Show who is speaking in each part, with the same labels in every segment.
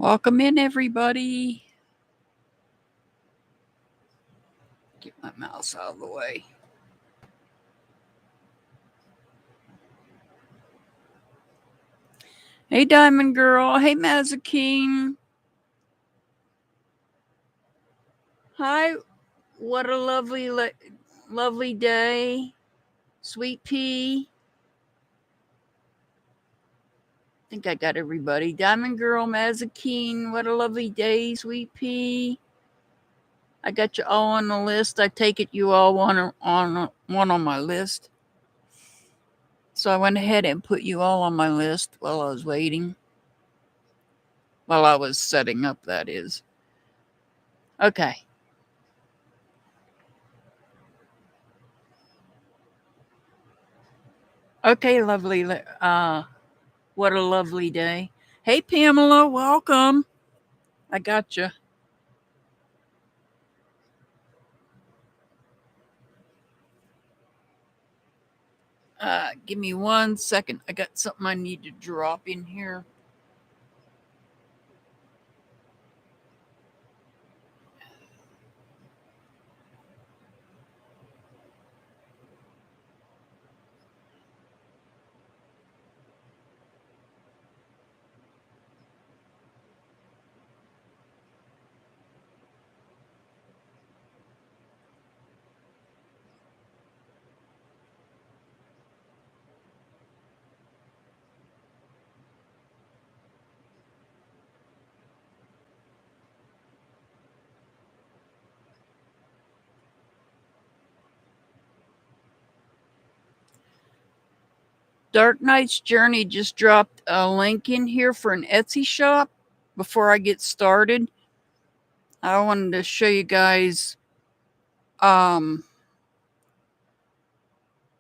Speaker 1: Welcome in, everybody. Get my mouse out of the way. Hey, Diamond Girl. Hey, Mazakine. Hi. What a lovely day. Sweet Pea. I think I got everybody. Diamond Girl, Mazakine. What a lovely day, Sweet Pea. I got you all on the list. I take it you all want on my list. So I went ahead and put you all on my list while I was waiting. While I was setting up, that is. Okay. Okay, lovely. What a lovely day. Hey, Pamela, welcome. I got you. Give me 1 second. I got something I need to drop in here. Dark Knight's Journey just dropped a link in here for an Etsy shop. Before I get started, I wanted to show you guys one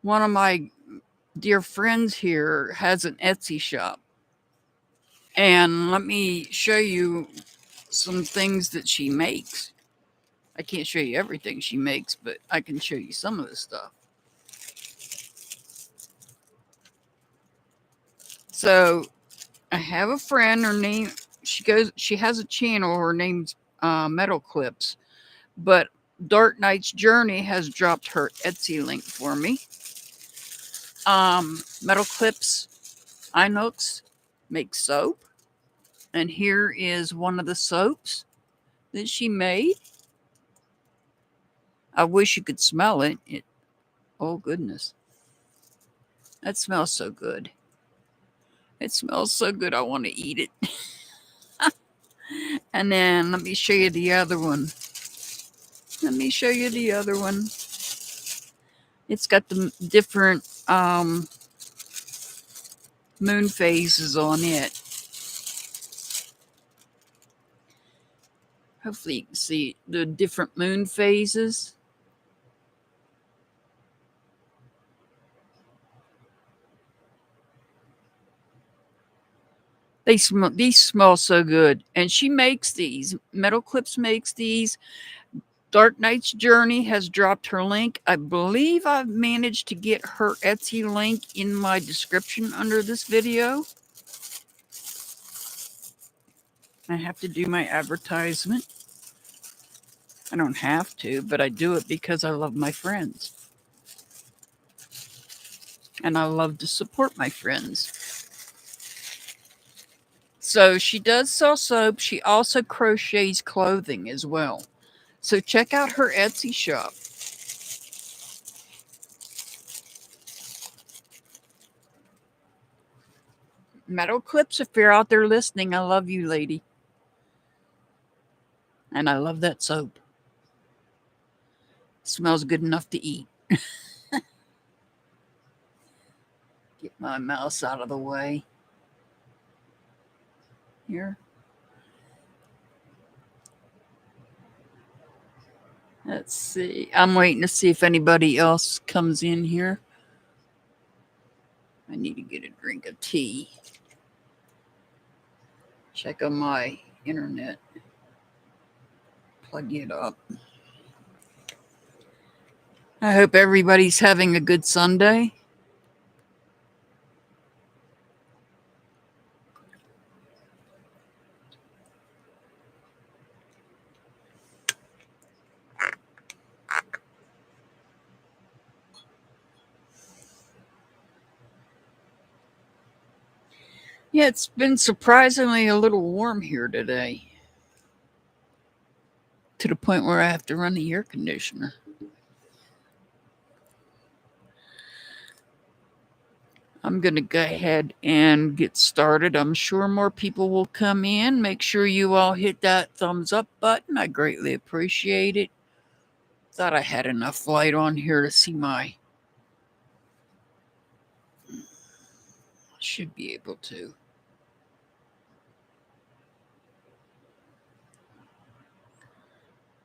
Speaker 1: of my dear friends here has an Etsy shop. And let me show you some things that she makes. I can't show you everything she makes, but I can show you some of the stuff. So I have a friend, her name, she has a channel, her name's Metal Clips, but Dark Knight's Journey has dropped her Etsy link for me. Metal Clips Inox makes soap, and here is one of the soaps that she made. I wish you could smell it. Oh goodness, that smells so good. It smells so good, I want to eat it. And then let me show you the other one. It's got the different moon phases on it. Hopefully you can see the different moon phases. These smell so good. And she makes these. Metal Clips makes these. Dark Knight's Journey has dropped her link. I believe I've managed to get her Etsy link in my description under this video. I have to do my advertisement. I don't have to, but I do it because I love my friends. And I love to support my friends. So she does sell soap. She also crochets clothing as well. So check out her Etsy shop. Metal Clips, if you're out there listening, I love you, lady. And I love that soap. It smells good enough to eat. Get my mouse out of the way. Here. Let's see. I'm waiting to see if anybody else comes in here. I need to get a drink of tea. Check on my internet. Plug it up. I hope everybody's having a good Sunday. Yeah, it's been surprisingly a little warm here today, to the point where I have to run the air conditioner. I'm going to go ahead and get started. I'm sure more people will come in. Make sure you all hit that thumbs up button. I greatly appreciate it. Thought I had enough light on here to see my... Should be able to.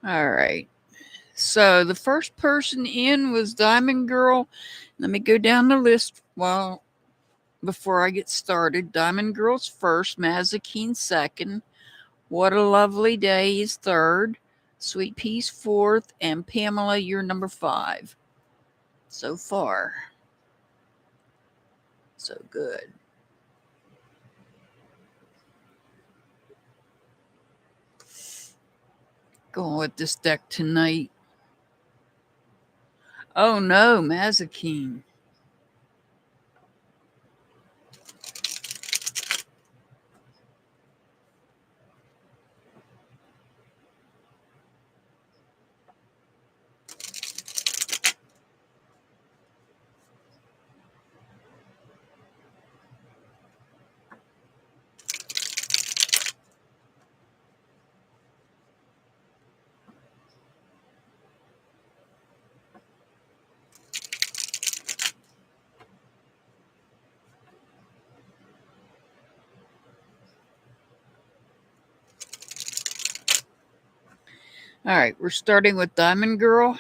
Speaker 1: All right. So the first person in was Diamond Girl. Let me go down the list before I get started. Diamond Girl's first, Mazakeen second, What a Lovely Day is third, Sweet Pea's fourth, and Pamela, you're number 5. So far, so good. Going with this deck tonight. Oh no, Mazakeen. All right, we're starting with Diamond Girl.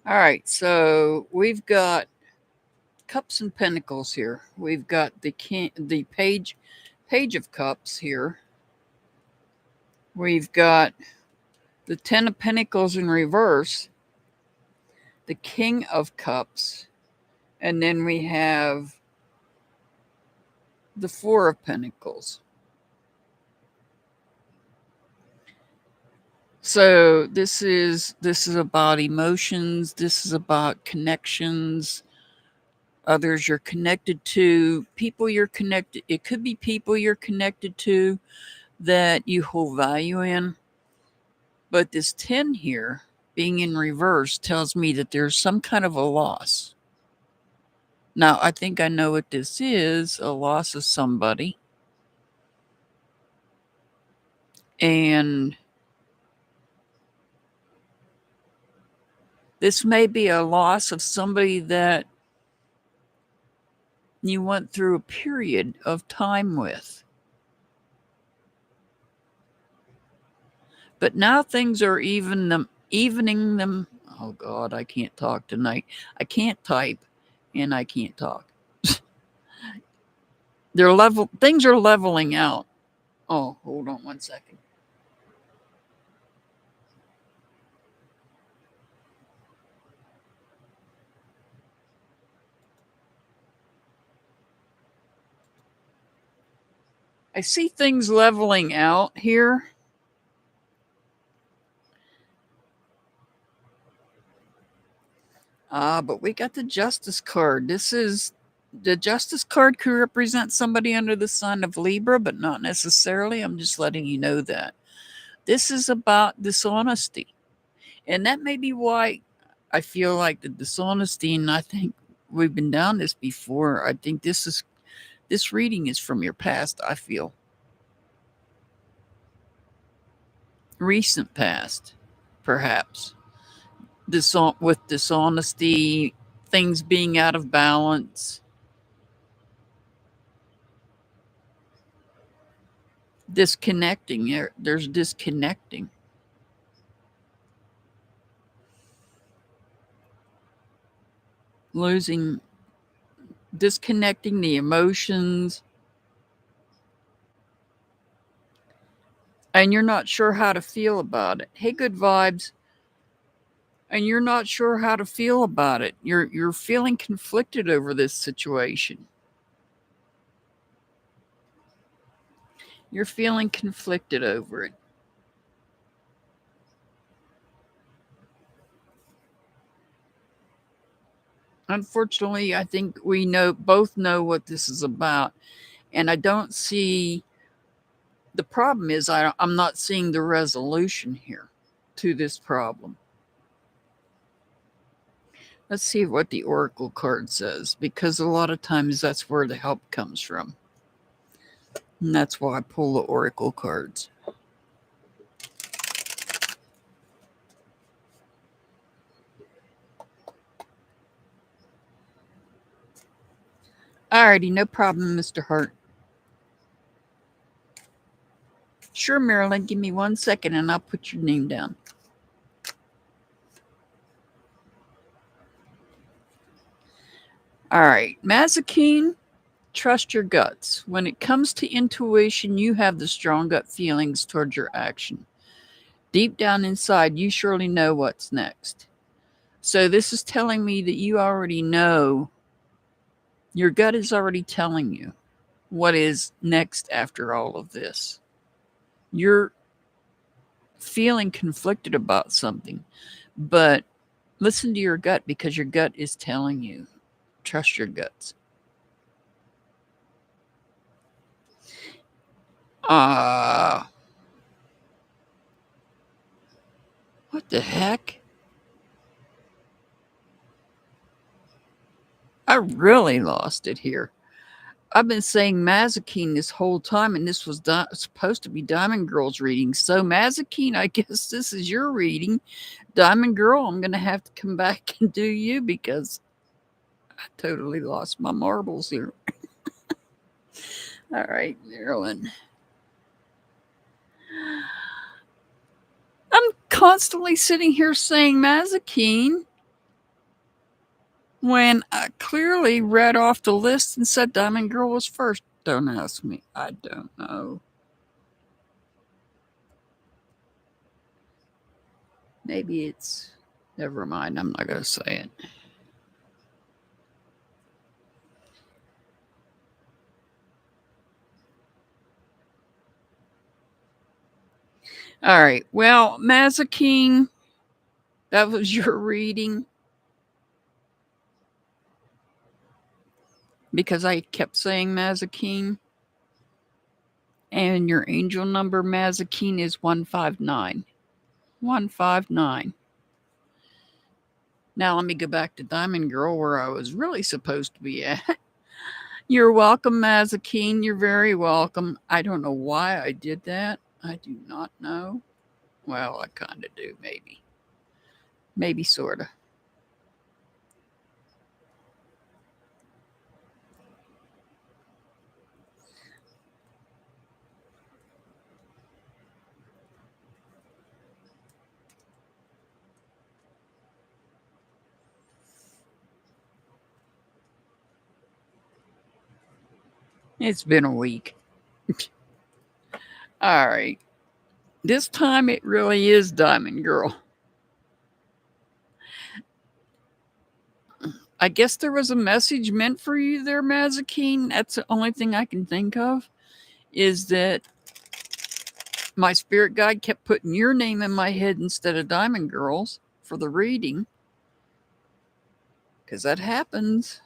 Speaker 1: All right, so we've got Cups and Pentacles here. We've got the page of Cups here. We've got the 10 of Pentacles in reverse, the King of Cups, and then we have the 4 of Pentacles. So this is about emotions, this is about connections, others you're connected to, people you're connected. It could be people you're connected to that you hold value in. But this 10 here being in reverse tells me that there's some kind of a loss. Now, I think I know what this is, a loss of somebody. And this may be a loss of somebody that you went through a period of time with. But now things are evening them. Oh God, I can't talk tonight. I can't type and I can't talk. Things are leveling out. Oh, hold on one second. I see things leveling out here. But we got the Justice card. The Justice card could represent somebody under the sign of Libra, but not necessarily. I'm just letting you know that. This is about dishonesty. And that may be why I feel like the dishonesty, and I think we've been down this before. I think this This reading is from your past, I feel. Recent past, perhaps. With dishonesty, things being out of balance, disconnecting. There's disconnecting. Disconnecting the emotions, and you're not sure how to feel about it. Hey, good vibes. And you're not sure how to feel about it. You're feeling conflicted over this situation. You're feeling conflicted over it. Unfortunately, I think we both know what this is about, and I don't see the problem is I'm not seeing the resolution here to this problem. Let's see what the Oracle card says, because a lot of times that's where the help comes from. And that's why I pull the Oracle cards. Alrighty, no problem, Mr. Hart. Sure, Marilyn, give me 1 second and I'll put your name down. All right, Mazikeen, trust your guts. When it comes to intuition, you have the strong gut feelings towards your action. Deep down inside, you surely know what's next. So this is telling me that you already know, your gut is already telling you what is next after all of this. You're feeling conflicted about something, but listen to your gut, because your gut is telling you. Trust your guts. What the heck? I really lost it here. I've been saying Mazikeen this whole time, and this was supposed to be Diamond Girl's reading. So, Mazikeen, I guess this is your reading. Diamond Girl, I'm going to have to come back and do you, because I totally lost my marbles here. All right, Marilyn. I'm constantly sitting here saying Mazikeen when I clearly read off the list and said Diamond Girl was first. Don't ask me. I don't know. Maybe it's... Never mind. I'm not going to say it. All right. Well, Mazikeen, that was your reading. Because I kept saying Mazikeen. And your angel number, Mazikeen, is 159. 159. Now let me go back to Diamond Girl, where I was really supposed to be at. You're welcome, Mazikeen. You're very welcome. I don't know why I did that. I do not know. Well, I kind of do, maybe. Maybe, sort of. It's been a week. All right. This time it really is Diamond Girl. I guess there was a message meant for you there, Mazikeen. That's the only thing I can think of, is that my spirit guide kept putting your name in my head instead of Diamond Girl's for the reading. Because that happens.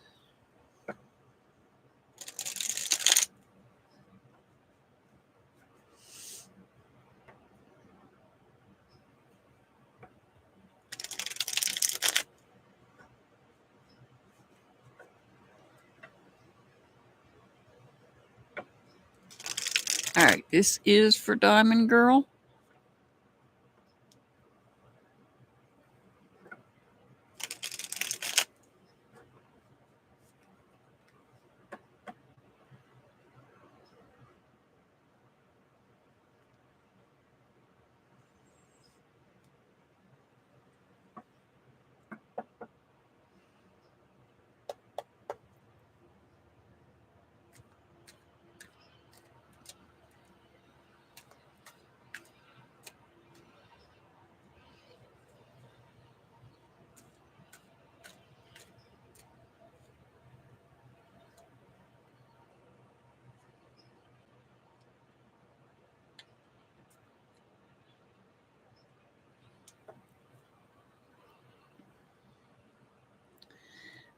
Speaker 1: All right, this is for Diamond Girl.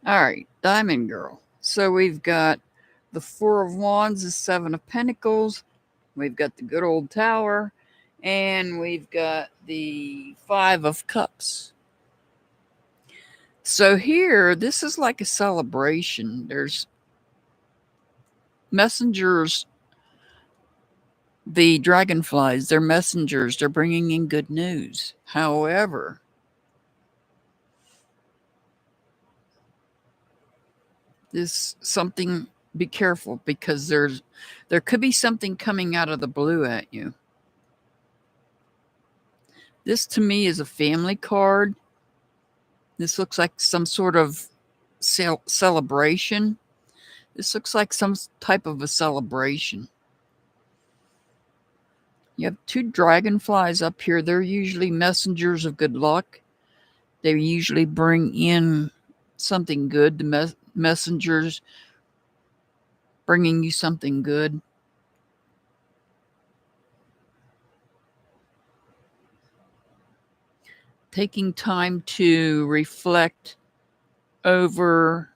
Speaker 1: All right, Diamond Girl. So we've got the Four of Wands, the Seven of Pentacles. We've got the good old Tower. And we've got the Five of Cups. So here, this is like a celebration. There's messengers, the dragonflies, they're messengers. They're bringing in good news. However, this something, be careful because there could be something coming out of the blue at you. This to me is a family card. This looks like some sort of celebration. This looks like some type of a celebration. You have two dragonflies up here. They're usually messengers of good luck. They usually bring in something good. The messengers bringing you something good. Taking time to reflect over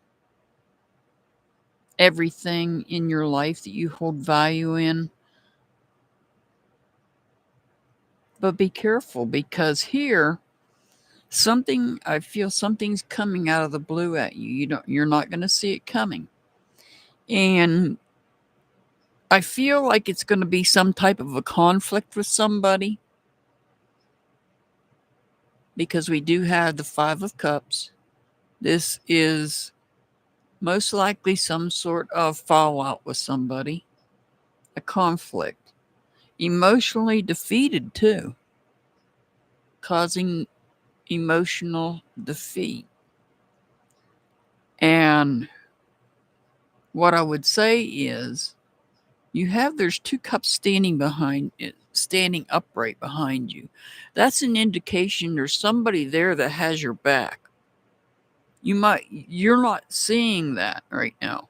Speaker 1: everything in your life that you hold value in. But be careful because here, I feel something's coming out of the blue at you. You're not going to see it coming. And I feel like it's going to be some type of a conflict with somebody because we do have the Five of Cups. This is most likely some sort of fallout with somebody, a conflict, emotionally defeated too, causing emotional defeat. And what I would say is there's two cups standing upright behind you. That's an indication there's somebody there that has your back. You're not seeing that right now.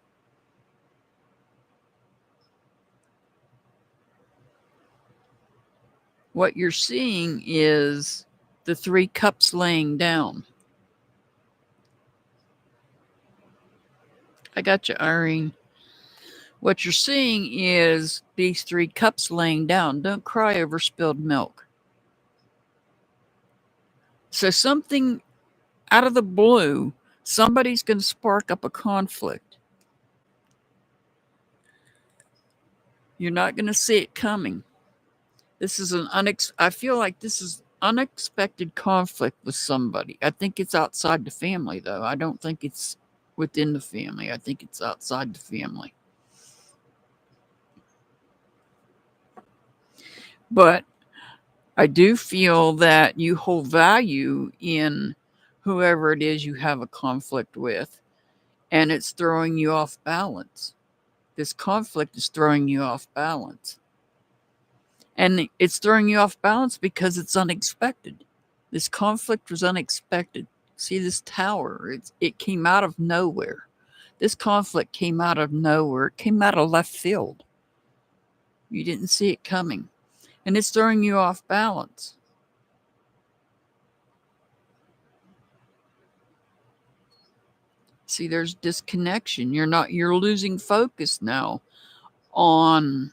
Speaker 1: What you're seeing is the three cups laying down. I got you, Irene. What you're seeing is these three cups laying down. Don't cry over spilled milk. So something out of the blue, somebody's going to spark up a conflict. You're not going to see it coming. This is I feel like this is unexpected conflict with somebody. I think it's outside the family, though. I don't think it's within the family. I think it's outside the family. But I do feel that you hold value in whoever it is you have a conflict with, and it's throwing you off balance. This conflict is throwing you off balance. And it's throwing you off balance because it's unexpected. This conflict was unexpected. See this tower, it came out of nowhere. This conflict came out of nowhere. It came out of left field. You didn't see it coming. And it's throwing you off balance. See, there's disconnection. You're losing focus now on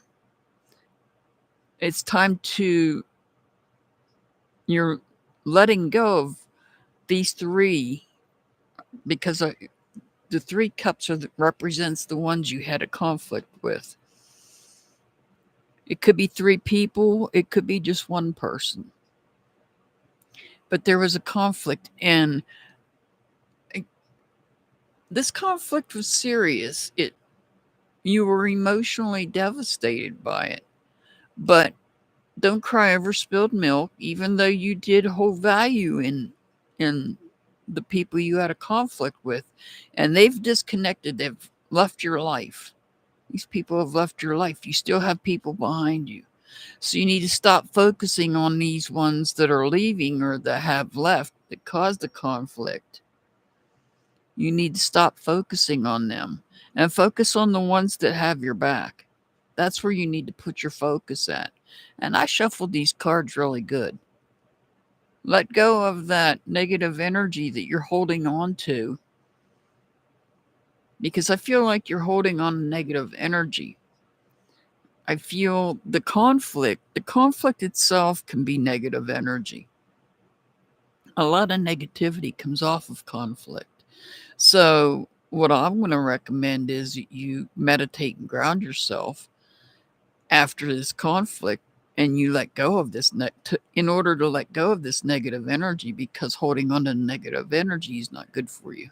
Speaker 1: it's time to you're letting go of these three because the three cups represents the ones you had a conflict with. It could be 3 people, it could be just one person. But there was a conflict, and this conflict was serious. You were emotionally devastated by it. But don't cry over spilled milk, even though you did hold value in the people you had a conflict with, and they've disconnected, they've left your life. These people have left your life. You still have people behind you. So you need to stop focusing on these ones that are leaving or that have left that caused the conflict. You need to stop focusing on them and focus on the ones that have your back. That's where you need to put your focus at. And I shuffled these cards really good. Let go of that negative energy that you're holding on to, because I feel like you're holding on to negative energy. I feel the conflict itself can be negative energy. A lot of negativity comes off of conflict. So, what I'm going to recommend is you meditate and ground yourself after this conflict, and you let go of this in order to let go of this negative energy, because holding on to negative energy is not good for you.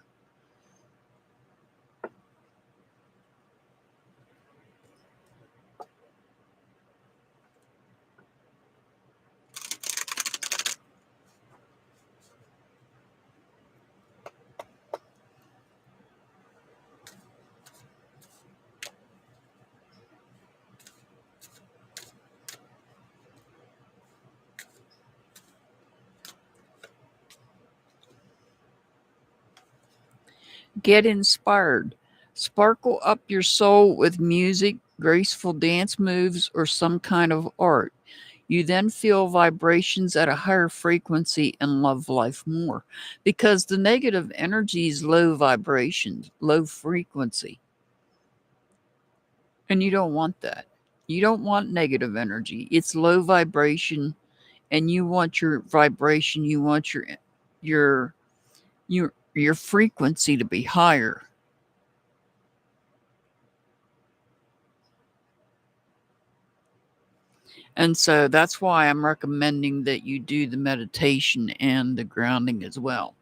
Speaker 1: Get inspired. Sparkle up your soul with music, graceful dance moves, or some kind of art. You then feel vibrations at a higher frequency and love life more, because the negative energy is low vibrations, low frequency. And you don't want that. You don't want negative energy. It's low vibration, and you want your vibration, you want your your frequency to be higher. And so that's why I'm recommending that you do the meditation and the grounding as well.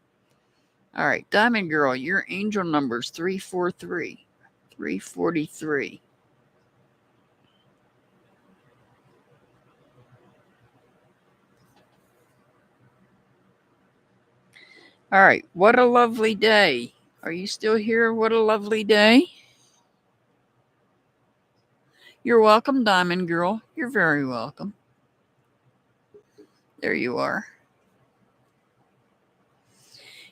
Speaker 1: All right, Diamond Girl, your angel number is 343, 343. All right, what a lovely day. Are you still here? What a lovely day. You're welcome, Diamond Girl. You're very welcome. There you are.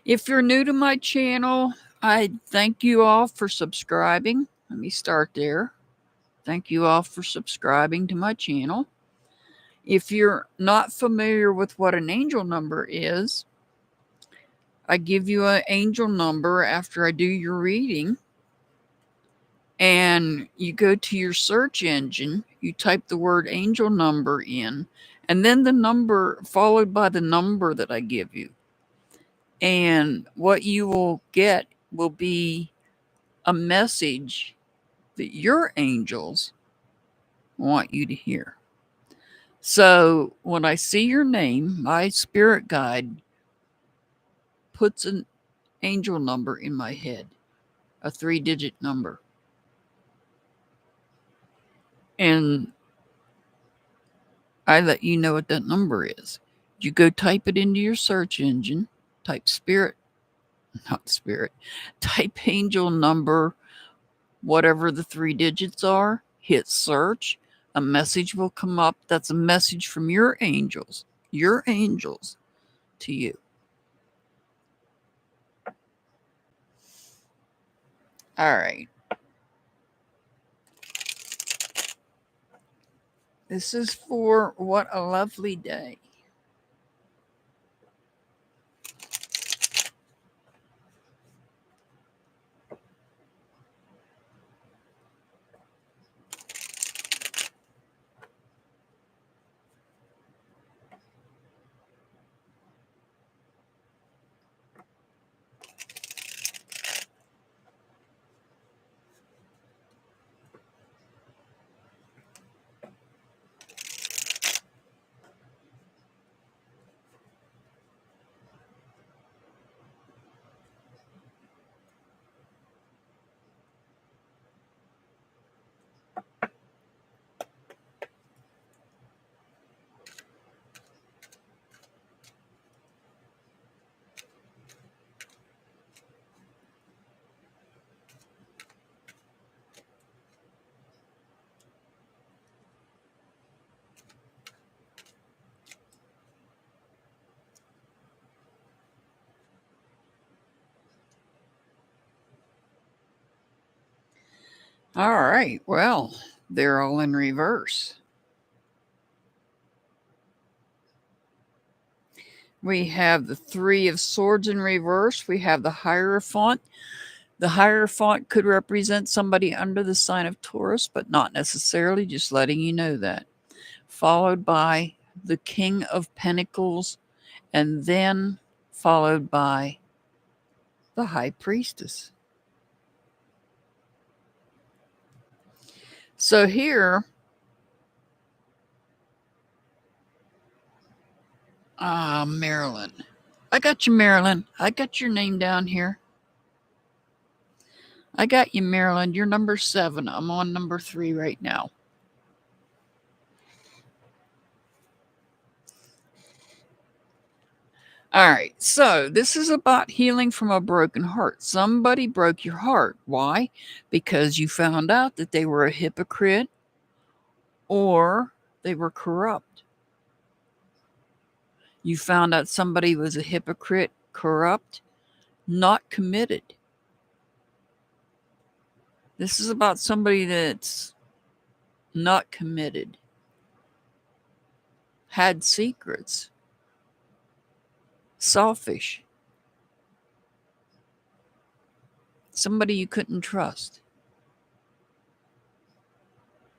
Speaker 1: If you're new to my channel, I thank you all for subscribing. Let me start there. Thank you all for subscribing to my channel. If you're not familiar with what an angel number is, I give you an angel number after I do your reading, and you go to your search engine, you type the word angel number in, and then the number followed by the number that I give you. And what you will get will be a message that your angels want you to hear. So when I see your name, my spirit guide puts an angel number in my head, a 3-digit number. And I let you know what that number is. You go type it into your search engine, type type angel number, whatever the 3 digits are, hit search. A message will come up. That's a message from your angels to you. All right. This is for what a lovely day. All right. Well, they're all in reverse. We have the Three of Swords in reverse. We have the Hierophant. The Hierophant could represent somebody under the sign of Taurus, but not necessarily, just letting you know that. Followed by the King of Pentacles, and then followed by the High Priestess. So here, Marilyn. I got you, Marilyn. I got your name down here. I got you, Marilyn. You're number 7. I'm on number 3 right now. All right, so this is about healing from a broken heart. Somebody broke your heart. Why? Because you found out that they were a hypocrite or they were corrupt. You found out somebody was a hypocrite, corrupt, not committed. This is about somebody that's not committed, had secrets, selfish, somebody you couldn't trust.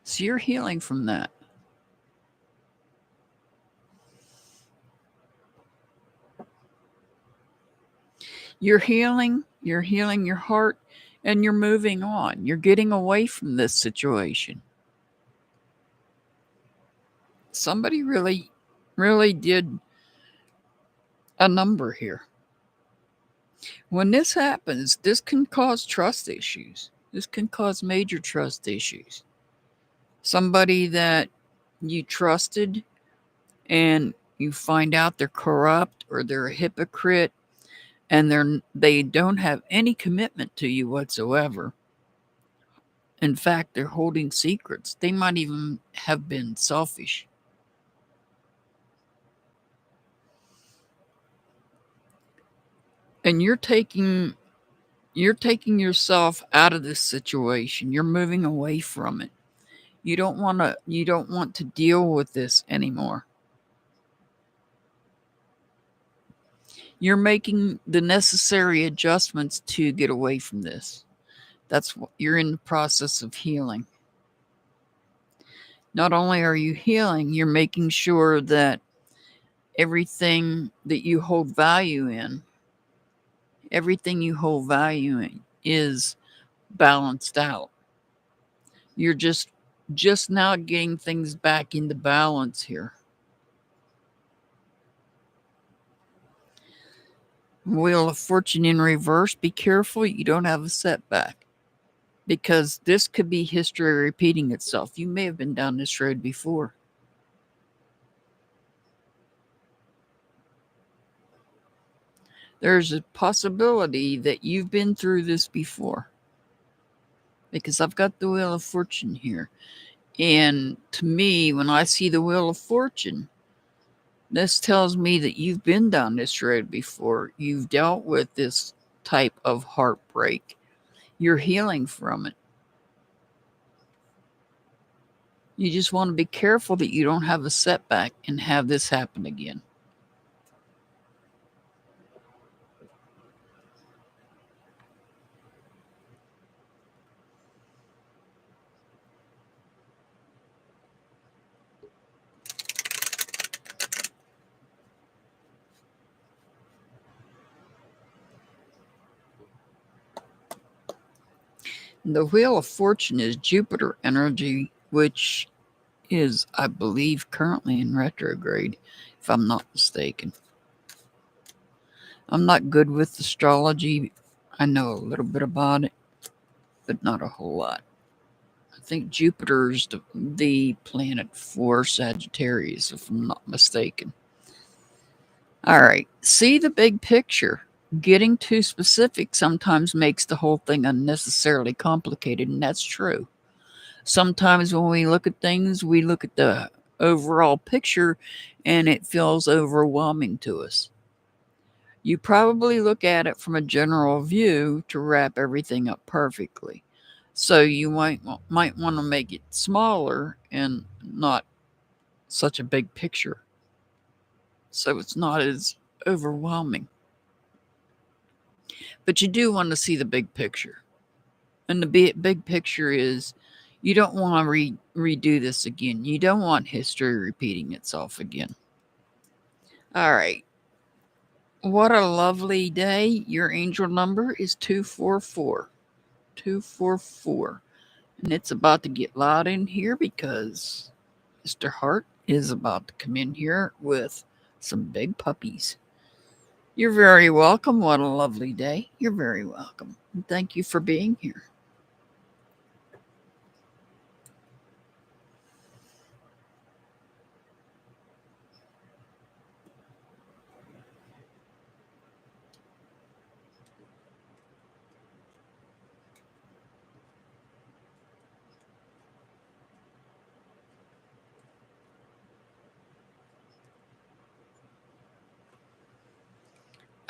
Speaker 1: So you're healing from that. You're healing your heart, and you're moving on. You're getting away from this situation. Somebody really, really did a number here. When this happens, this can cause trust issues. This can cause major trust issues. Somebody that you trusted and you find out they're corrupt or they're a hypocrite and they don't have any commitment to you whatsoever. In fact, they're holding secrets. They might even have been selfish. And you're taking yourself out of this situation. You're moving away from it. You don't want to deal with this anymore. You're making the necessary adjustments to get away from this. That's what you're in the process of healing. Not only are you healing, you're making sure that everything that you hold value in, is balanced out. You're just now getting things back into balance here. Wheel of Fortune in reverse. Be careful you don't have a setback, because this could be history repeating itself. You may have been down this road before. There's a possibility that you've been through this before, because I've got the Wheel of Fortune here. And to me, when I see the Wheel of Fortune, this tells me that you've been down this road before. You've dealt with this type of heartbreak. You're healing from it. You just want to be careful that you don't have a setback and have this happen again. The Wheel of Fortune is Jupiter energy, which is, I believe, currently in retrograde, if I'm not mistaken. I'm not good with astrology. I know a little bit about it, but not a whole lot. I think Jupiter's the planet for Sagittarius, if I'm not mistaken. All right, see the big picture. Getting too specific sometimes makes the whole thing unnecessarily complicated, and that's true. Sometimes when we look at things, we look at the overall picture and it feels overwhelming to us. You probably look at it from a general view to wrap everything up perfectly. So you might want to make it smaller and not such a big picture, so it's not as overwhelming. But you do want to see the big picture. And the big picture is you don't want to redo this again. You don't want history repeating itself again. All right. What a lovely day. Your angel number is 244. 244. And it's about to get loud in here because Mr. Hart is about to come in here with some big puppies. You're very welcome. What a lovely day. You're very welcome. And thank you for being here.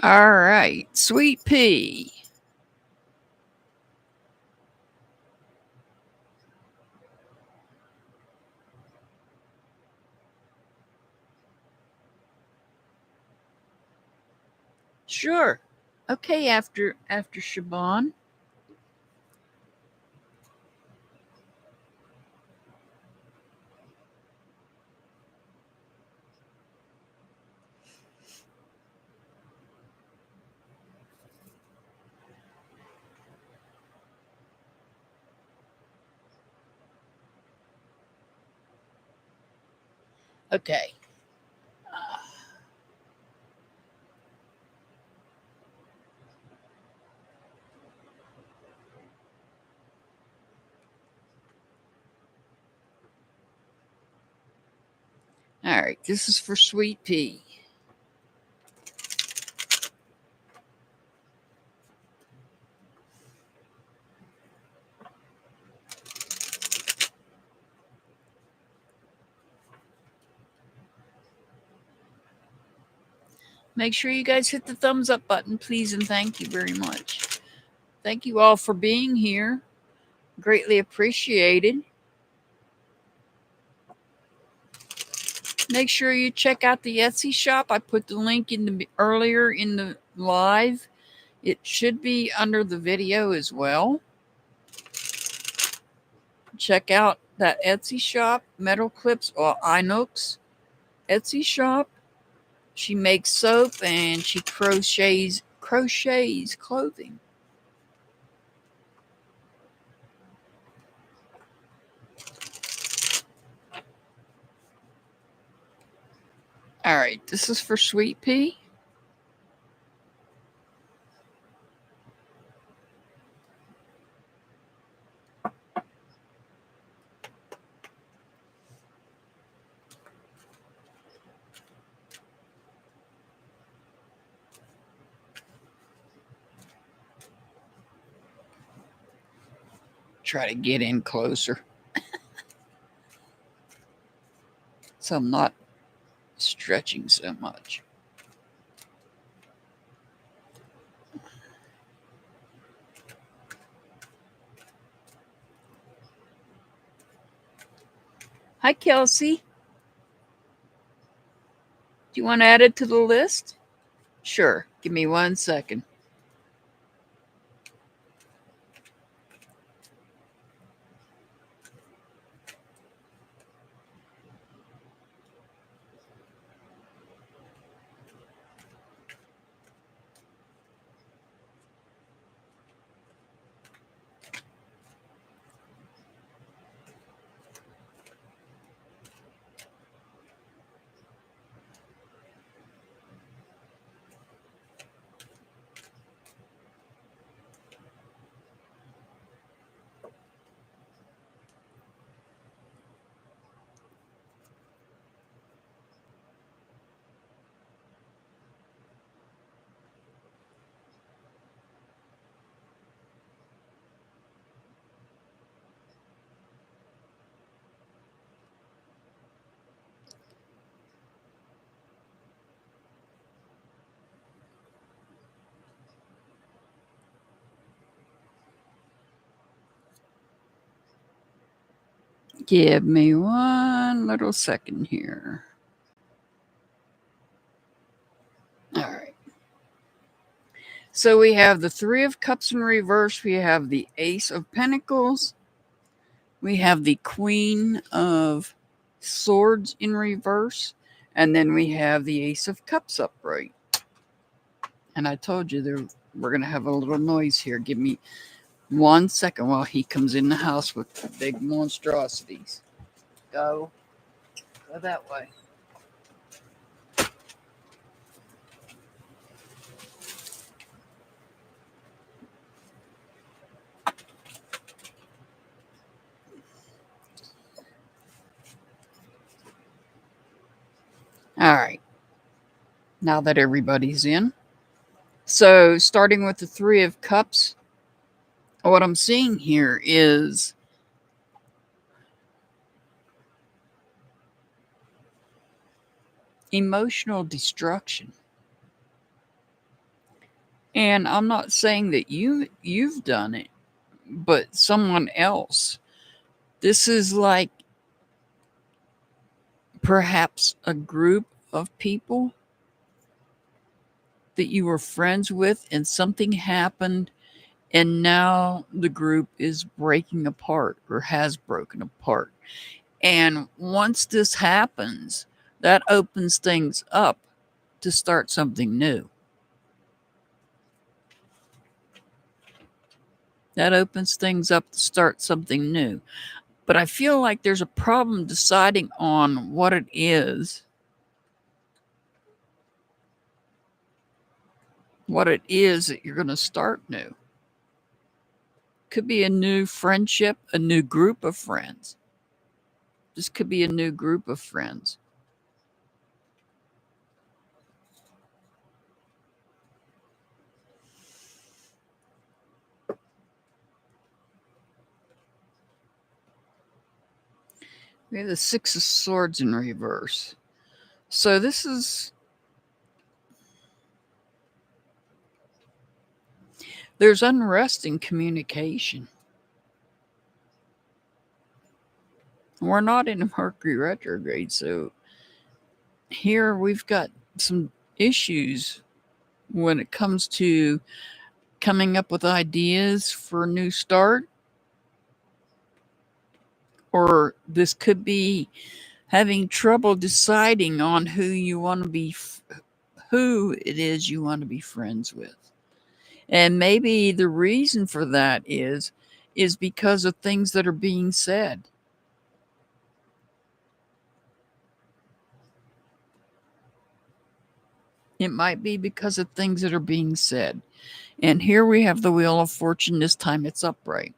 Speaker 1: All right, Sweet Pea. Sure. Okay, after Shaban. Okay. All right, this is for Sweet Pea. Make sure you guys hit the thumbs up button, please, and thank you very much. Thank you all for being here. Greatly appreciated. Make sure you check out the Etsy shop. I put the link earlier in the live. It should be under the video as well. Check out that Etsy shop, Metal Clips or Inox Etsy shop. She makes soap and she crochets clothing. All right, this is for Sweet Pea. Try to get in closer so I'm not stretching so much. Hi, Kelsey. Do you want to add it to the list? Sure. Give me 1 second. Give me one little second here. All right. So we have the Three of Cups in reverse. We have the Ace of Pentacles. We have the Queen of Swords in reverse. And then we have the Ace of Cups upright. And I told you we're going to have a little noise here. Give me 1 second while he comes in the house with the big monstrosities. Go that way. All right. Now that everybody's in. So starting with the Three of Cups, what I'm seeing here is emotional destruction. And I'm not saying that you've done it, but someone else. This is like perhaps a group of people that you were friends with and something happened and now the group is breaking apart or has broken apart. And once this happens, that opens things up to start something new. That opens things up to start something new. But I feel like there's a problem deciding on what it is. What it is that you're going to start new. Could be a new friendship, a new group of friends. This could be a new group of friends. We have the Six of Swords in reverse. So this is... There's unrest in communication. We're not in a Mercury retrograde, so here we've got some issues when it comes to coming up with ideas for a new start. Or this could be having trouble deciding on who it is you want to be friends with. And maybe the reason for that is because of things that are being said. It might be because of things that are being said. And here we have the Wheel of Fortune. This time it's upright.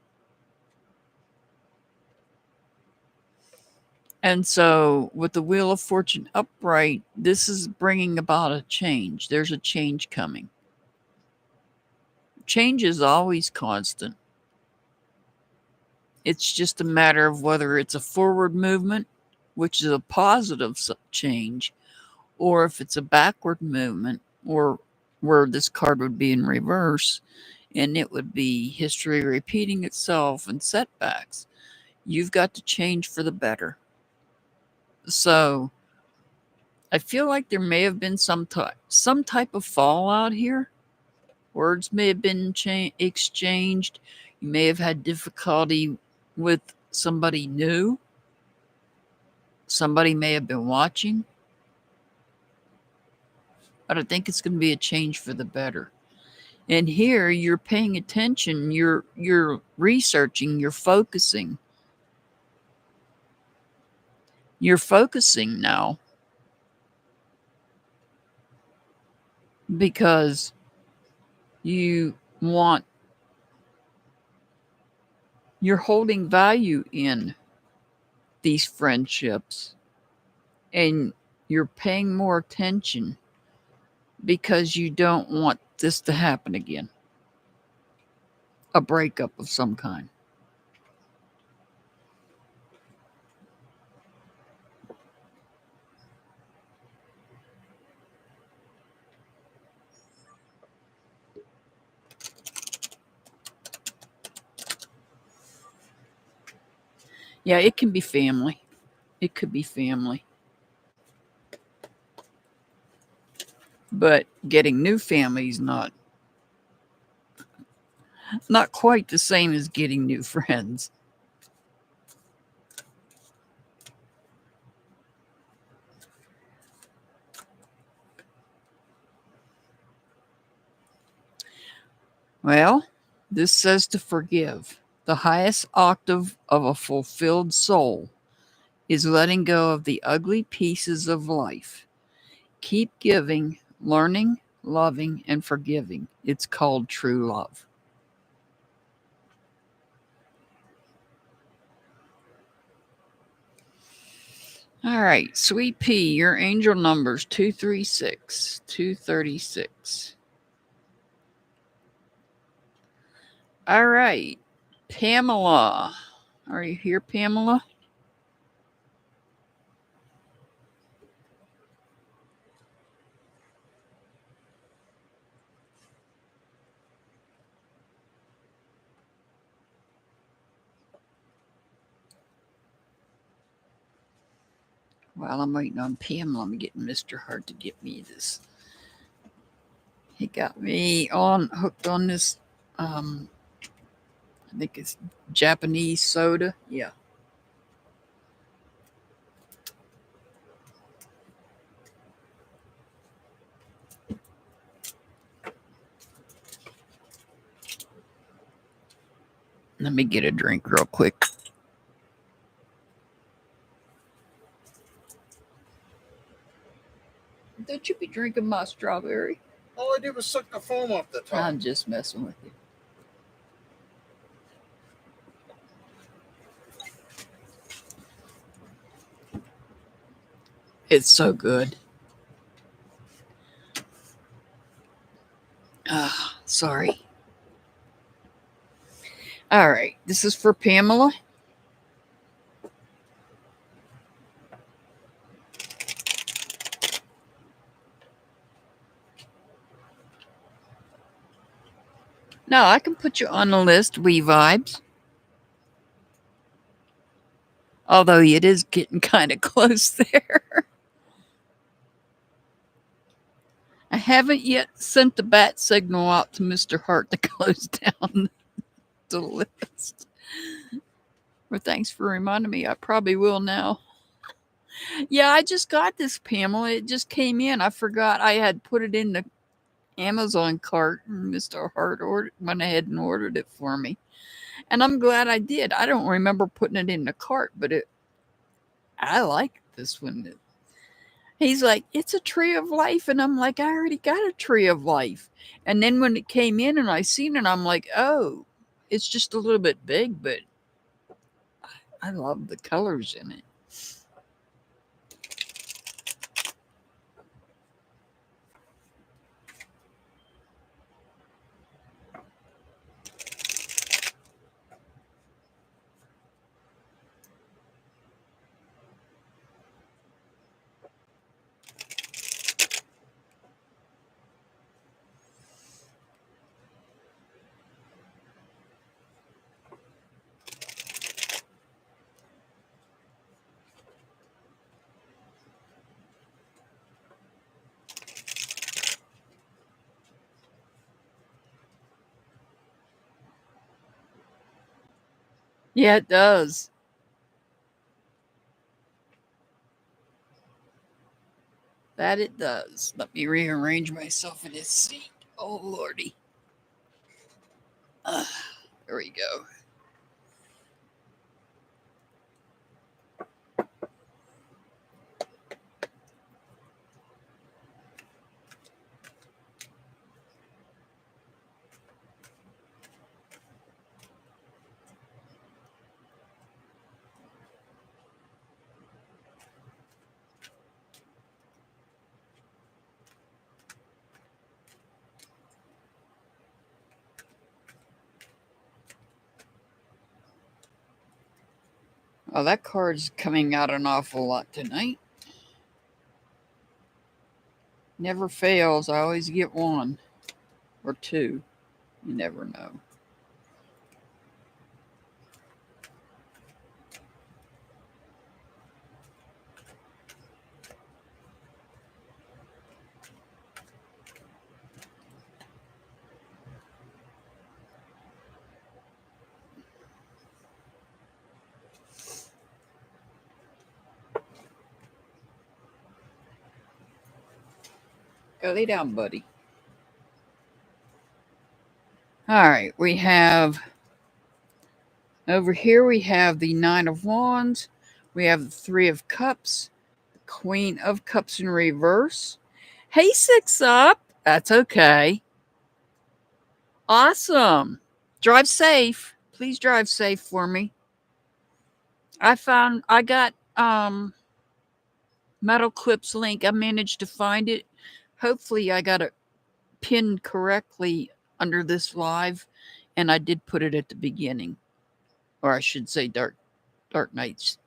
Speaker 1: And so with the Wheel of Fortune upright, this is bringing about a change. There's a change coming. Change is always constant. It's just a matter of whether it's a forward movement, which is a positive change, or if it's a backward movement, or where this card would be in reverse, and it would be history repeating itself and setbacks. You've got to change for the better. So I feel like there may have been some type of fallout here. Words may have been exchanged. You may have had difficulty with somebody new. Somebody may have been watching. But I think it's going to be a change for the better. And here you're paying attention, you're researching, you're focusing. You're focusing now because you're holding value in these friendships and you're paying more attention because you don't want this to happen again. A breakup of some kind. Yeah, it can be family. It could be family. But getting new family is not quite the same as getting new friends. Well, this says to forgive. The highest octave of a fulfilled soul is letting go of the ugly pieces of life. Keep giving, learning, loving, and forgiving. It's called true love. All right, Sweet Pea, your angel number's 236, 236. All right, Pamela. Are you here, Pamela? While I'm waiting on Pamela, I'm getting Mr. Hart to get me this. He got me hooked on this, I think it's Japanese soda. Yeah. Let me get a drink real quick. Don't you be drinking my strawberry?
Speaker 2: All I did was suck the foam off the top.
Speaker 1: I'm just messing with you. It's so good. Sorry. All right. This is for Pamela. No, I can put you on the list, We Vibes. Although it is getting kind of close there. I haven't yet sent the bat signal out to Mr. Hart to close down the list. Well, thanks for reminding me. I probably will now. Yeah, I just got this, Pamela. It just came in. I forgot I had put it in the Amazon cart, and Mr. Hart went ahead and ordered it for me. And I'm glad I did. I don't remember putting it in the cart, but I like this one. He's like, it's a tree of life. And I'm like, I already got a tree of life. And then when it came in and I seen it, I'm like, oh, it's just a little bit big, but I love the colors in it. Yeah, it does. That it does. Let me rearrange myself in this seat. Oh, Lordy. There we go. Oh, that card's coming out an awful lot tonight. Never fails. I always get one or two. You never know. Go lay down, buddy. All right, we have over here, we have the Nine of Wands. We have the Three of Cups, the Queen of Cups in reverse. Hey, 6 Up. That's okay. Awesome. Drive safe. Please drive safe for me. I got Metal Clips link. I managed to find it. Hopefully I got it pinned correctly under this live, and I did put it at the beginning, or I should say Dark Nights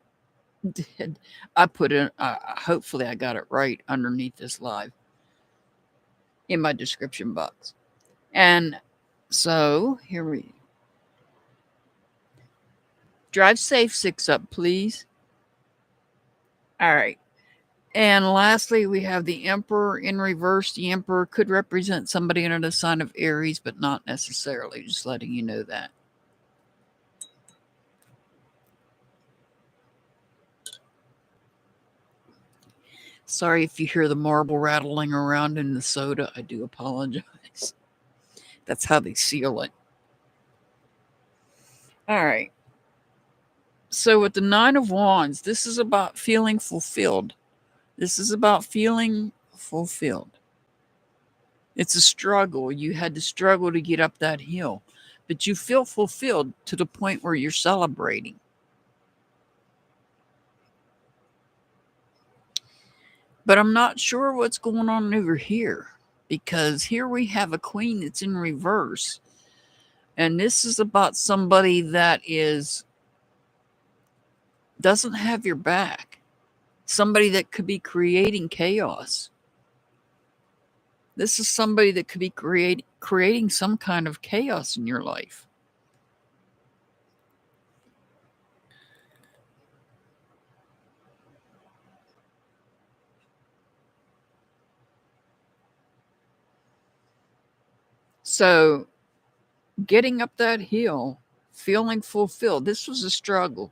Speaker 1: did. I put it, hopefully I got it right underneath this live in my description box. And so here we drive safe, 6 Up, please. All right. And lastly, we have the Emperor in reverse. The Emperor could represent somebody under the sign of Aries, but not necessarily. Just letting you know that. Sorry if you hear the marble rattling around in the soda. I do apologize. That's how they seal it. All right. So with the Nine of Wands, this is about feeling fulfilled. This is about feeling fulfilled. It's a struggle. You had to struggle to get up that hill, but you feel fulfilled to the point where you're celebrating. But I'm not sure what's going on over here, because here we have a Queen that's in reverse. And this is about somebody that doesn't have your back. Somebody that could be creating chaos. This is somebody that could be creating some kind of chaos in your life. So getting up that hill, feeling fulfilled. This was a struggle.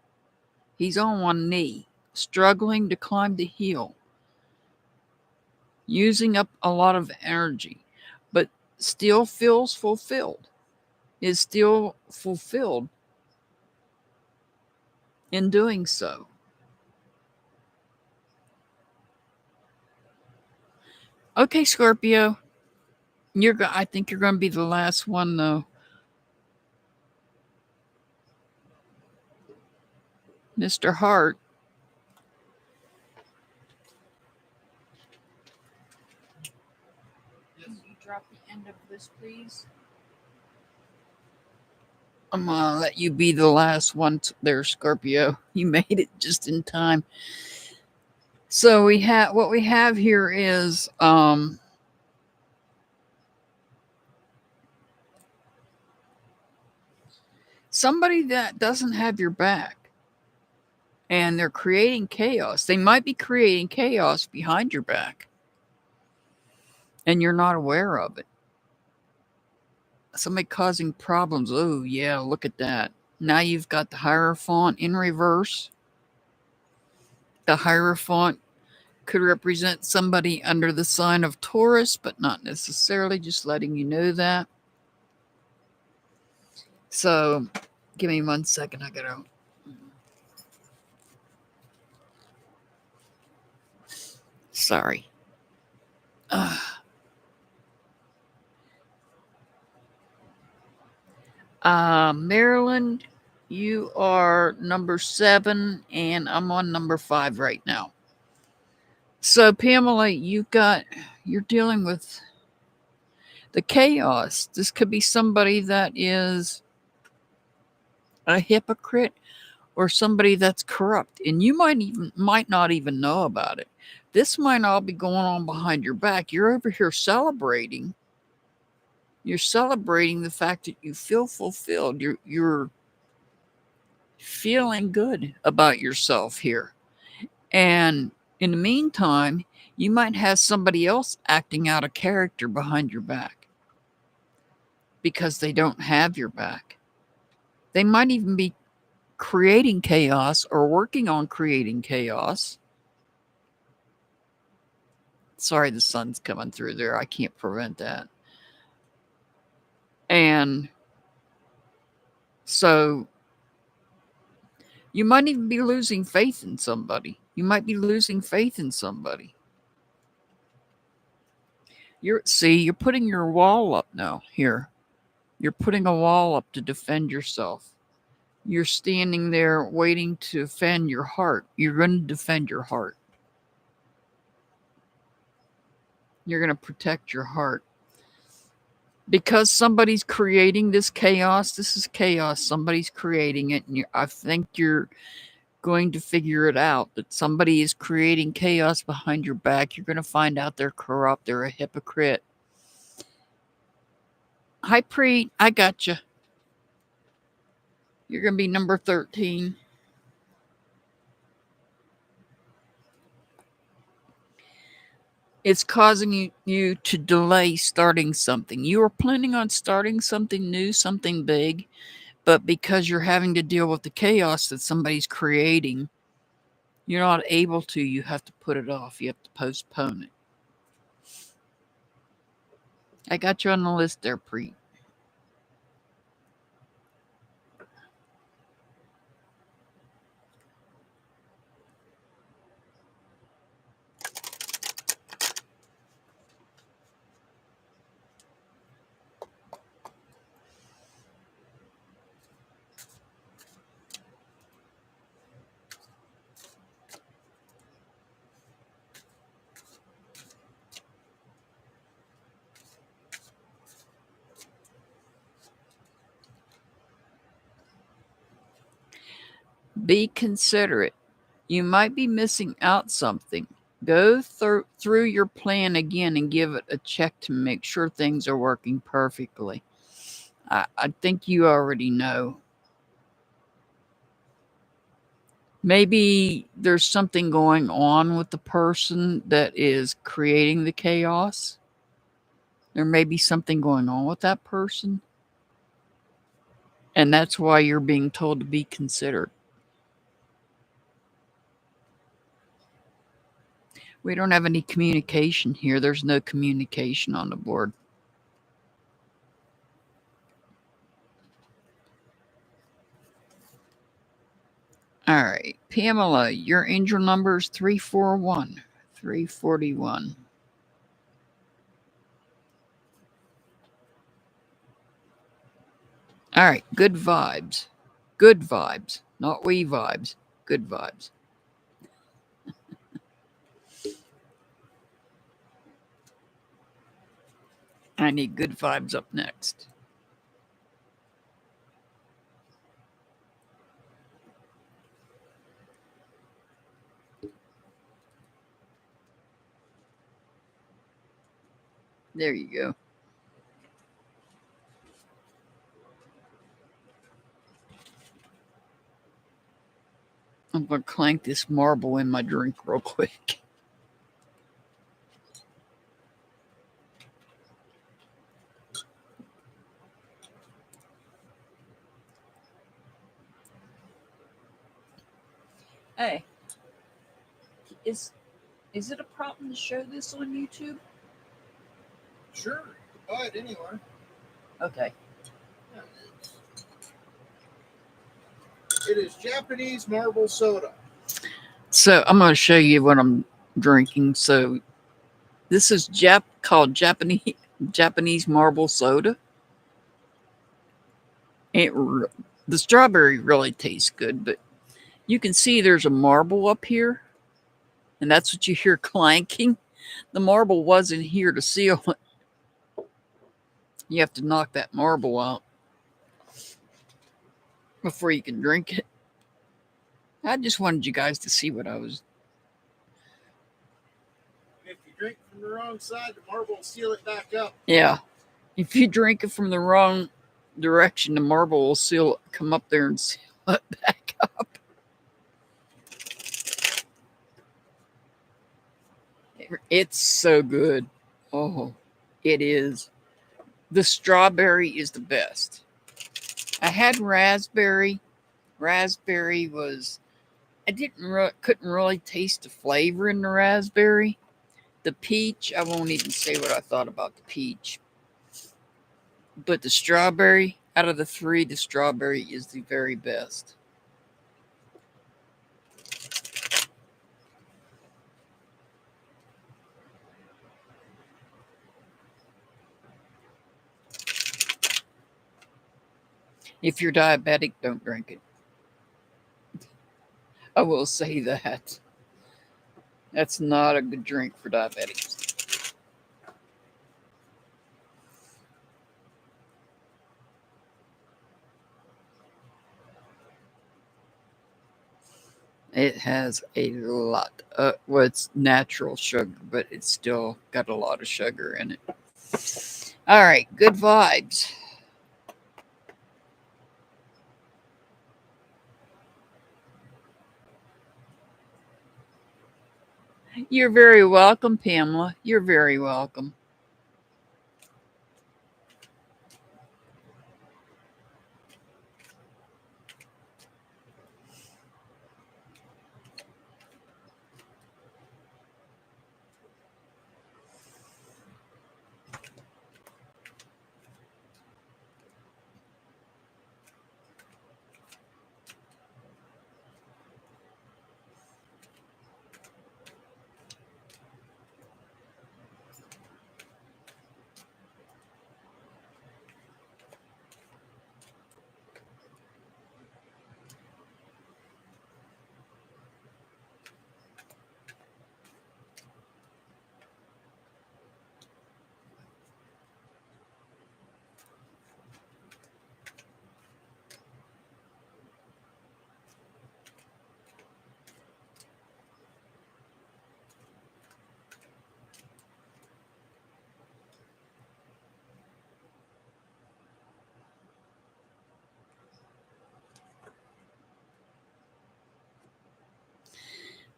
Speaker 1: He's on one knee, struggling to climb the hill, using up a lot of energy, but still feels fulfilled, is still fulfilled in doing so. Okay, Scorpio, I think you're going to be the last one, though. Mr. Hart. Can you drop the end of this, please? I'm going to let you be the last one there, Scorpio. You made it just in time. So what we have here is somebody that doesn't have your back, and they're creating chaos. They might be creating chaos behind your back, and you're not aware of it. Somebody causing problems. Oh, yeah, look at that. Now you've got the Hierophant in reverse. The Hierophant could represent somebody under the sign of Taurus, but not necessarily, just letting you know that. So, give me 1 second. I gotta. Sorry. Maryland, you are number 7, and I'm on number 5 right now. So, Pamela, you're dealing with the chaos. This could be somebody that is a hypocrite or somebody that's corrupt, and you might not even know about it. This might all be going on behind your back. You're over here celebrating. You're celebrating the fact that you feel fulfilled. You're feeling good about yourself here. And in the meantime, you might have somebody else acting out of character behind your back because they don't have your back. They might even be creating chaos or working on creating chaos. Sorry, the sun's coming through there. I can't prevent that. And so you might even be losing faith in somebody. You might be losing faith in somebody. You're putting your wall up now here. You're putting a wall up to defend yourself. You're standing there waiting to defend your heart. You're going to defend your heart. You're going to protect your heart. Because somebody's creating this chaos. This is chaos. Somebody's creating it. And I think you're going to figure it out. That somebody is creating chaos behind your back. You're going to find out they're corrupt. They're a hypocrite. Hi, Preet. I got you. You're going to be number 13. It's causing you to delay starting something. You are planning on starting something new, something big, but because you're having to deal with the chaos that somebody's creating, you're not able to. You have to put it off. You have to postpone it. I got you on the list there, Preet. Be considerate. You might be missing out something. Go through your plan again and give it a check to make sure things are working perfectly. I think you already know. Maybe there's something going on with the person that is creating the chaos. There may be something going on with that person. And that's why you're being told to be considered. We don't have any communication here. There's no communication on the board. All right. Pamela, your angel number is 341. 341. All right. Good vibes. Good vibes. Not we vibes. Good vibes. I need good vibes up next. There you go. I'm going to clank this marble in my drink real quick. Hey, is it a problem to show this on YouTube?
Speaker 2: Sure. Buy it anywhere.
Speaker 1: Okay.
Speaker 2: Yeah, it is Japanese marble soda.
Speaker 1: So I'm going to show you what I'm drinking. So this is called Japanese marble soda. The strawberry really tastes good, but you can see there's a marble up here, and that's what you hear clanking. The marble wasn't here to seal it. You have to knock that marble out before you can drink it. I just wanted you guys to see what I was.
Speaker 2: If you drink from the wrong side, the marble will seal it back up.
Speaker 1: Yeah. If you drink it from the wrong direction, the marble will come up there and seal it back up. It's so good. Oh, it is. The strawberry is the best. I had raspberry. Raspberry was, I couldn't really taste the flavor in the raspberry. The peach, I won't even say what I thought about the peach. But the strawberry, out of the three, the strawberry is the very best. If you're diabetic, don't drink it. I will say that. That's not a good drink for diabetics. It has a lot. Well, it's natural sugar, but it's still got a lot of sugar in it. All right, good vibes. You're very welcome, Pamela. You're very welcome.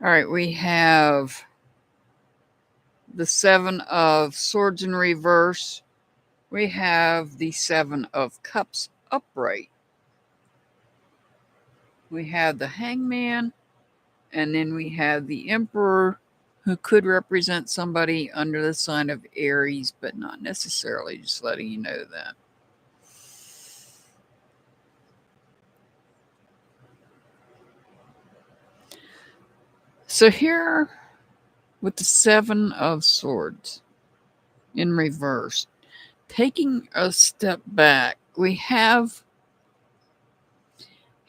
Speaker 1: All right, we have the Seven of Swords in reverse. We have the Seven of Cups upright. We have the Hangman, and then we have the Emperor, who could represent somebody under the sign of Aries, but not necessarily, just letting you know that. So here with the Seven of Swords in reverse, taking a step back, we have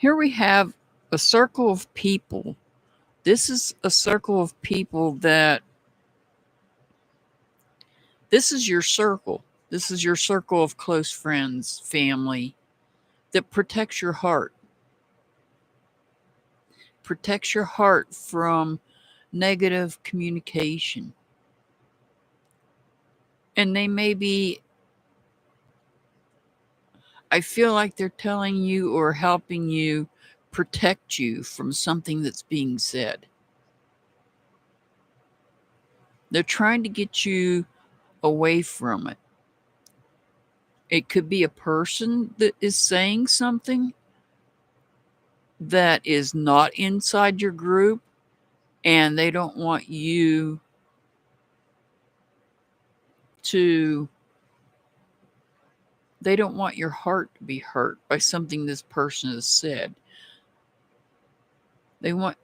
Speaker 1: a circle of people. This is a circle of people that this is your circle. This is your circle of close friends, family that protects your heart. Protects your heart from negative communication. And they may be, I feel like they're telling you or helping you protect you from something that's being said. They're trying to get you away from it. It could be a person that is saying something that is not inside your group, and they don't want you to, they don't want your heart to be hurt by something this person has said. They want,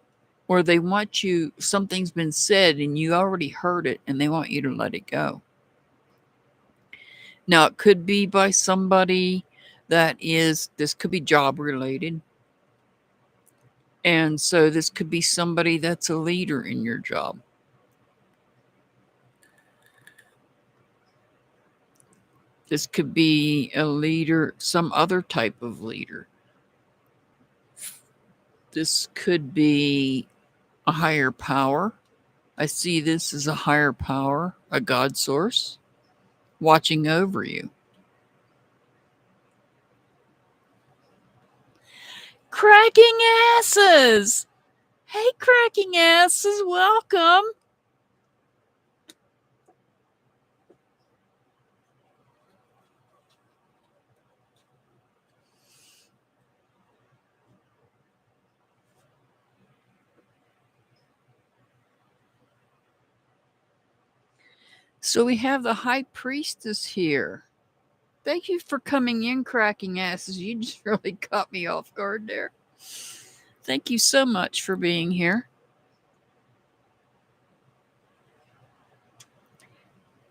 Speaker 1: or they want you, something's been said and you already heard it and they want you to let it go. Now, it could be by somebody that is, this could be job related. And so this could be somebody that's a leader in your job. This could be a leader, some other type of leader. This could be a higher power. I see this as a higher power, a God source, watching over you. Cracking asses! Hey, cracking asses, welcome. So we have the High Priestess here. Thank you for coming in, cracking asses. You just really caught me off guard there. Thank you so much for being here.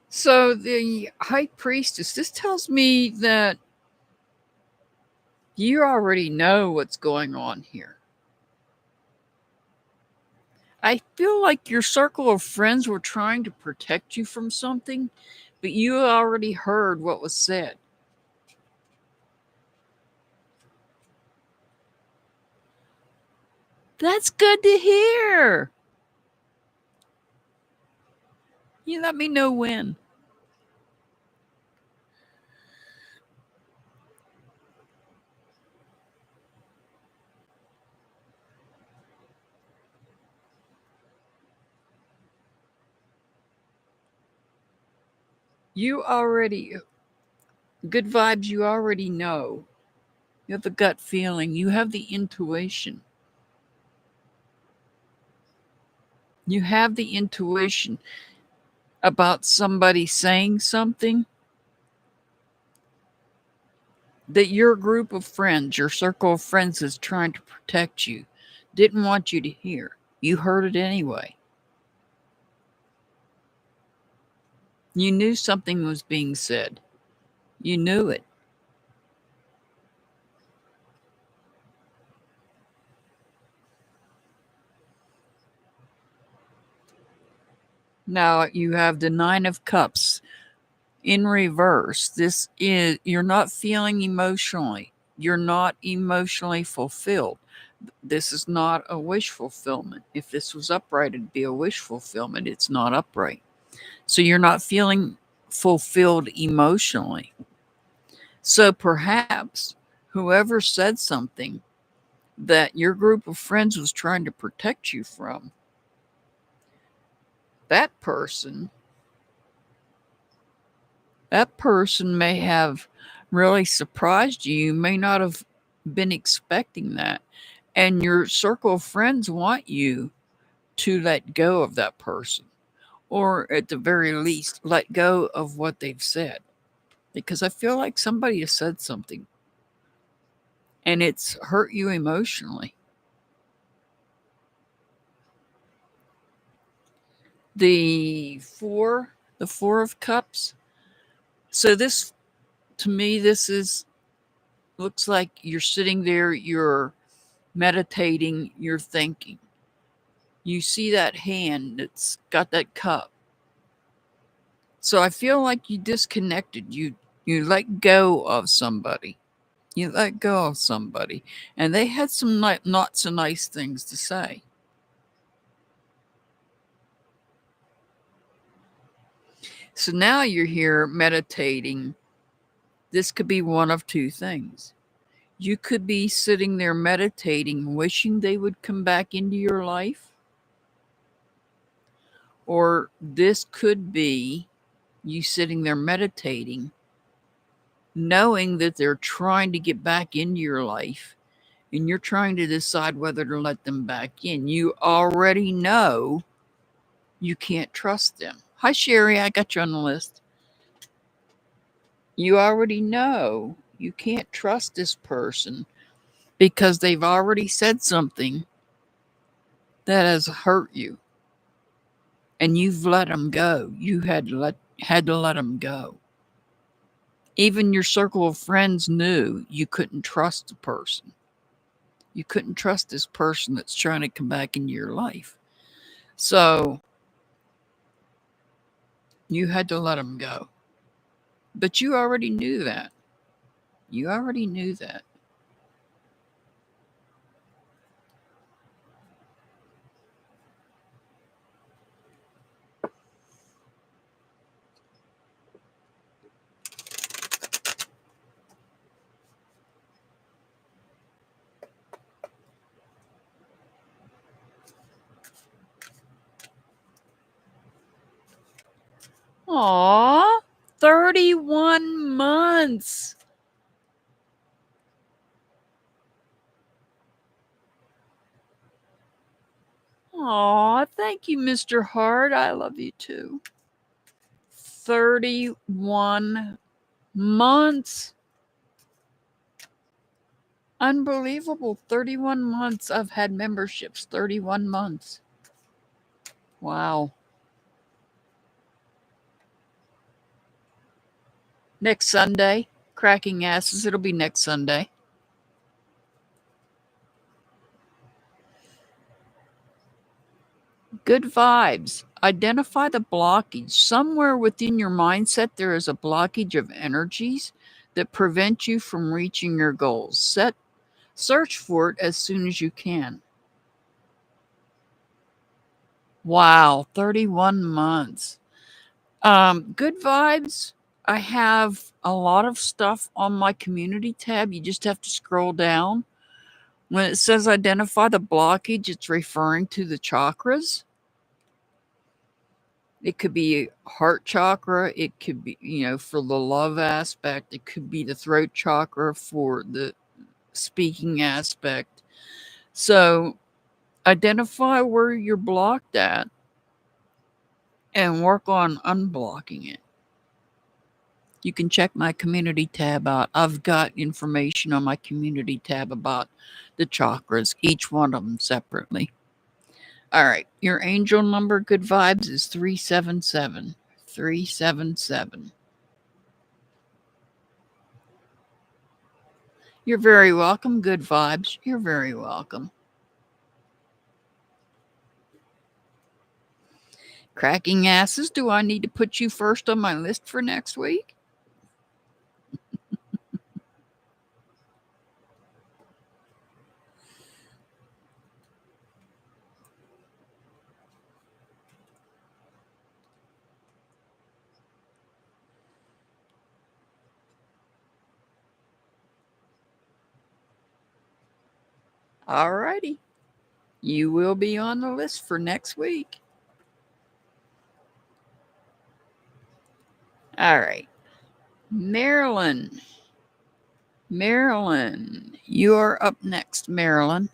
Speaker 1: So the High Priestess, this tells me that you already know what's going on here. I feel like your circle of friends were trying to protect you from something, but you already heard what was said. That's good to hear. You let me know when. You already, good vibes, you already know. You have the gut feeling, you have the intuition. You have the intuition about somebody saying something that your group of friends, your circle of friends is trying to protect you, didn't want you to hear. You heard it anyway. You knew something was being said. You knew it. Now you have the Nine of Cups in reverse. This is, you're not feeling emotionally. You're not emotionally fulfilled. This is not a wish fulfillment. If this was upright, it'd be a wish fulfillment. It's not upright. So you're not feeling fulfilled emotionally. So perhaps whoever said something that your group of friends was trying to protect you from, that person may have really surprised you. You may not have been expecting that. And your circle of friends want you to let go of that person, or at the very least, let go of what they've said. Because I feel like somebody has said something and it's hurt you emotionally. The four of cups. So this, to me, this is, looks like you're sitting there, you're meditating, you're thinking. You see that hand that's got that cup. So I feel like you disconnected. You let go of somebody. You let go of somebody. And they had some not so nice things to say. So now you're here meditating. This could be one of two things. You could be sitting there meditating, wishing they would come back into your life. Or this could be you sitting there meditating, knowing that they're trying to get back into your life and you're trying to decide whether to let them back in. You already know you can't trust them. Hi, Sherry, I got you on the list. You already know you can't trust this person because they've already said something that has hurt you. And you've let them go. You had to let them go. Even your circle of friends knew you couldn't trust the person. You couldn't trust this person that's trying to come back into your life. So you had to let them go. But you already knew that. You already knew that. Aw, 31 months. Aw, thank you, Mr. Hart. I love you too. 31 months. Unbelievable. 31 months I've had memberships. 31 months. Wow. Next Sunday, cracking asses. It'll be next Sunday. Good vibes. Identify the blockage. Somewhere within your mindset, there is a blockage of energies that prevent you from reaching your goals. Search for it as soon as you can. Wow, 31 months. Good vibes. I have a lot of stuff on my community tab. You just have to scroll down. When it says identify the blockage, it's referring to the chakras. It could be heart chakra. It could be, for the love aspect. It could be the throat chakra for the speaking aspect. So identify where you're blocked at and work on unblocking it. You can check my community tab out. I've got information on my community tab about the chakras, each one of them separately. All right. Your angel number, good vibes, is 377. 377. You're very welcome. Good vibes. You're very welcome. Cracking asses, do I need to put you first on my list for next week? All righty. You will be on the list for next week. All right. Marilyn. Marilyn. You are up next, Marilyn.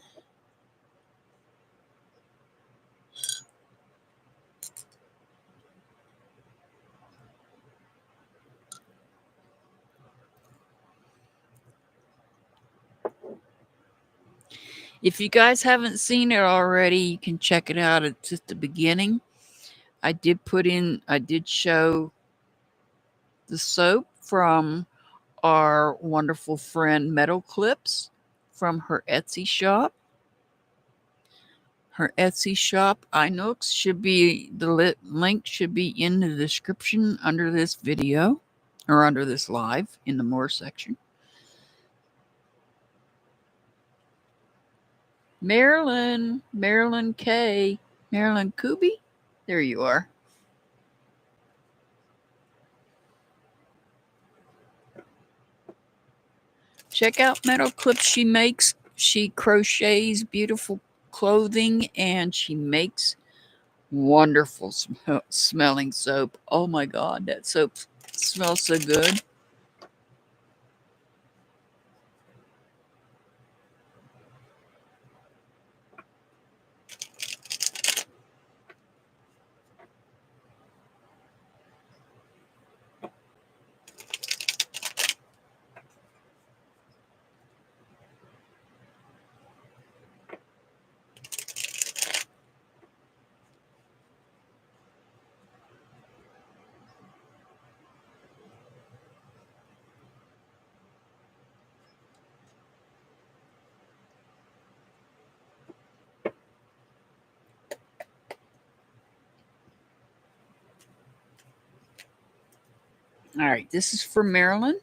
Speaker 1: If you guys haven't seen it already, you can check it out. It's just the beginning. I did show the soap from our wonderful friend Metal Clips from her Etsy shop. Her Etsy shop, Inox, the link should be in the description under this video or under this live in the more section. Marilyn K. Marilyn Kubi, there you are. Check out Metal Clips. She crochets beautiful clothing and she makes wonderful smelling soap. Oh my God, that soap smells so good. All right, this is for Marilyn.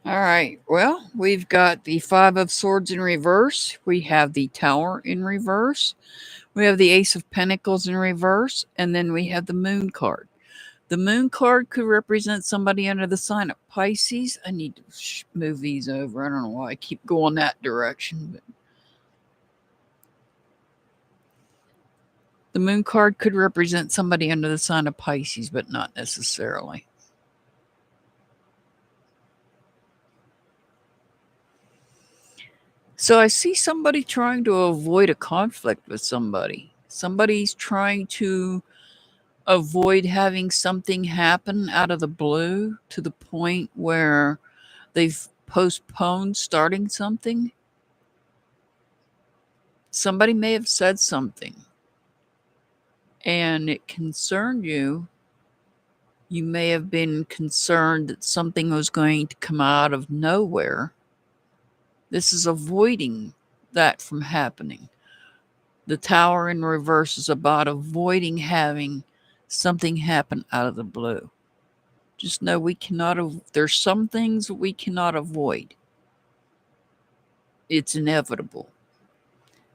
Speaker 1: All right. Well, we've got the Five of Swords in reverse. We have the Tower in reverse. We have the Ace of Pentacles in reverse. And then we have the Moon card. The Moon card could represent somebody under the sign of Pisces. I need to move these over. I don't know why I keep going that direction. But the Moon card could represent somebody under the sign of Pisces, but not necessarily. So I see somebody trying to avoid a conflict with somebody. Somebody's trying to avoid having something happen out of the blue to the point where they've postponed starting something. Somebody may have said something and it concerned you. You may have been concerned that something was going to come out of nowhere. This is avoiding that from happening. The Tower in reverse is about avoiding having something happen out of the blue. Just know we cannot, there's some things we cannot avoid. It's inevitable.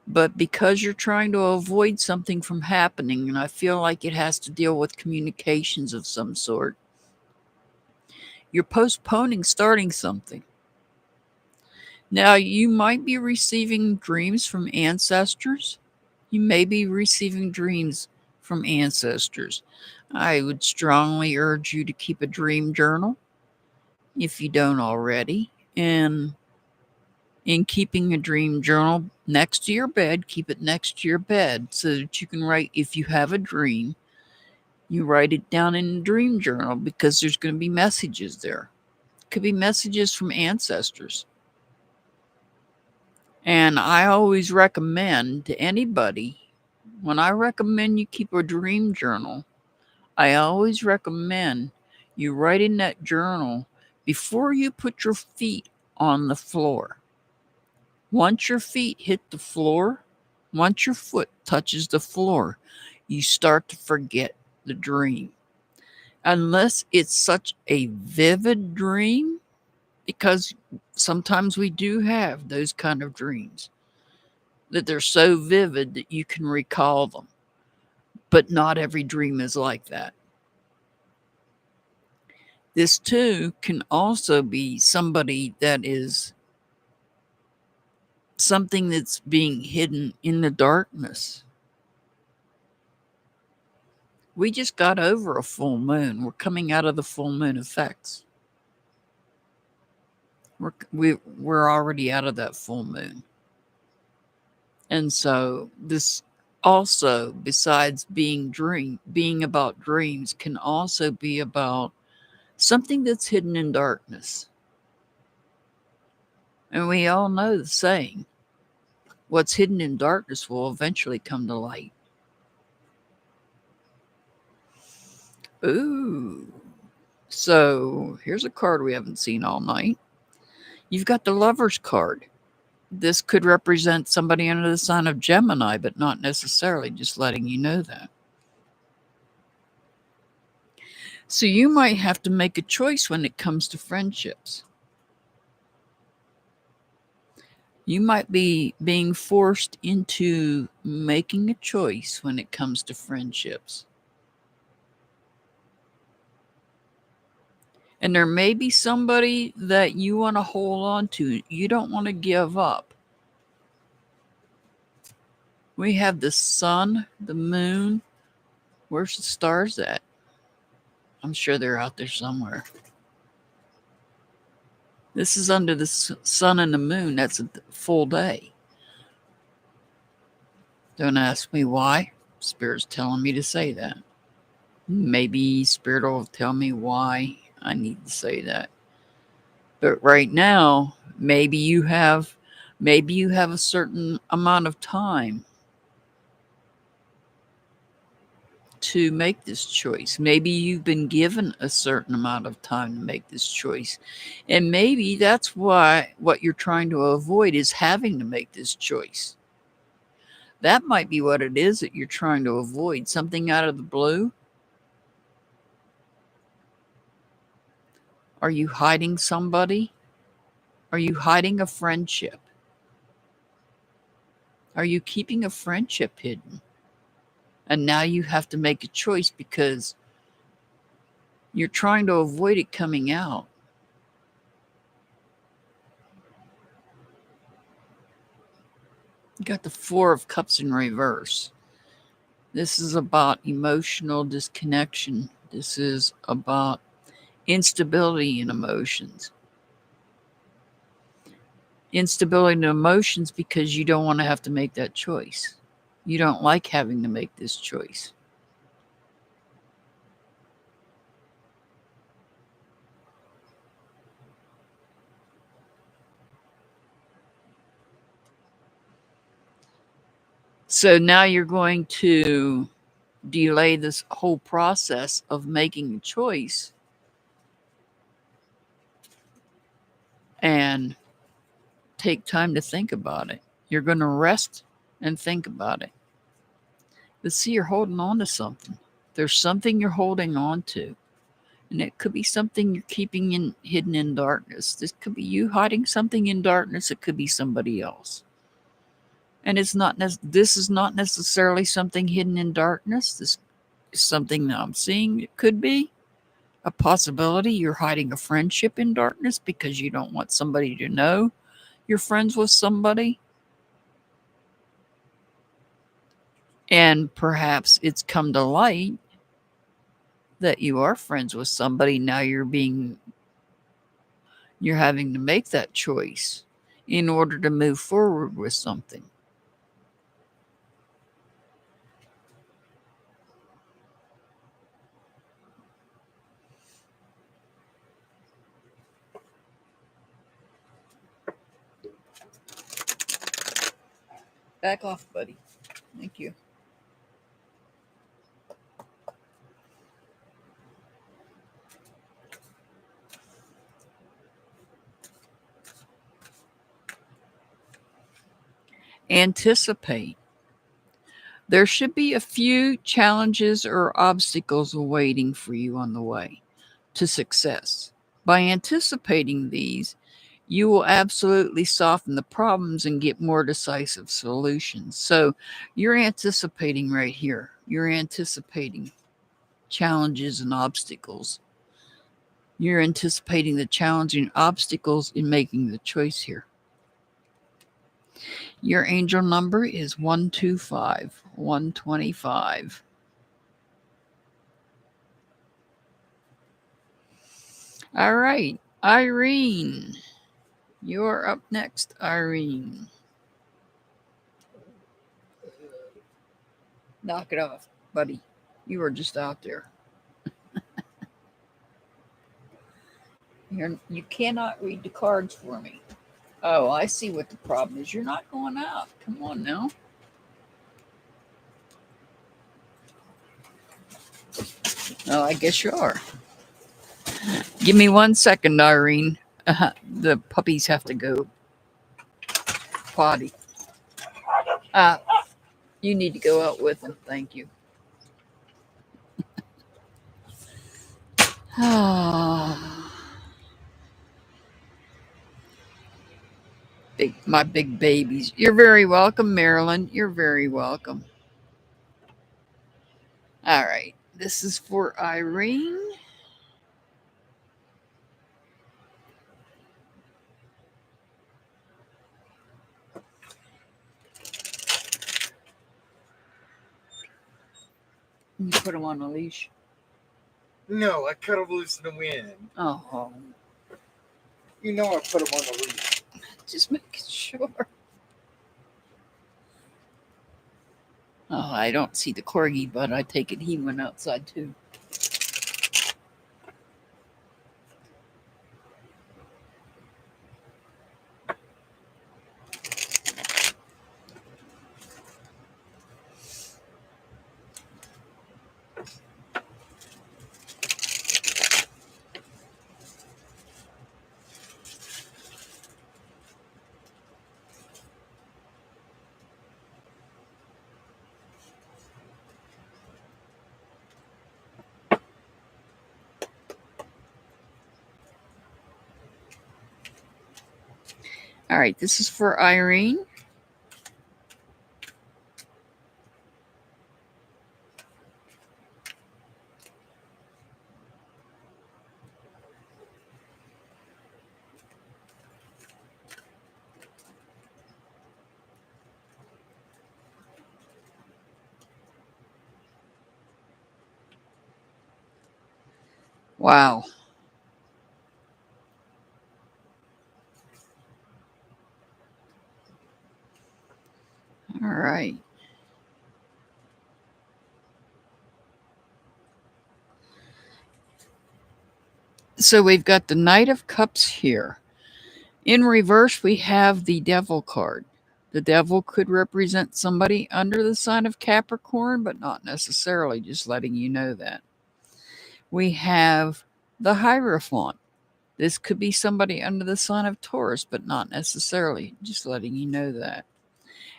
Speaker 1: But because you're trying to avoid something from happening, and I feel like it has to deal with communications of some sort, you're postponing starting something. Now, you might be receiving dreams from ancestors. You may be receiving dreams from ancestors. I would strongly urge you to keep a dream journal if you don't already. And in keeping a dream journal next to your bed, keep it next to your bed so that you can write, if you have a dream, you write it down in a dream journal because there's going to be messages there. It could be messages from ancestors. And I always recommend to anybody, when I recommend you keep a dream journal, I always recommend you write in that journal before you put your feet on the floor. Once your feet hit the floor, once your foot touches the floor, you start to forget the dream. Unless it's such a vivid dream, because sometimes we do have those kind of dreams that they're so vivid that you can recall them. But not every dream is like that. This too can also be somebody that is something that's being hidden in the darkness. We just got over a full moon. We're coming out of the full moon effects. We're already out of that full moon. And so this also, besides being about dreams, can also be about something that's hidden in darkness. And we all know the saying, what's hidden in darkness will eventually come to light. Ooh. So here's a card we haven't seen all night. You've got the Lover's card. This could represent somebody under the sign of Gemini, but not necessarily, just letting you know that. So you might have to make a choice when it comes to friendships. You might be being forced into making a choice when it comes to friendships. And there may be somebody that you want to hold on to. You don't want to give up. We have the sun, the moon. Where's the stars at? I'm sure they're out there somewhere. This is under the sun and the moon. That's a full day. Don't ask me why. Spirit's telling me to say that. Maybe Spirit will tell me why I need to say that. But right now, maybe you have a certain amount of time to make this choice. Maybe you've been given a certain amount of time to make this choice. And maybe that's why what you're trying to avoid is having to make this choice. That might be what it is that you're trying to avoid. Something out of the blue. Are you hiding somebody? Are you hiding a friendship? Are you keeping a friendship hidden? And now you have to make a choice because you're trying to avoid it coming out. You got the Four of Cups in reverse. This is about emotional disconnection. This is about instability in emotions. Instability in emotions because you don't want to have to make that choice. You don't like having to make this choice. So now you're going to delay this whole process of making a choice and take time to think about it. You're going to rest and think about it. But see, you're holding on to something. There's something you're holding on to. And it could be something you're keeping hidden in darkness. This could be you hiding something in darkness. It could be somebody else. And this is not necessarily something hidden in darkness. This is something that I'm seeing. It could be a possibility you're hiding a friendship in darkness because you don't want somebody to know you're friends with somebody. And perhaps it's come to light that you are friends with somebody. Now you're having to make that choice in order to move forward with something. Back off, buddy. Thank you. Anticipate. There should be a few challenges or obstacles awaiting for you on the way to success. By anticipating these, you will absolutely soften the problems and get more decisive solutions. So you're anticipating right here. You're anticipating challenges and obstacles. You're anticipating the challenging obstacles in making the choice here. Your angel number is 125, 125. All right, Irene. You're up next, Irene. Knock it off, buddy. You were just out there. You cannot read the cards for me. Oh, I see what the problem is. You're not going out. Come on now. Oh, I guess you are. Give me 1 second, Irene. The puppies have to go potty. You need to go out with them. Thank you. My big babies. You're very welcome, Marilyn. You're very welcome. All right. This is for Irene. You put him on a leash.
Speaker 2: No, I cut him loose in the wind.
Speaker 1: Oh.
Speaker 2: You know I put him on the leash.
Speaker 1: Just making sure. Oh, I don't see the corgi, but I take it he went outside too. All right, this is for Irene. Wow. All right. So we've got the Knight of Cups here. In reverse, we have the Devil card. The Devil could represent somebody under the sign of Capricorn, but not necessarily, just letting you know that. We have the Hierophant. This could be somebody under the sign of Taurus, but not necessarily, just letting you know that.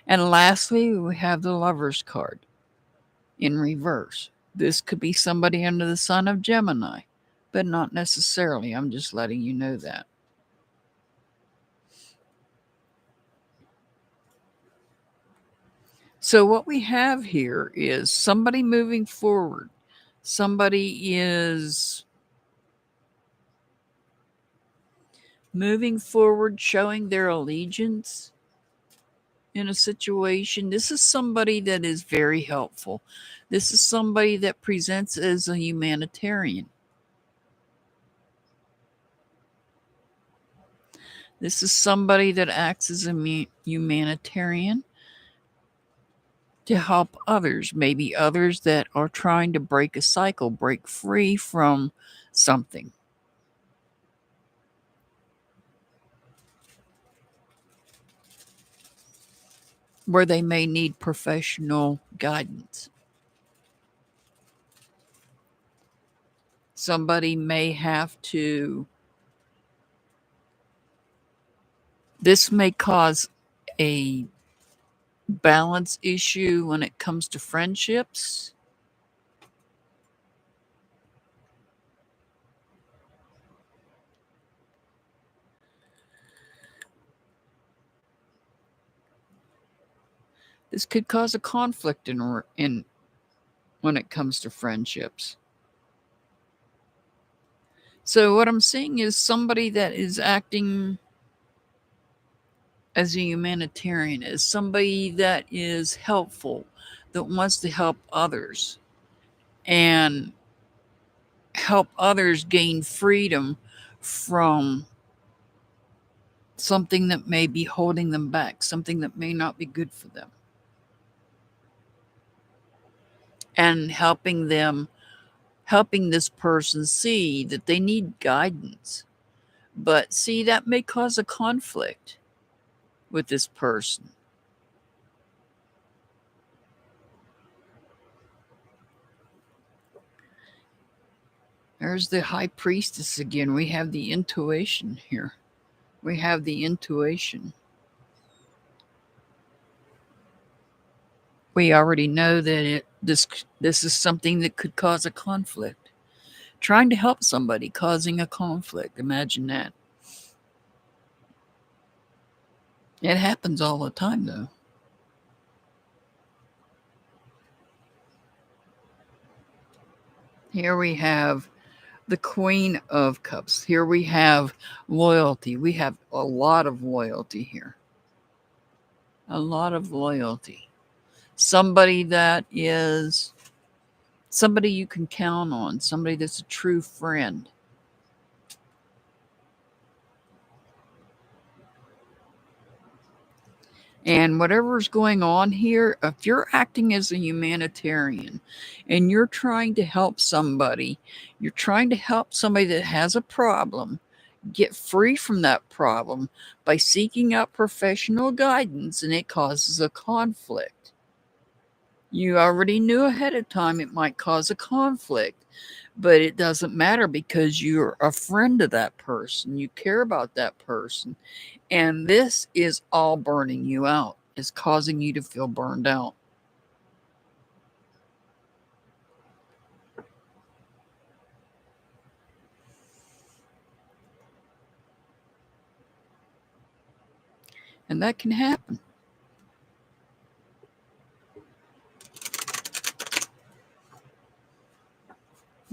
Speaker 1: And lastly, we have the Lover's card in reverse. This could be somebody under the sign of Gemini, but not necessarily. I'm just letting you know that. So, what we have here is somebody moving forward. Somebody is moving forward, showing their allegiance in a situation. This is somebody that is very helpful. This is somebody that presents as a humanitarian. This is somebody that acts as a humanitarian to help others, maybe others that are trying to break a cycle, break free from something. Where they may need professional guidance. Somebody may have to, this may cause a balance issue when it comes to friendships. This could cause a conflict in when it comes to friendships. So what I'm seeing is somebody that is acting as a humanitarian, as somebody that is helpful, that wants to help others and help others gain freedom from something that may be holding them back, something that may not be good for them. And helping this person see that they need guidance. But see, that may cause a conflict with this person. There's the High Priestess again. We have the intuition here. We have the intuition. We already know that this is something that could cause a conflict. Trying to help somebody causing a conflict. Imagine that. It happens all the time, though. Here we have the Queen of Cups. Here we have loyalty. We have a lot of loyalty here. A lot of loyalty. Somebody that is somebody you can count on. Somebody that's a true friend. And whatever's going on here, if you're acting as a humanitarian and you're trying to help somebody, you're trying to help somebody that has a problem get free from that problem by seeking out professional guidance, and it causes a conflict. You already knew ahead of time it might cause a conflict, but it doesn't matter because you're a friend of that person. You care about that person. And this is all burning you out. It's causing you to feel burned out. And that can happen.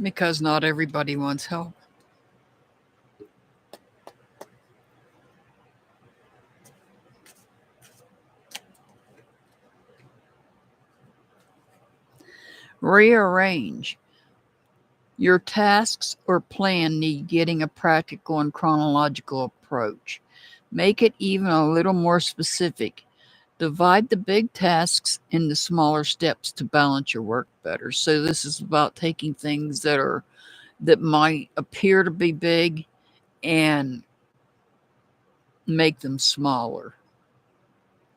Speaker 1: Because not everybody wants help. Rearrange. Your tasks or plan need getting a practical and chronological approach. Make it even a little more specific. Divide the big tasks into smaller steps to balance your work better. So this is about taking things that might appear to be big and make them smaller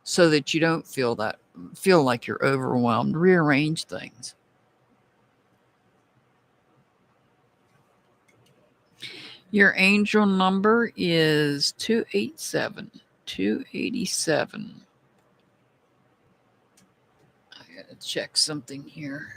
Speaker 1: so that you don't feel like you're overwhelmed. Rearrange things. Your angel number is 287. 287. I gotta check something here.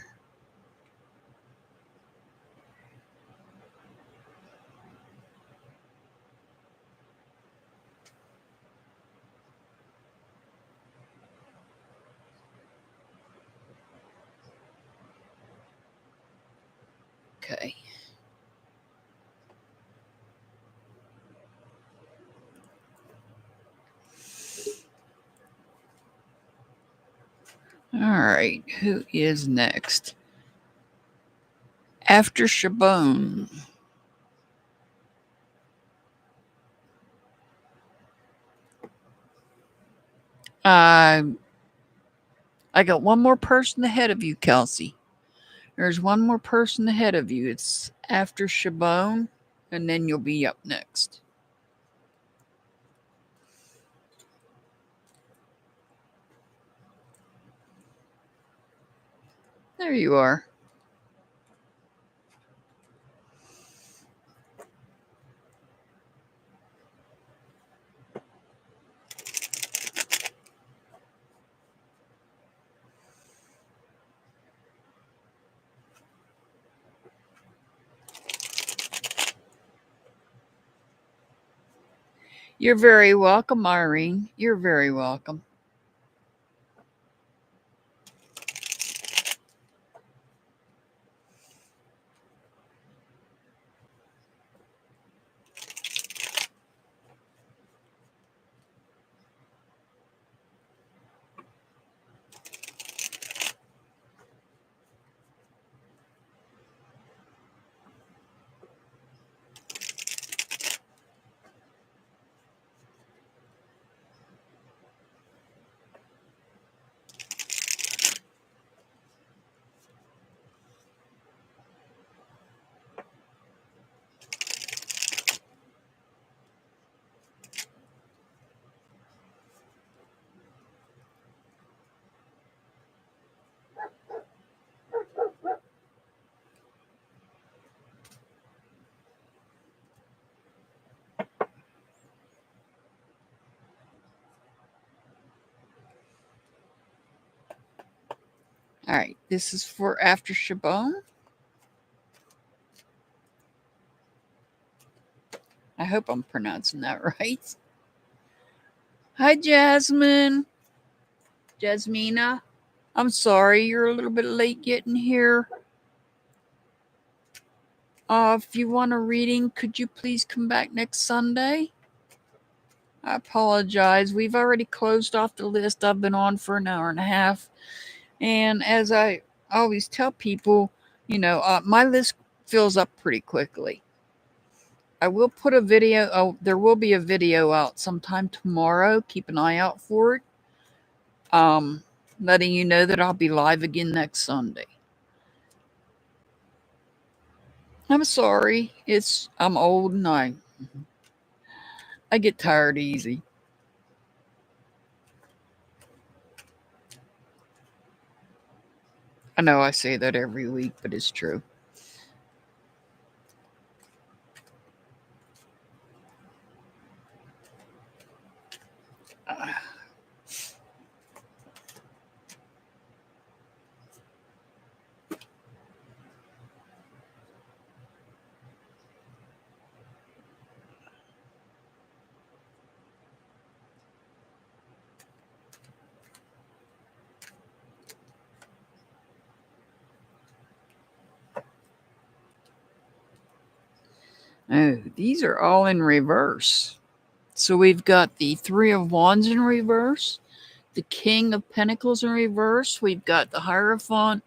Speaker 1: Okay. All right. Who is next? After Shabone. I got one more person ahead of you, Kelsey. There's one more person ahead of you. It's after Shabone, and then you'll be up next. There you are. You're very welcome, Irene. You're very welcome. All right, this is for after Shabone. I hope I'm pronouncing that right. Hi, Jasmine. Jasmina. I'm sorry you're a little bit late getting here. If you want a reading, could you please come back next Sunday? I apologize. We've already closed off the list. I've been on for an hour and a half. And as I always tell people, my list fills up pretty quickly. I will put a video. Oh, there will be a video out sometime tomorrow. Keep an eye out for it. Letting you know that I'll be live again next Sunday. I'm sorry. I'm old and I get tired easy. I know I say that every week, but it's true. Oh, these are all in reverse. So we've got the Three of Wands in reverse, the King of Pentacles in reverse. We've got the Hierophant.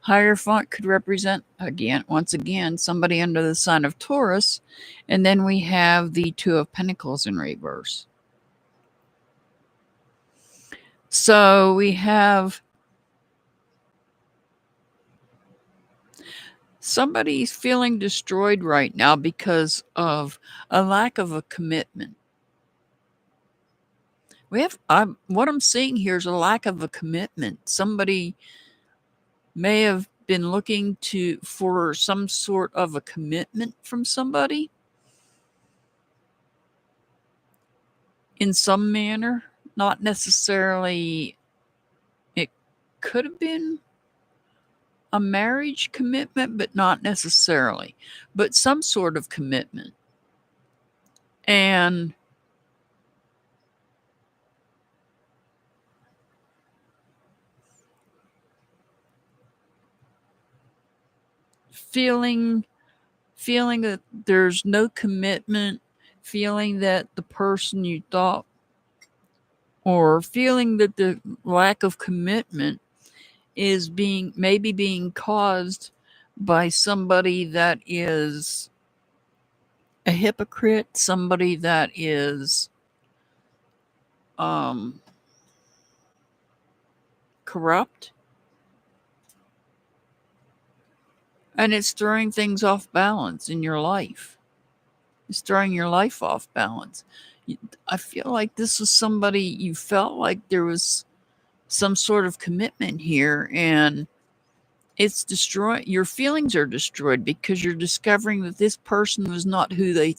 Speaker 1: Hierophant could represent, once again, somebody under the sign of Taurus. And then we have the Two of Pentacles in reverse. So we have somebody's feeling destroyed right now because of a lack of a commitment. What I'm seeing here is a lack of a commitment. Somebody may have been looking for some sort of a commitment from somebody in some manner, not necessarily. It could have been a marriage commitment, but not necessarily, but some sort of commitment. And feeling that there's no commitment, feeling that the person you thought, or feeling that the lack of commitment is maybe being caused by somebody that is a hypocrite, somebody that is corrupt, and it's throwing things off balance in your life. It's throwing your life off balance. I feel like this was somebody you felt like there was some sort of commitment here, and it's destroyed. Your feelings are destroyed because you're discovering that this person was not who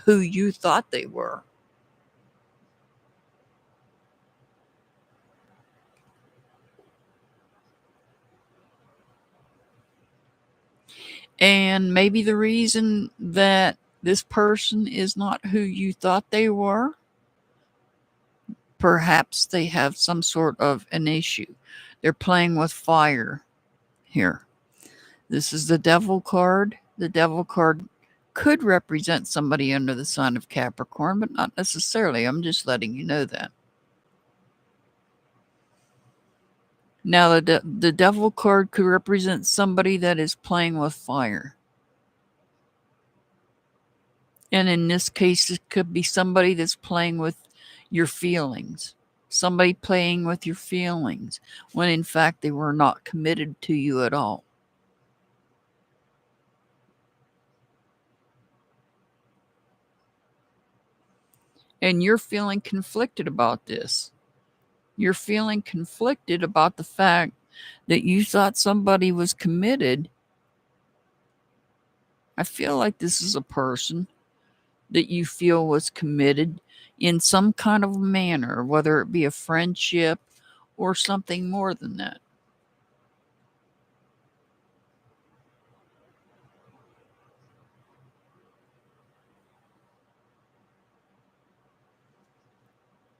Speaker 1: you thought they were. And maybe the reason that this person is not who you thought they were, perhaps they have some sort of an issue. They're playing with fire here. This is the Devil card. The Devil card could represent somebody under the sign of Capricorn, but not necessarily. I'm just letting you know that. Now, the Devil card could represent somebody that is playing with fire. And in this case, it could be somebody that's playing with your feelings. Somebody playing with your feelings when in fact they were not committed to you at all. And you're feeling conflicted about this. You're feeling conflicted about the fact that you thought somebody was committed. I feel like this is a person that you feel was committed in some kind of manner, whether it be a friendship or something more than that.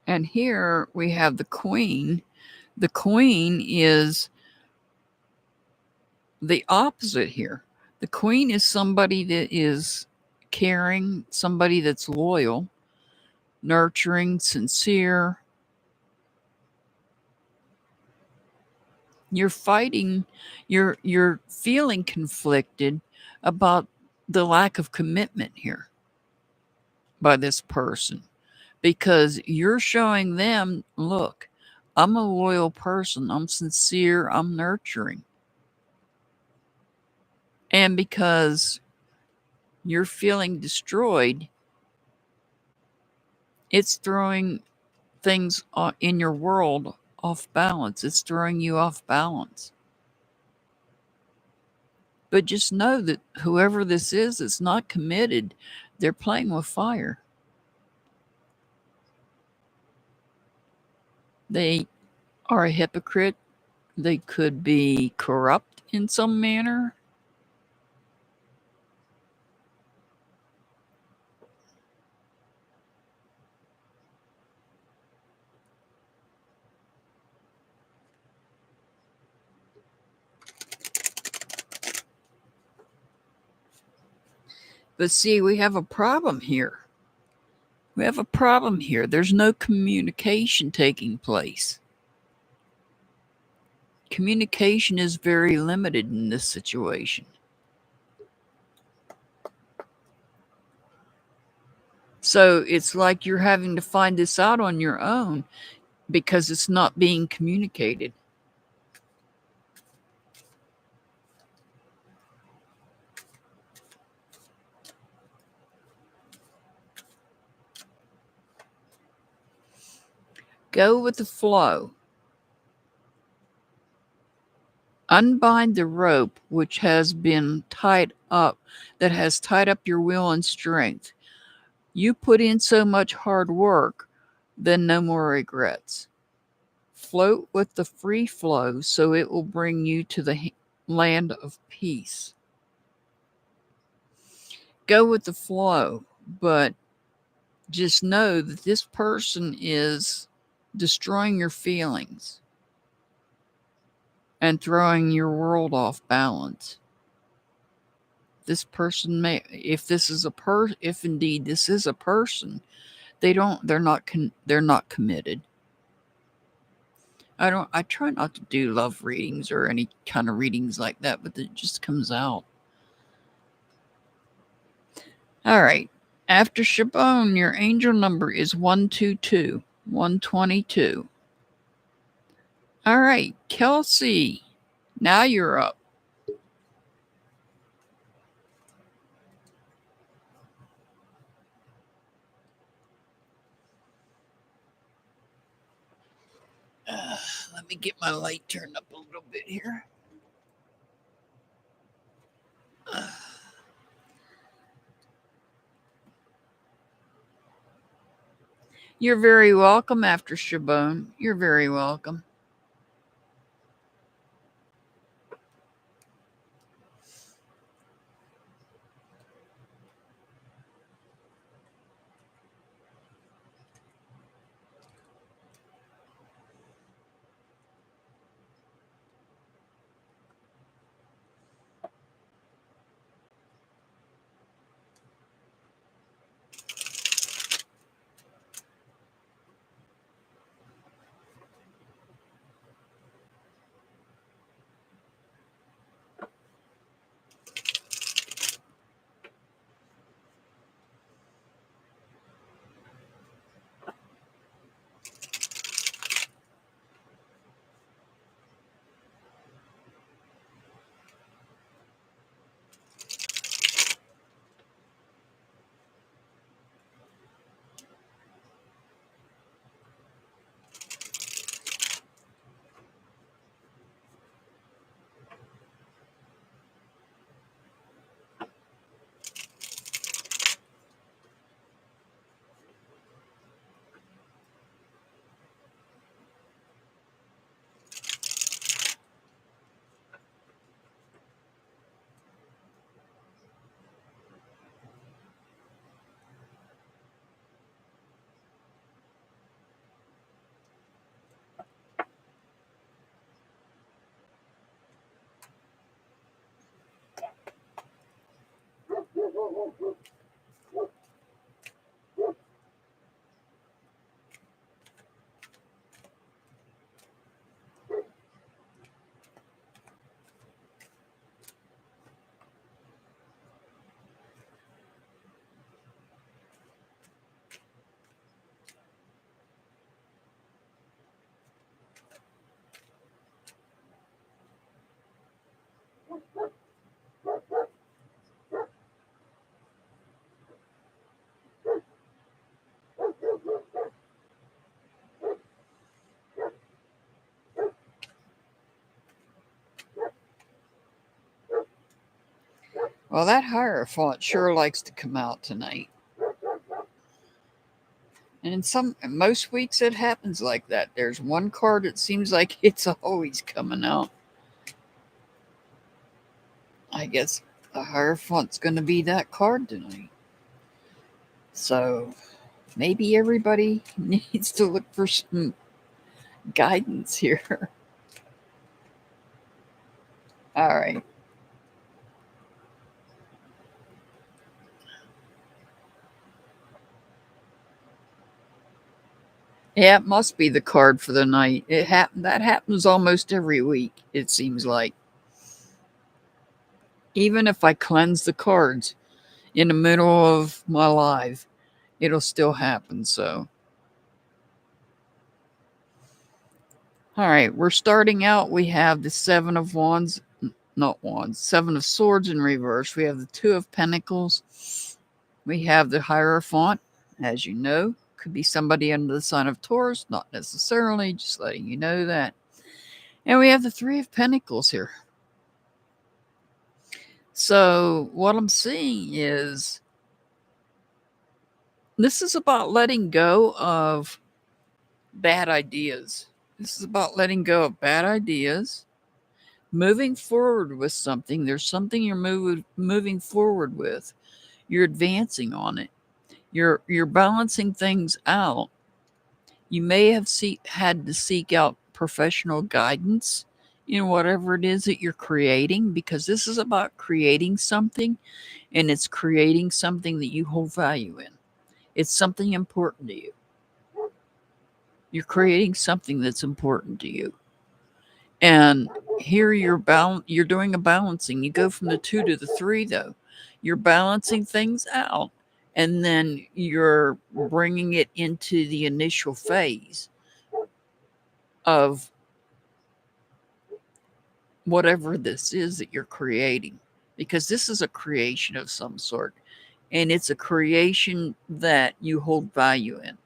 Speaker 1: And here we have the Queen. The Queen is the opposite here. The Queen is somebody that is caring, somebody that's loyal, nurturing, sincere. You're fighting, you're feeling conflicted about the lack of commitment here by this person, because you're showing them, look, I'm a loyal person, I'm sincere, I'm nurturing. And because you're feeling destroyed, it's throwing things in your world off balance. It's throwing you off balance. But just know that whoever this is that's not committed, they're playing with fire. They are a hypocrite. They could be corrupt in some manner. But see, we have a problem here. We have a problem here. There's no communication taking place. Communication is very limited in this situation. So it's like you're having to find this out on your own because it's not being communicated. Go with the flow. Unbind the rope which has been tied up, that has tied up your will and strength. You put in so much hard work, then no more regrets. Float with the free flow so it will bring you to the land of peace. Go with the flow, but just know that this person is destroying your feelings and throwing your world off balance. This person may, if this is a if indeed this is a person, they're not committed. I try not to do love readings or any kind of readings like that, but it just comes out. All right. After Shabon, your angel number is 122, 122. All right, Kelsey, now you're up. Let me get my light turned up a little bit here. You're very welcome, After Shabon. You're very welcome. Well, that Hierophant sure likes to come out tonight. And in most weeks it happens like that. There's one card that seems like it's always coming out. I guess the Hierophant's going to be that card tonight. So maybe everybody needs to look for some guidance here. All right. Yeah, it must be the card for the night. That happens almost every week, it seems like. Even if I cleanse the cards in the middle of my live, it'll still happen. So, all right, we're starting out. We have the Seven of Wands, not Wands, Seven of Swords in reverse. We have the Two of Pentacles. We have the Hierophant, as you know. Could be somebody under the sign of Taurus, not necessarily, just letting you know that. And we have the Three of Pentacles here. So, what I'm seeing is this is about letting go of bad ideas. This is about letting go of bad ideas, moving forward with something. There's something you're moving forward with. You're advancing on it. You're balancing things out. You may have had to seek out professional guidance in whatever it is that you're creating, because this is about creating something, and it's creating something that you hold value in. It's something important to you. You're creating something that's important to you. And here you're doing a balancing. You go from the 2 to the 3 though. You're balancing things out, and then you're bringing it into the initial phase of whatever this is that you're creating, because this is a creation of some sort, and it's a creation that you hold value in.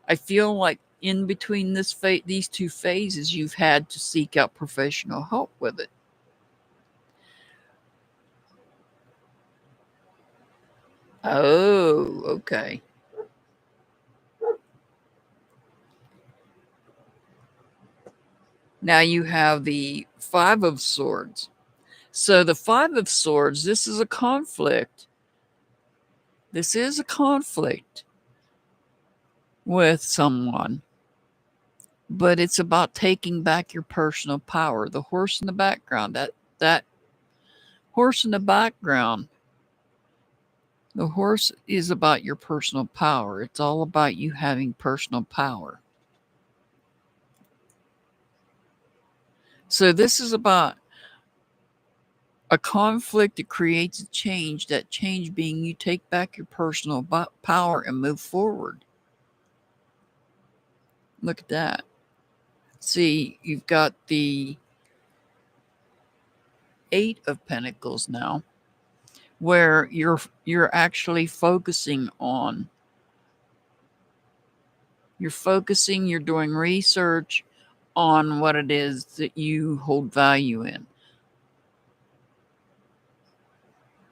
Speaker 1: I feel like in between these two phases, you've had to seek out professional help with it. Oh, okay. Now you have the Five of Swords. So the Five of Swords, this is a conflict. This is a conflict with someone, but it's about taking back your personal power. The horse in the background, that horse in the background, the horse is about your personal power. It's all about you having personal power. So this is about a conflict that creates a change, that change being you take back your personal power and move forward. Look at that. See, you've got the Eight of Pentacles now, where you're actually focusing on, you're doing research on what it is that you hold value in.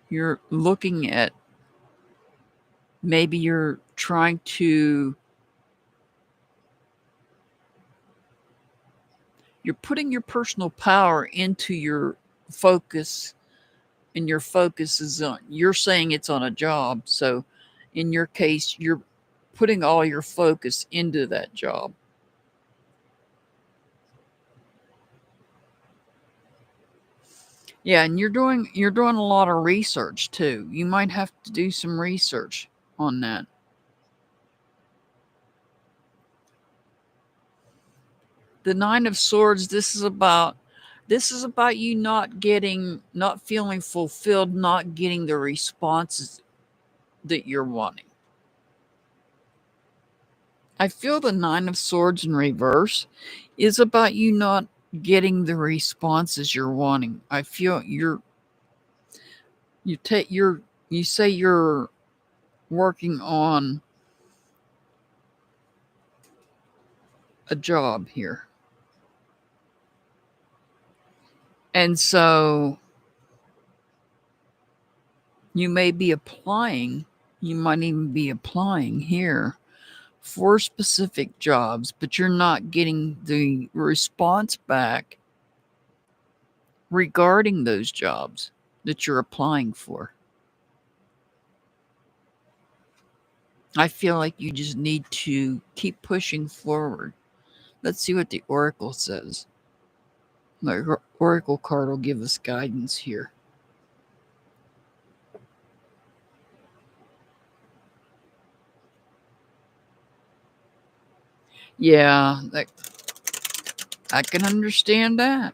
Speaker 1: You're looking at, maybe you're trying to, you're putting your personal power into your focus, and your focus is on, you're saying it's on a job. So in your case, you're putting all your focus into that job. Yeah, and you're doing a lot of research too. You might have to do some research on that. The Nine of Swords, this is about you not feeling fulfilled, not getting the responses that you're wanting. I feel the Nine of Swords in reverse is about you not getting the responses you're wanting. I feel you say you're working on a job here. And so you may be applying, you might even be applying here for specific jobs, but you're not getting the response back regarding those jobs that you're applying for. I feel like you just need to keep pushing forward. Let's see what the Oracle says. The Oracle card will give us guidance here. Yeah, I can understand that.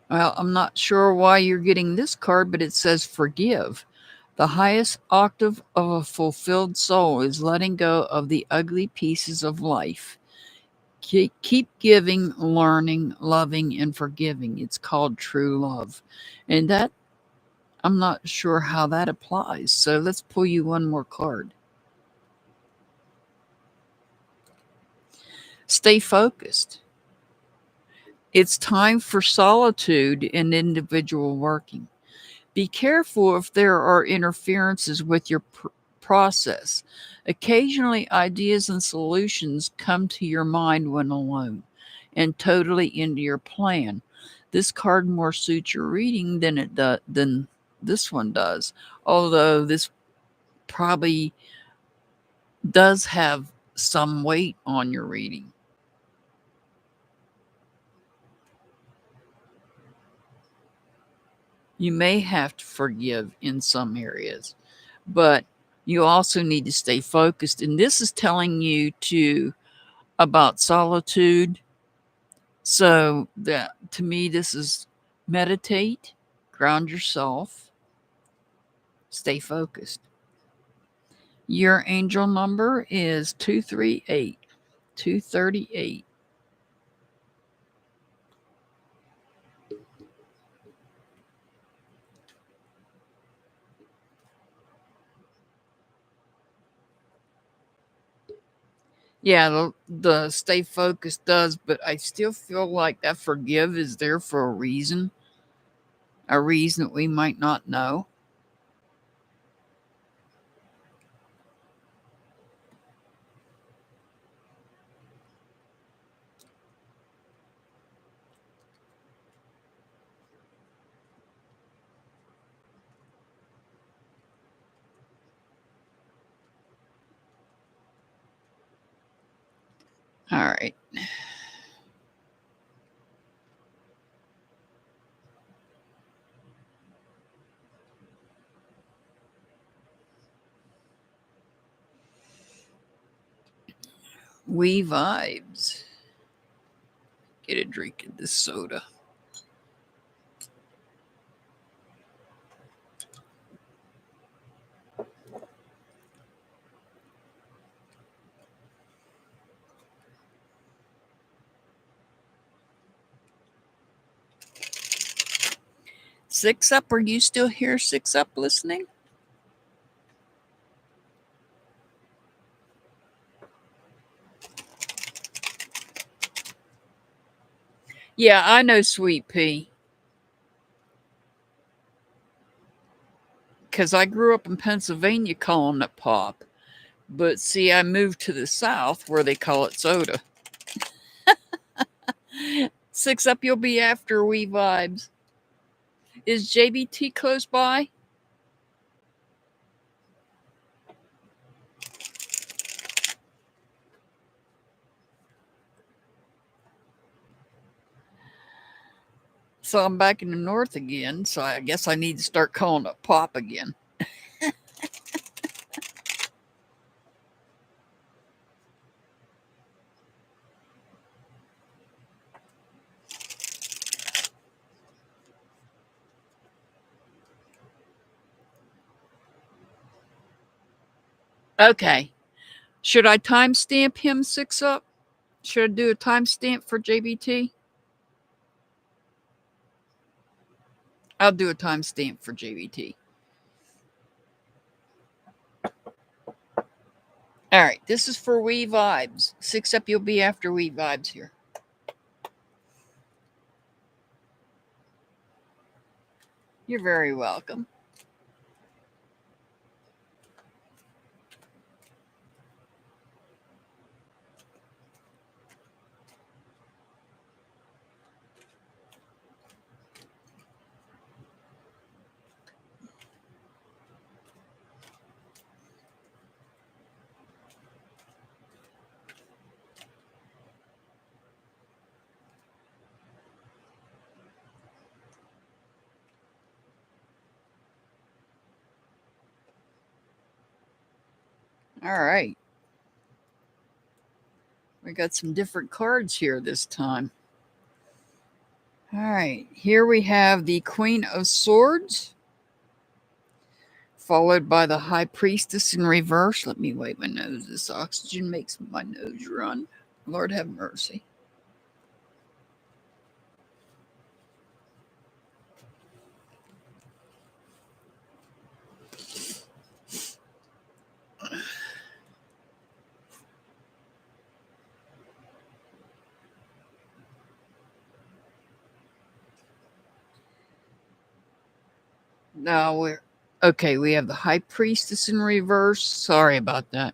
Speaker 1: Well, I'm not sure why you're getting this card, but it says forgive. The highest octave of a fulfilled soul is letting go of the ugly pieces of life. Keep giving, learning, loving, and forgiving. It's called true love. And that, I'm not sure how that applies. So let's pull you one more card. Stay focused. It's time for solitude and individual working. Be careful if there are interferences with your process. Occasionally, ideas and solutions come to your mind when alone and totally into your plan. This card more suits your reading than this one does, although this probably does have some weight on your reading. You may have to forgive in some areas, but you also need to stay focused. And this is telling you about solitude. So that to me, this is meditate, ground yourself, stay focused. Your angel number is 238. 238. Yeah, the stay focused does, but I still feel like that forgive is there for a reason that we might not know. All right. We vibes. Get a drink of this soda. Six Up, are you still here, Six Up, listening? Yeah, I know Sweet Pea. Because I grew up in Pennsylvania calling it pop. But see, I moved to the South where they call it soda. Six Up, you'll be after We Vibes. Is JBT close by? So I'm back in the North again, so I guess I need to start calling it pop again. Okay. Should I timestamp him, Six Up? Should I do a timestamp for JBT? I'll do a timestamp for JBT. All right, this is for We Vibes. Six Up, you'll be after We Vibes here. You're very welcome. All right. We got some different cards here this time. All right. Here we have the Queen of Swords, followed by the High Priestess in reverse. Let me wipe my nose. This oxygen makes my nose run. Lord have mercy. Now we're okay. We have the High Priestess in reverse. Sorry about that.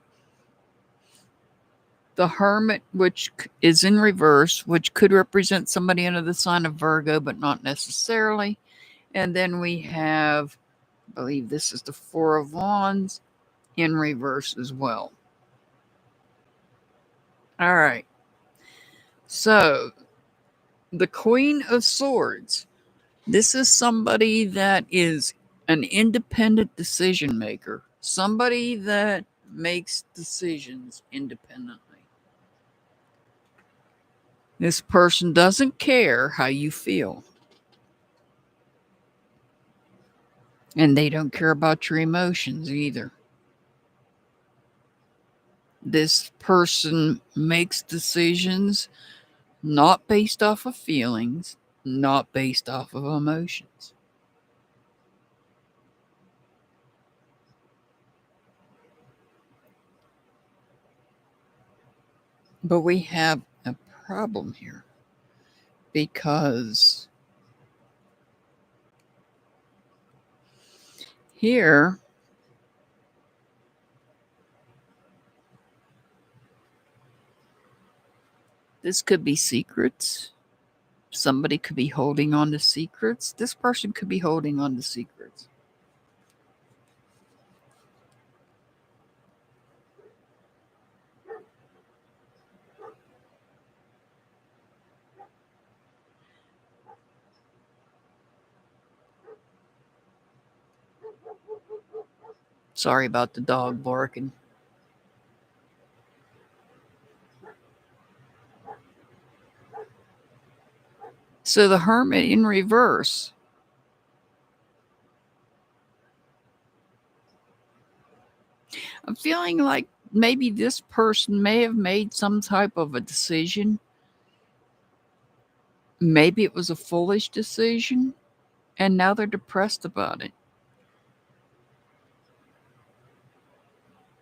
Speaker 1: The Hermit, which is in reverse, which could represent somebody under the sign of Virgo, but not necessarily. And then we have, I believe this is the Four of Wands in reverse as well. All right. So, the Queen of Swords. This is somebody that is an independent decision maker, somebody that makes decisions independently. This person doesn't care how you feel. And they don't care about your emotions either. This person makes decisions not based off of feelings, not based off of emotions. But we have a problem here because here this could be secrets. Somebody could be holding on to secrets. This person could be holding on to secrets. Sorry about the dog barking. So the Hermit in reverse. I'm feeling like maybe this person may have made some type of a decision. Maybe it was a foolish decision, and now they're depressed about it.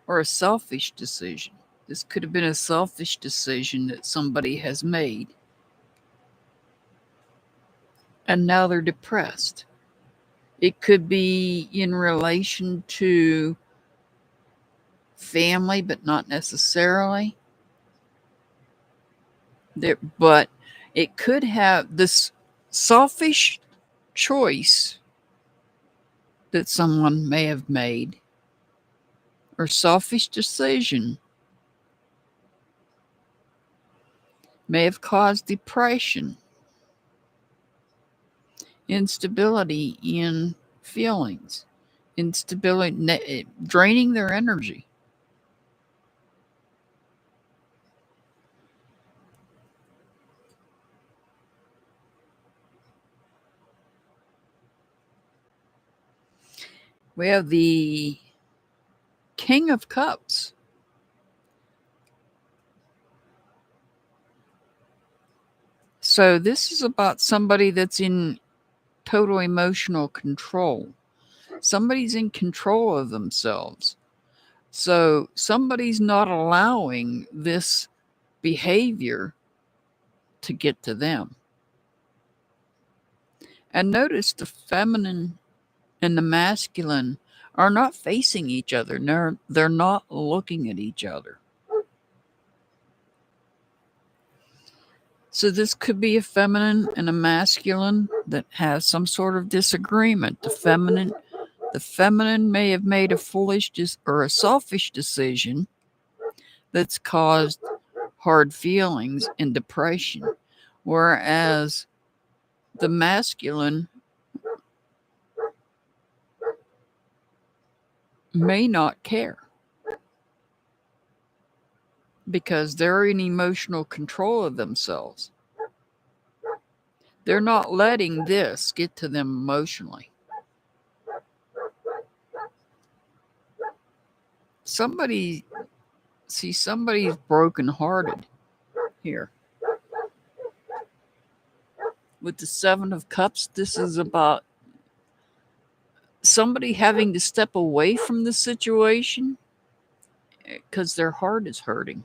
Speaker 1: Or a selfish decision. This could have been a selfish decision that somebody has made. And now they're depressed. It could be in relation to family, but not necessarily. But it could have this selfish choice that someone may have made or selfish decision may have caused depression, instability in feelings, instability, draining their energy. We have the King of Cups. So this is about somebody that's in total emotional control. Somebody's in control of themselves. So somebody's not allowing this behavior to get to them. And notice the feminine and the masculine are not facing each other. They're not looking at each other. So this could be a feminine and a masculine that has some sort of disagreement. The feminine may have made a foolish or a selfish decision that's caused hard feelings and depression, whereas the masculine may not care. because they're in emotional control of themselves. They're not letting this get to them emotionally. Somebody's brokenhearted here. With the Seven of Cups, this is about somebody having to step away from the situation because their heart is hurting.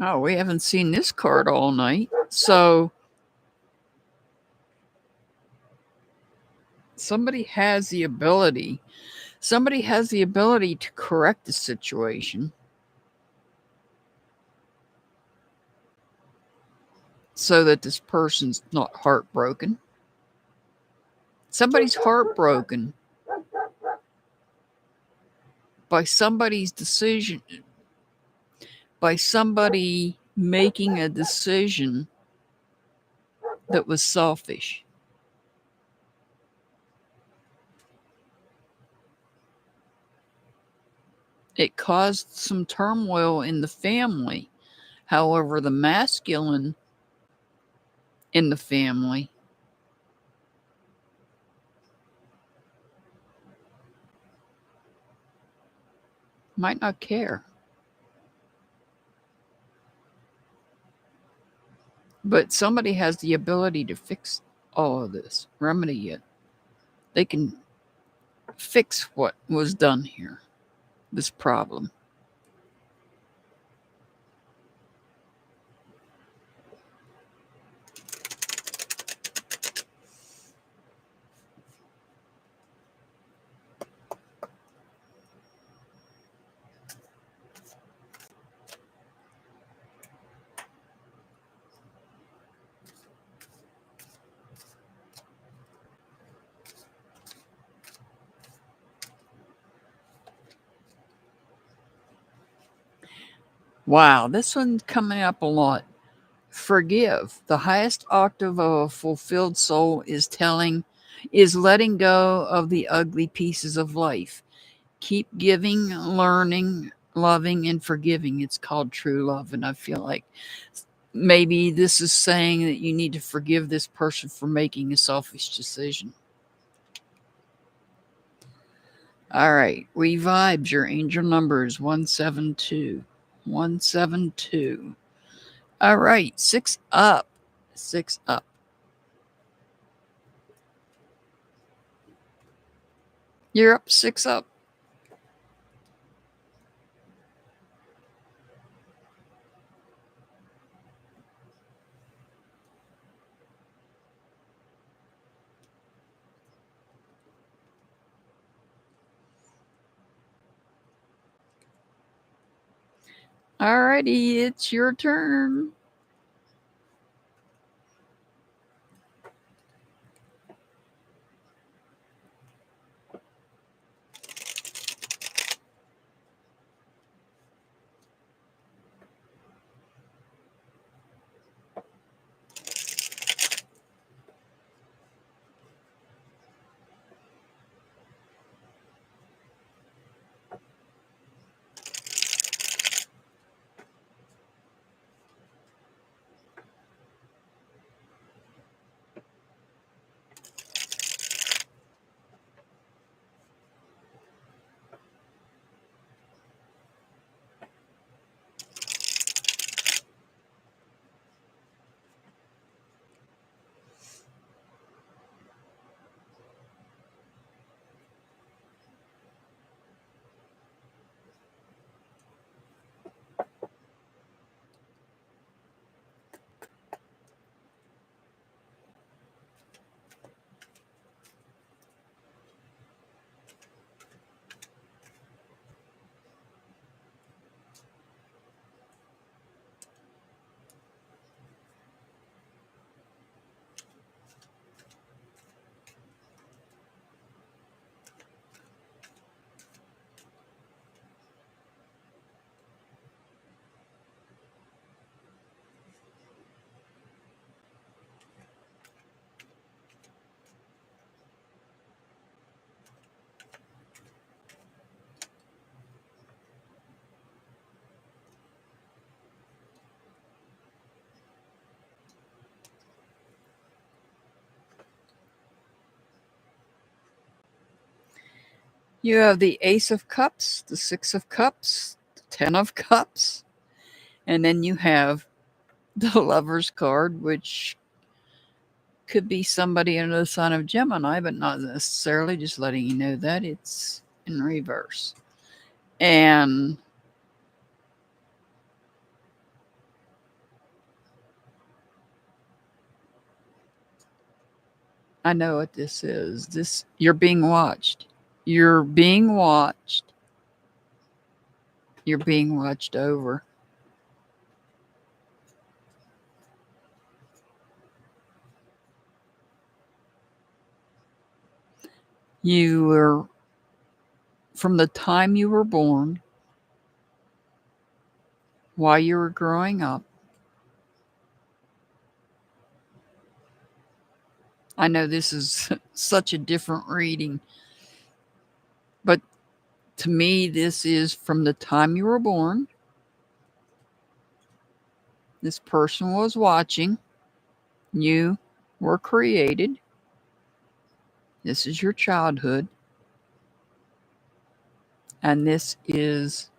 Speaker 1: Oh, we haven't seen this card all night. So somebody has the ability to correct the situation so that this person's not heartbroken. Somebody's heartbroken by somebody's decision, by somebody making a decision that was selfish. It caused some turmoil in the family. However, the masculine in the family might not care. But somebody has the ability to fix all of this, remedy it. They can fix what was done here, this problem. Wow, this one's coming up a lot. Forgive. The highest octave of a fulfilled soul is letting go of the ugly pieces of life. Keep giving, learning, loving, and forgiving. It's called true love. And I feel like maybe this is saying that you need to forgive this person for making a selfish decision. All right. We vibes. Your angel number is 172. 172. All right. 6 up. 6 up. You're up 6 up. All righty. It's your turn. You have the Ace of Cups, the Six of Cups, the Ten of Cups, and then you have the Lover's card, which could be somebody under the sign of Gemini, but not necessarily. Just letting you know that it's in reverse. And I know what this is. You're being watched. You're being watched. You're being watched over. You were, from the time you were born, while you were growing up. I know this is such a different reading, but to me, this is from the time you were born. This person was watching. You were created. This is your childhood. And this is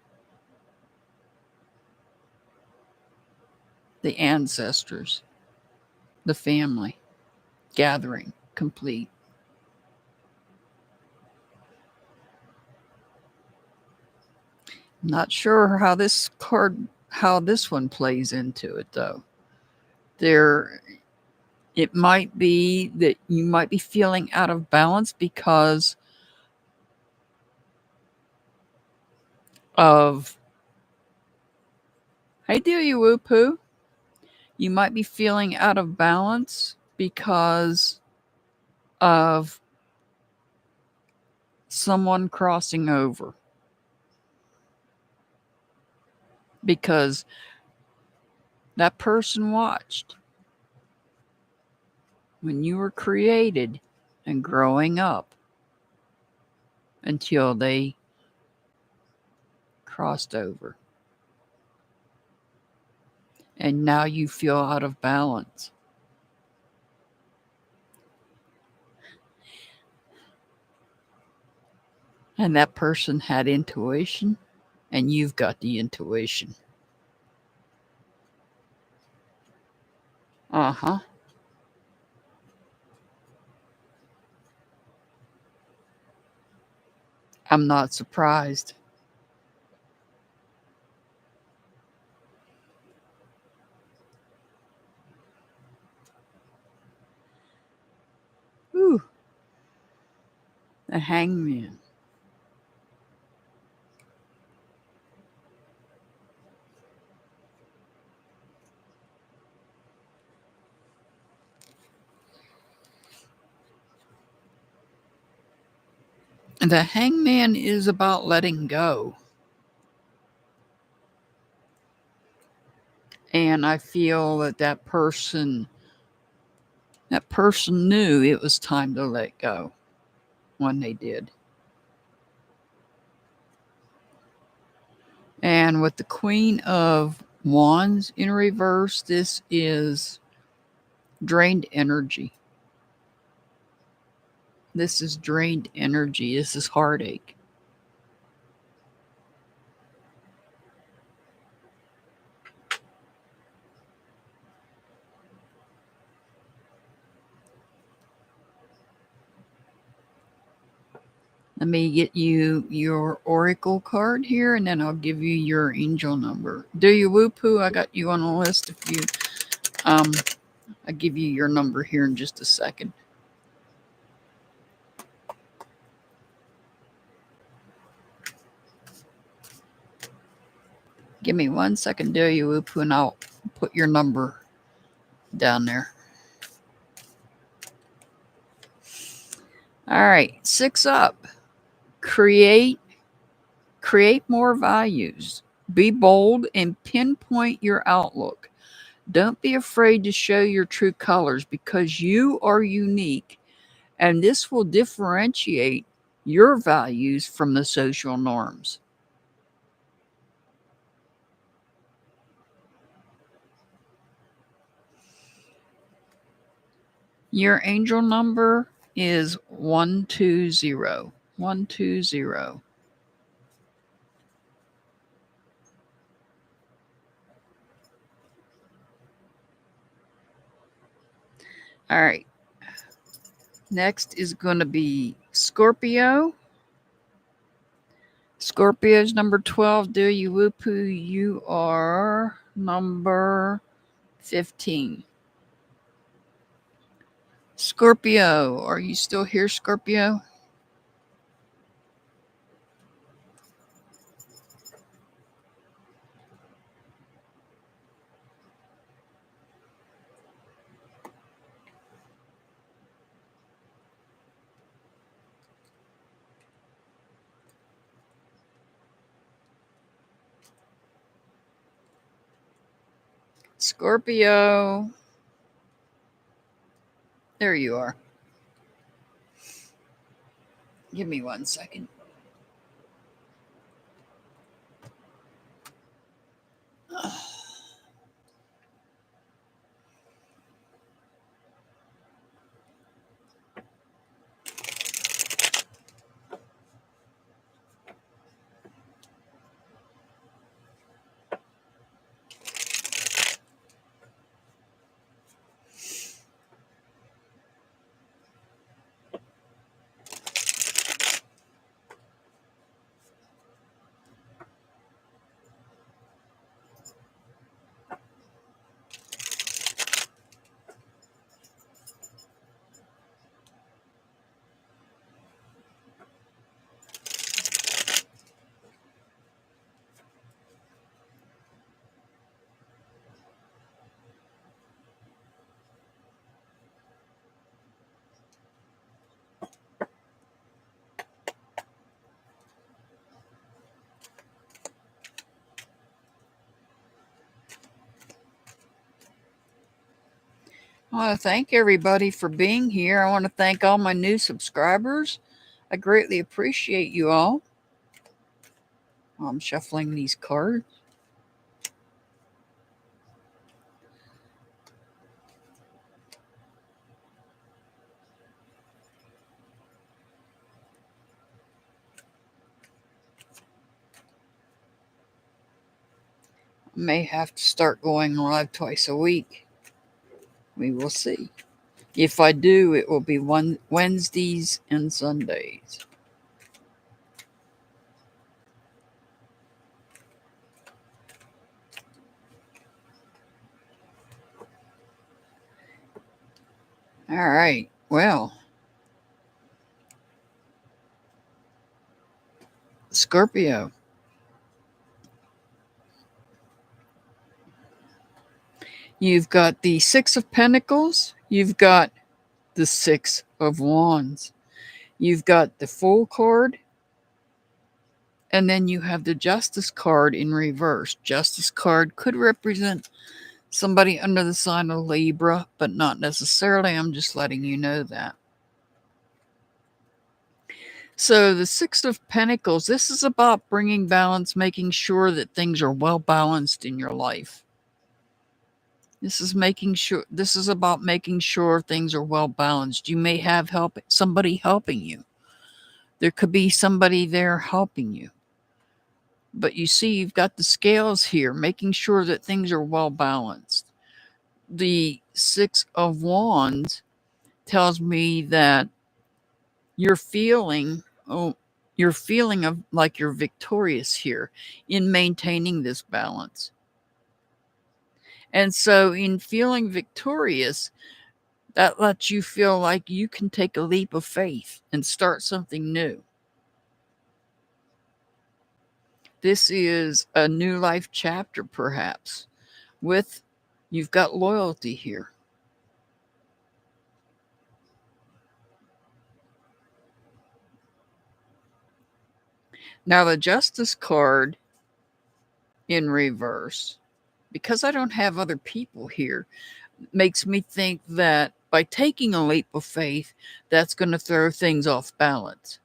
Speaker 1: the ancestors, the family gathering complete. Not sure how this one plays into it though. It might be that you might be feeling out of balance because of, hey, do you whoop hoo? You might be feeling out of balance because of someone crossing over. Because that person watched when you were created and growing up until they crossed over. And now you feel out of balance. And that person had intuition, and you've got the intuition. Uh-huh. I'm not surprised. Ooh. The Hangman. The Hangman is about letting go. And I feel that person knew it was time to let go when they did. And with the Queen of Wands in reverse, this is drained energy. This is drained energy. This is heartache. Let me get you your oracle card here, and then I'll give you your angel number. Do you whoop hoo? I got you on the list. If you, I'll give you your number here in just a second. Give me 1 second, do you whoop hoo, and I'll put your number down there. All right, 6 up. Create more values. Be bold and pinpoint your outlook. Don't be afraid to show your true colors because you are unique, and this will differentiate your values from the social norms. Your angel number is 120. 120. All right. Next is going to be Scorpio. Scorpio's number 12. Do you whoopoo? You are number 15. Scorpio, are you still here, Scorpio? Scorpio. There you are. Give me 1 second. I want to thank everybody for being here. I want to thank all my new subscribers. I greatly appreciate you all. I'm shuffling these cards. I may have to start going live twice a week. We will see. If I do, it will be Wednesdays and Sundays. All right. Well, Scorpio. You've got the Six of Pentacles. You've got the Six of Wands. You've got the Fool card. And then you have the Justice card in reverse. Justice card could represent somebody under the sign of Libra, but not necessarily. I'm just letting you know that. So the Six of Pentacles, this is about bringing balance, making sure that things are well balanced in your life. This is about making sure things are well balanced. You may have somebody helping you. There could be somebody there helping you. But you see, you've got the scales here, making sure that things are well balanced. The Six of Wands tells me that you're feeling of like you're victorious here in maintaining this balance. And so in feeling victorious, that lets you feel like you can take a leap of faith and start something new. This is a new life chapter, perhaps, you've got loyalty here. Now, the Justice card in reverse, because I don't have other people here, makes me think that by taking a leap of faith, that's going to throw things off balance.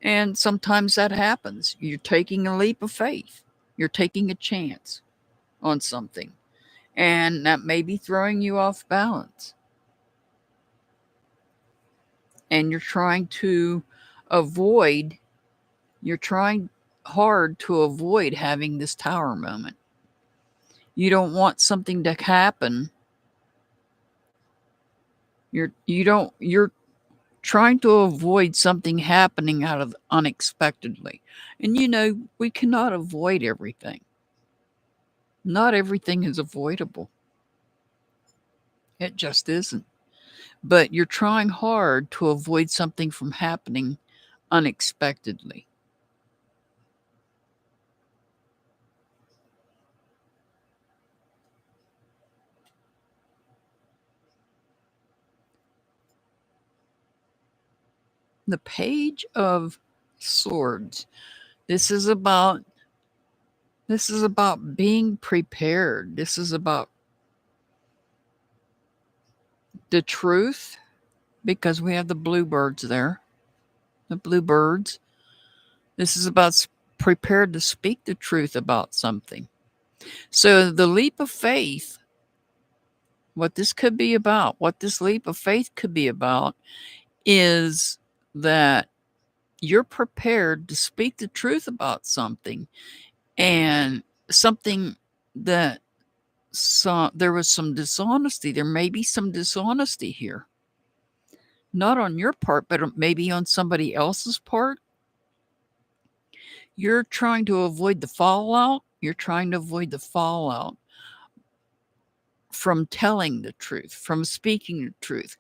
Speaker 1: And sometimes that happens. You're taking a leap of faith. You're taking a chance on something. And that may be throwing you off balance. and you're trying hard to avoid having this tower moment. You don't want something to happen. You're trying to avoid something happening out of unexpectedly. And we cannot avoid everything. Not everything is avoidable. It just isn't. But you're trying hard to avoid something from happening unexpectedly. The Page of Swords. This is about being prepared. This is about the truth, because we have the bluebirds there. The bluebirds. This is about prepared to speak the truth about something. So the leap of faith, what this could be about, what this leap of faith could be about, is that you're prepared to speak the truth about something, and something that there was some dishonesty. There may be some dishonesty here. Not on your part, but maybe on somebody else's part. You're trying to avoid the fallout. You're trying to avoid the fallout from telling the truth, from speaking the truth.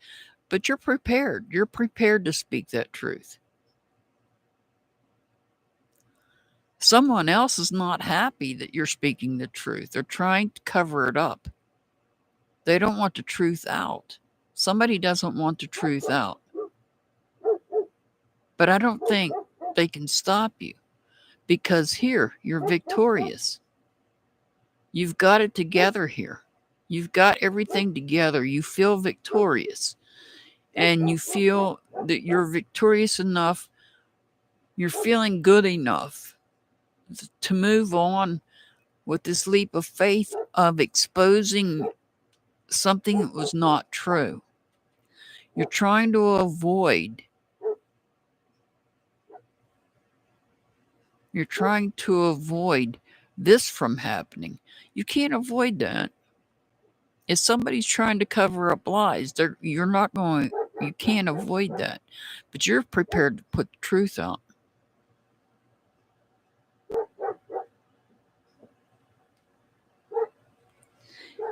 Speaker 1: But you're prepared. You're prepared to speak that truth. Someone else is not happy that you're speaking the truth. They're trying to cover it up. They don't want the truth out. Somebody doesn't want the truth out. But I don't think they can stop you, because here you're victorious. You've got it together here. You've got everything together. You feel victorious, and you feel that you're victorious enough. You're feeling good enough to move on with this leap of faith of exposing something that was not true. You're trying to avoid this from happening. You can't avoid that. If somebody's trying to cover up lies, you can't avoid that. But you're prepared to put the truth out.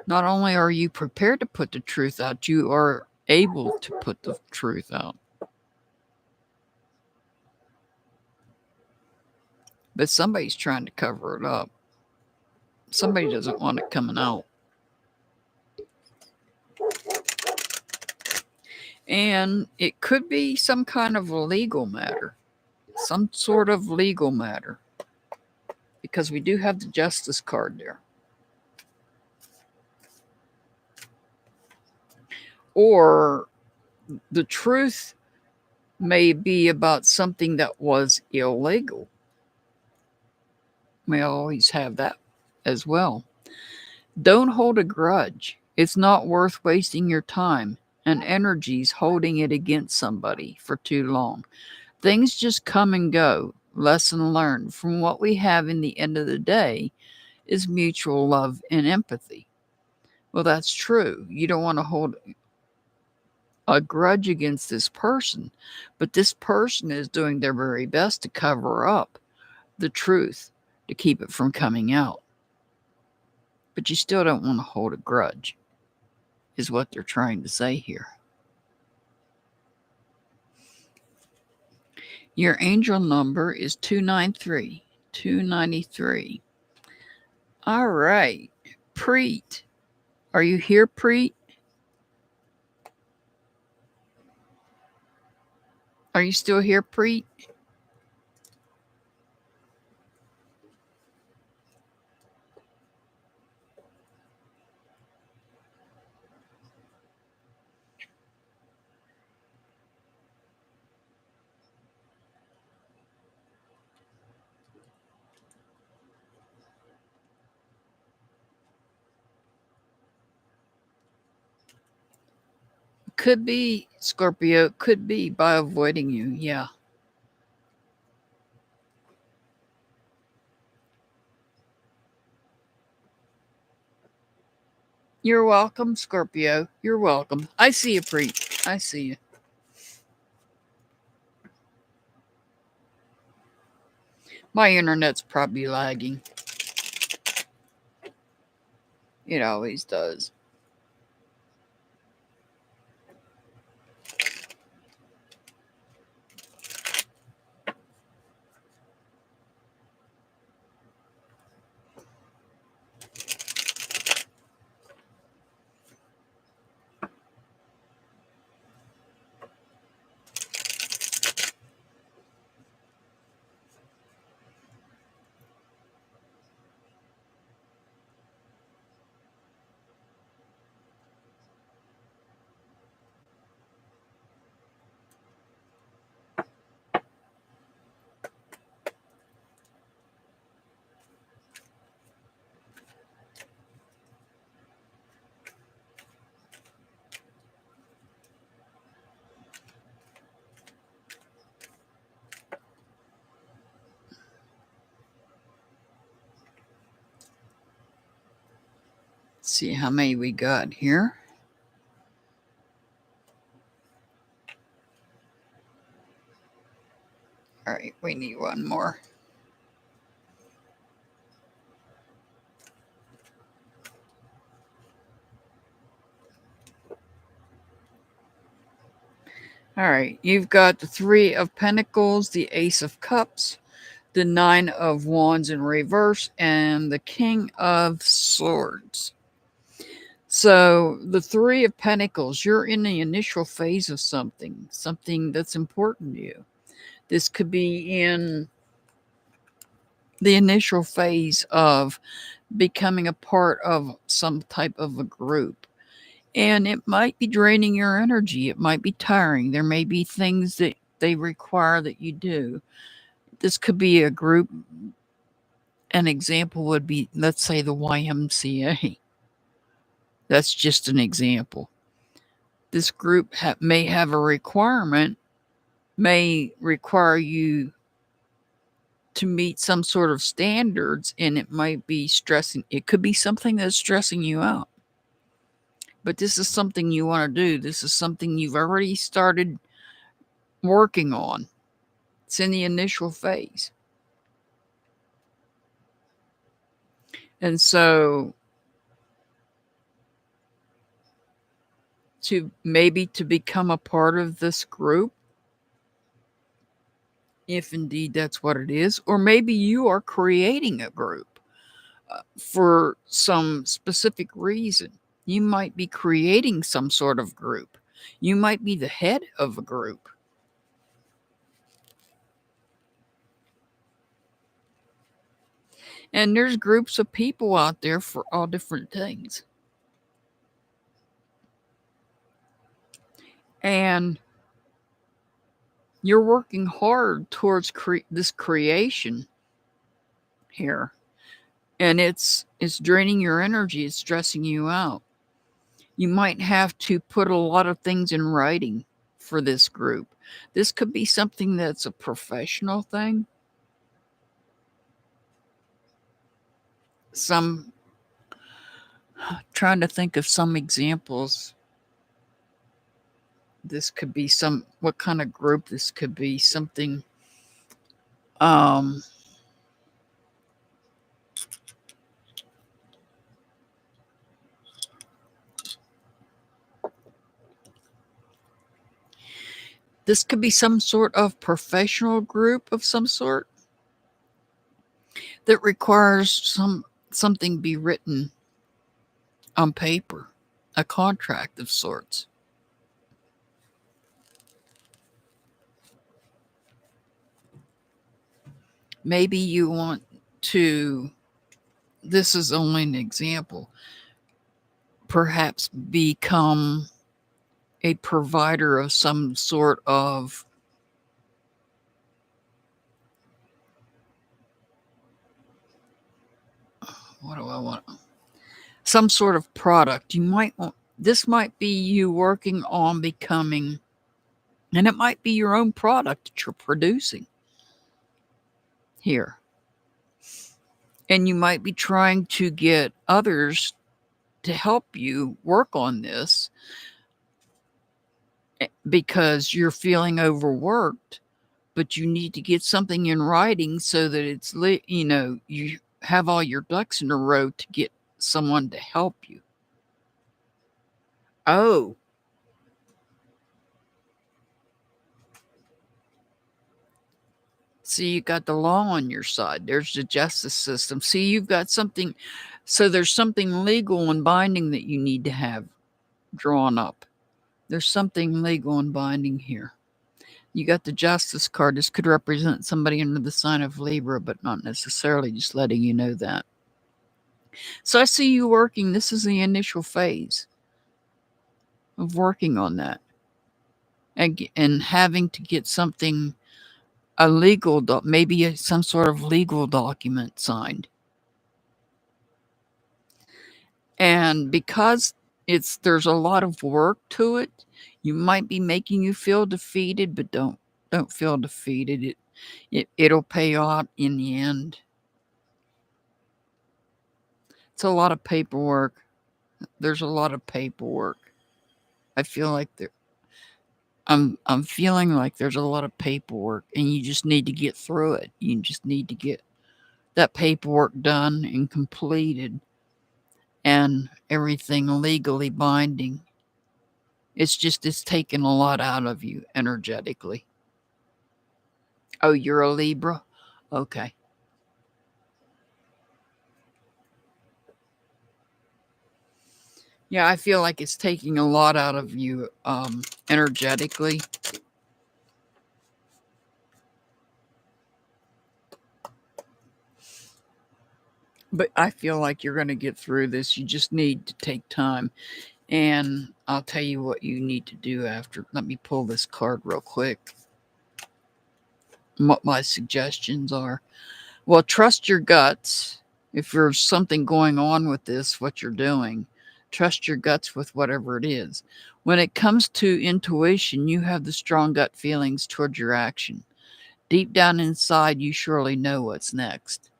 Speaker 1: Not only are you prepared to put the truth out, you are able to put the truth out. But somebody's trying to cover it up. Somebody doesn't want it coming out. And it could be some kind of a legal matter. Some sort of legal matter. Because we do have the justice card there. Or the truth may be about something that was illegal. We always have that as well. Don't hold a grudge. It's not worth wasting your time and energies holding it against somebody for too long. Things just come and go. Lesson learned from what we have in the end of the day is mutual love and empathy. Well, that's true. You don't want to hold a grudge against this person, but this person is doing their very best to cover up the truth, to keep it from coming out. But you still don't want to hold a grudge, is what they're trying to say here. Your angel number is 293. 293. All right. Preet. Are you here, Preet? Are you still here, Preet? Could be, Scorpio, could be by avoiding you. Yeah. You're welcome, Scorpio. You're welcome. I see you, Preach. I see you. My internet's probably lagging. It always does. See how many we got here. All right, we need one more. All right, you've got the Three of Pentacles, the Ace of Cups, the Nine of Wands in reverse, and the King of Swords. So the Three of Pentacles, you're in the initial phase of something that's important to you. This could be in the initial phase of becoming a part of some type of a group. And it might be draining your energy. It might be tiring. There may be things that they require that you do. This could be a group. An example would be, let's say, the YMCA. That's just an example. This group may have a requirement, may require you to meet some sort of standards, and it might be stressing. It could be something that's stressing you out. But this is something you want to do. This is something you've already started working on. It's in the initial phase. And so to become a part of this group, if indeed that's what it is, or maybe you are creating a group for some specific reason. You might be creating some sort of group. You might be the head of a group. And there's groups of people out there for all different things. And you're working hard towards this creation here. And it's draining your energy. It's stressing you out. You might have to put a lot of things in writing for this group. This could be something that's a professional thing. Trying to think of some examples. This could be what kind of group this could be. Something, this could be some sort of professional group of some sort that requires something be written on paper, a contract of sorts. Maybe you want to, this is only an example, perhaps become a provider of some sort of what do I want? Some sort of product. You might want, This might be you working on becoming, and it might be your own product that you're producing here. And you might be trying to get others to help you work on this because you're feeling overworked, but you need to get something in writing so that it's, you have all your ducks in a row to get someone to help you. Oh, see, you got the law on your side. There's the justice system. See, you've got something. So there's something legal and binding that you need to have drawn up. There's something legal and binding here. You got the justice card. This could represent somebody under the sign of Libra, but not necessarily, just letting you know that. So I see you working. This is the initial phase of working on that and having to get something, a legal, maybe some sort of legal document signed. And because there's a lot of work to it, you might be making you feel defeated, but don't feel defeated. It'll pay off in the end. It's a lot of paperwork. There's a lot of paperwork. I feel like I'm feeling like there's a lot of paperwork and you just need to get through it. You just need to get that paperwork done and completed and everything legally binding. It's taking a lot out of you energetically. Oh, you're a Libra? Okay. Yeah, I feel like it's taking a lot out of you energetically. But I feel like you're going to get through this. You just need to take time. And I'll tell you what you need to do after. Let me pull this card real quick. What my suggestions are. Well, trust your guts. If there's something going on with this, what you're doing, trust your guts with whatever it is. When it comes to intuition, you have the strong gut feelings toward your action. Deep down inside, you surely know what's next.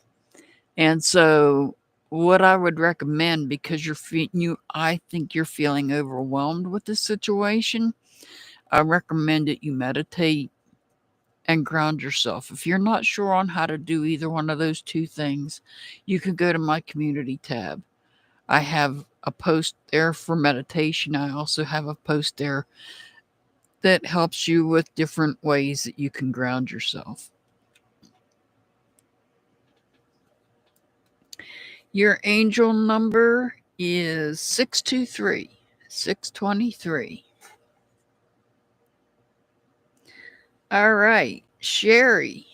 Speaker 1: And so what I would recommend, because I think you're feeling overwhelmed with this situation, I recommend that you meditate and ground yourself. If you're not sure on how to do either one of those two things, you can go to my community tab. I have a post there for meditation. I also have a post there that helps you with different ways that you can ground yourself. Your angel number is 623. 623. All right, Sherry.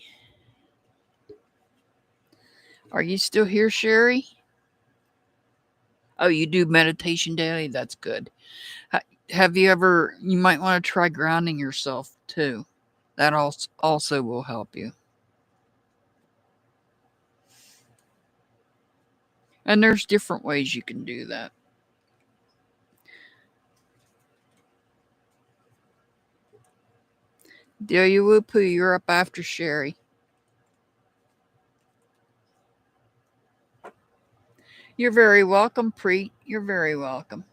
Speaker 1: Are you still here, Sherry? Oh, you do meditation daily? That's good. Have you ever, you might want to try grounding yourself too. That also will help you. And there's different ways you can do that. Delia Wupu, you're up after Sherry. You're very welcome, Preet. You're very welcome.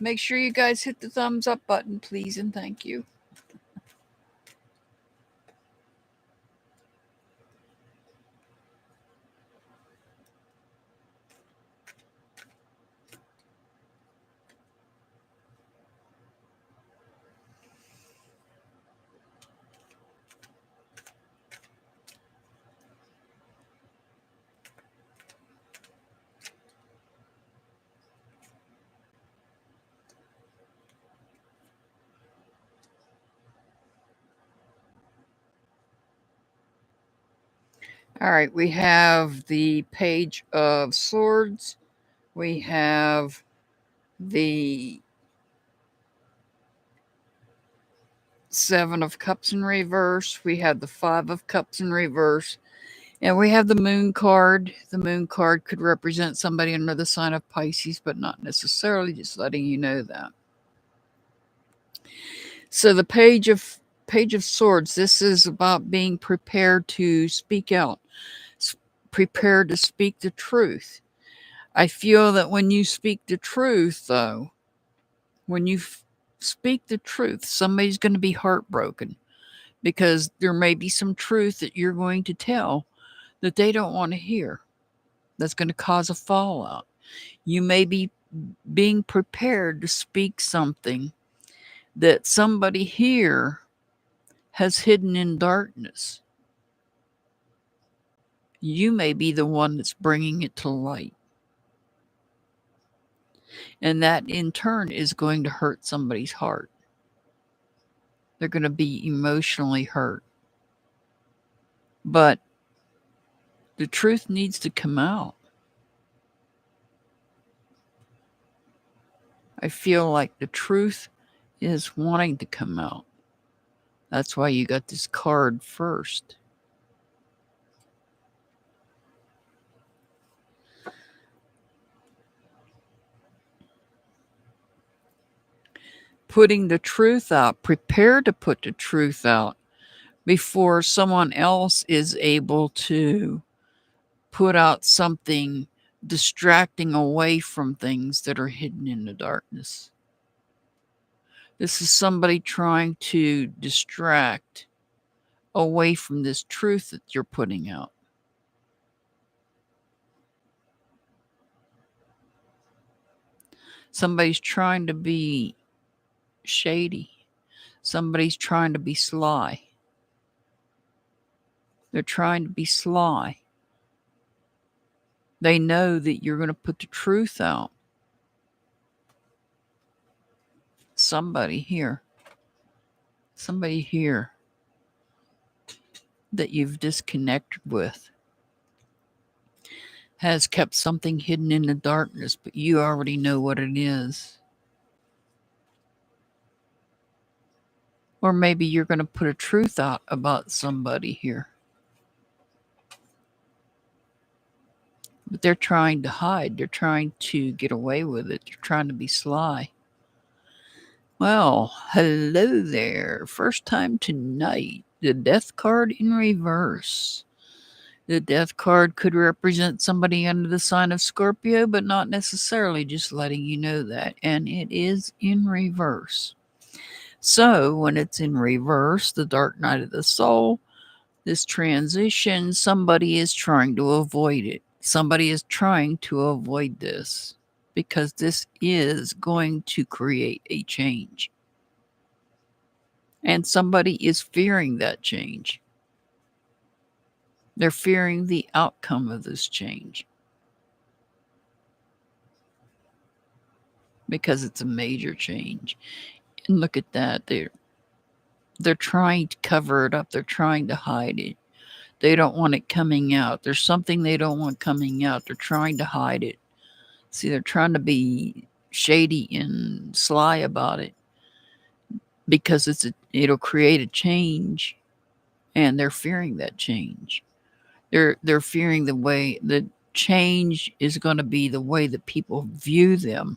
Speaker 1: Make sure you guys hit the thumbs up button, please, and thank you. All right, we have the Page of Swords. We have the Seven of Cups in reverse. We have the Five of Cups in reverse. And we have the Moon card. The Moon card could represent somebody under the sign of Pisces, but not necessarily, just letting you know that. So the Page of Swords, this is about being prepared to speak out, prepared to speak the truth. I feel that when you speak the truth, though, when you speak the truth, somebody's going to be heartbroken because there may be some truth that you're going to tell that they don't want to hear. That's going to cause a fallout. You may be being prepared to speak something that somebody here has hidden in darkness. You may be the one that's bringing it to light. And that in turn is going to hurt somebody's heart. They're going to be emotionally hurt. But the truth needs to come out. I feel like the truth is wanting to come out. That's why you got this card first. Putting the truth out, prepare to put the truth out before someone else is able to put out something distracting away from things that are hidden in the darkness. This is somebody trying to distract away from this truth that you're putting out. Somebody's trying to be shady. Somebody's trying to be sly. They're trying to be sly. They know that you're going to put the truth out. Somebody here that you've disconnected with has kept something hidden in the darkness, but you already know what it is. Or maybe you're going to put a truth out about somebody here. But they're trying to hide. They're trying to get away with it. They're trying to be sly. Well, hello there. First time tonight. The Death card in reverse. The Death card could represent somebody under the sign of Scorpio, but not necessarily, just letting you know that. And it is in reverse. So when it's in reverse, the Dark Night of the Soul, this transition, somebody is trying to avoid it. Somebody is trying to avoid this because this is going to create a change. And somebody is fearing that change. They're fearing the outcome of this change because it's a major change. And look at that. They're trying to cover it up. They're trying to hide it. They don't want it coming out. There's something they don't want coming out. They're trying to hide it. See, they're trying to be shady and sly about it because it'll create a change, and they're fearing that change. They're fearing the way the change is going to be the way that people view them,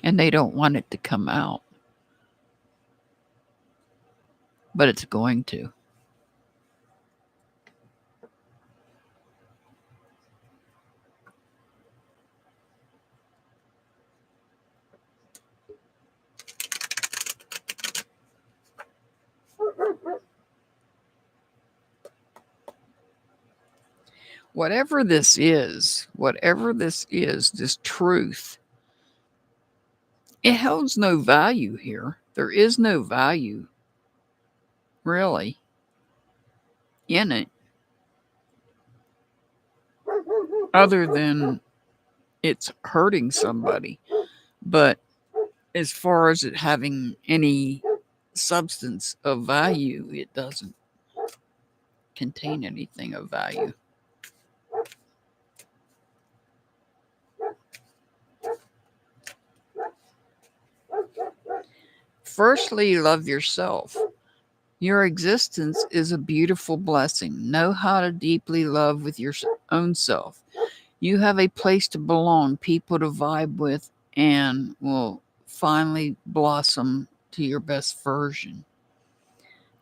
Speaker 1: and they don't want it to come out, but it's going to. Whatever this is, this truth, it holds no value here. There is no value, really, in it, other than it's hurting somebody. But as far as it having any substance of value, it doesn't. contain anything of value. Firstly, love yourself. Your existence is a beautiful blessing. Know how to deeply love with your own self. You have a place to belong, people to vibe with, and will finally blossom to your best version.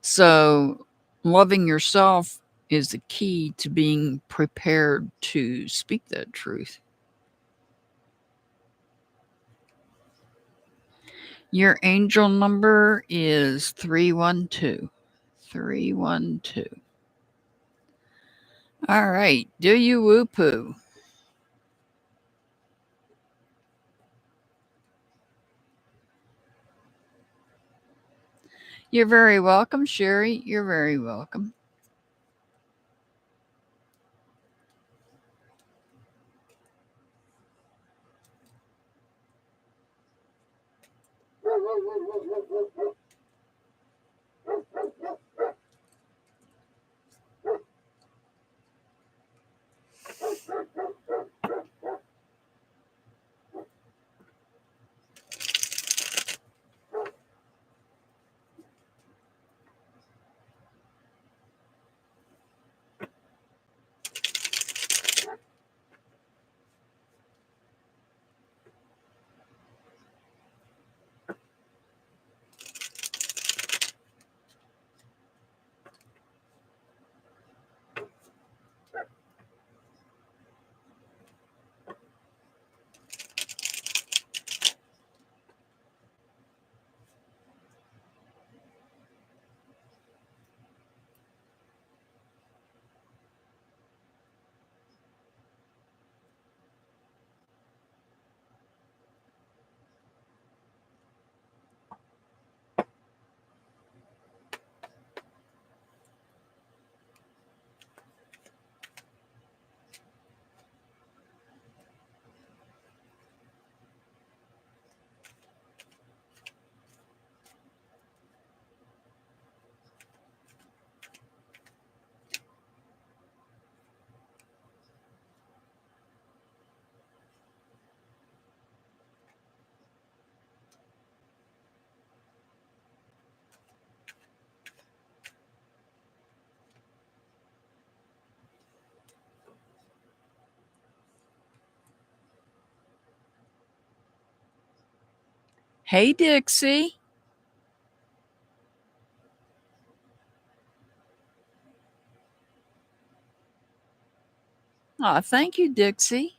Speaker 1: So, loving yourself is the key to being prepared to speak that truth. Your angel number is 312. 312. All right. Do you woo poo? You're very welcome, Sherry. You're very welcome. Hey, Dixie. Aw, thank you, Dixie.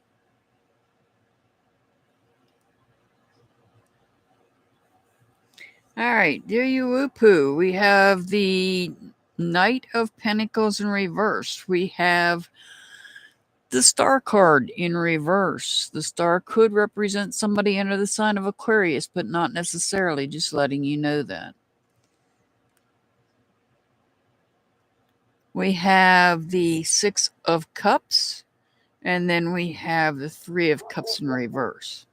Speaker 1: All right, dear you woo poo, we have the Knight of Pentacles in reverse. We have the Star card in reverse. The Star could represent somebody under the sign of Aquarius, but not necessarily, just letting you know that. We have the Six of Cups, and then we have the Three of Cups in reverse.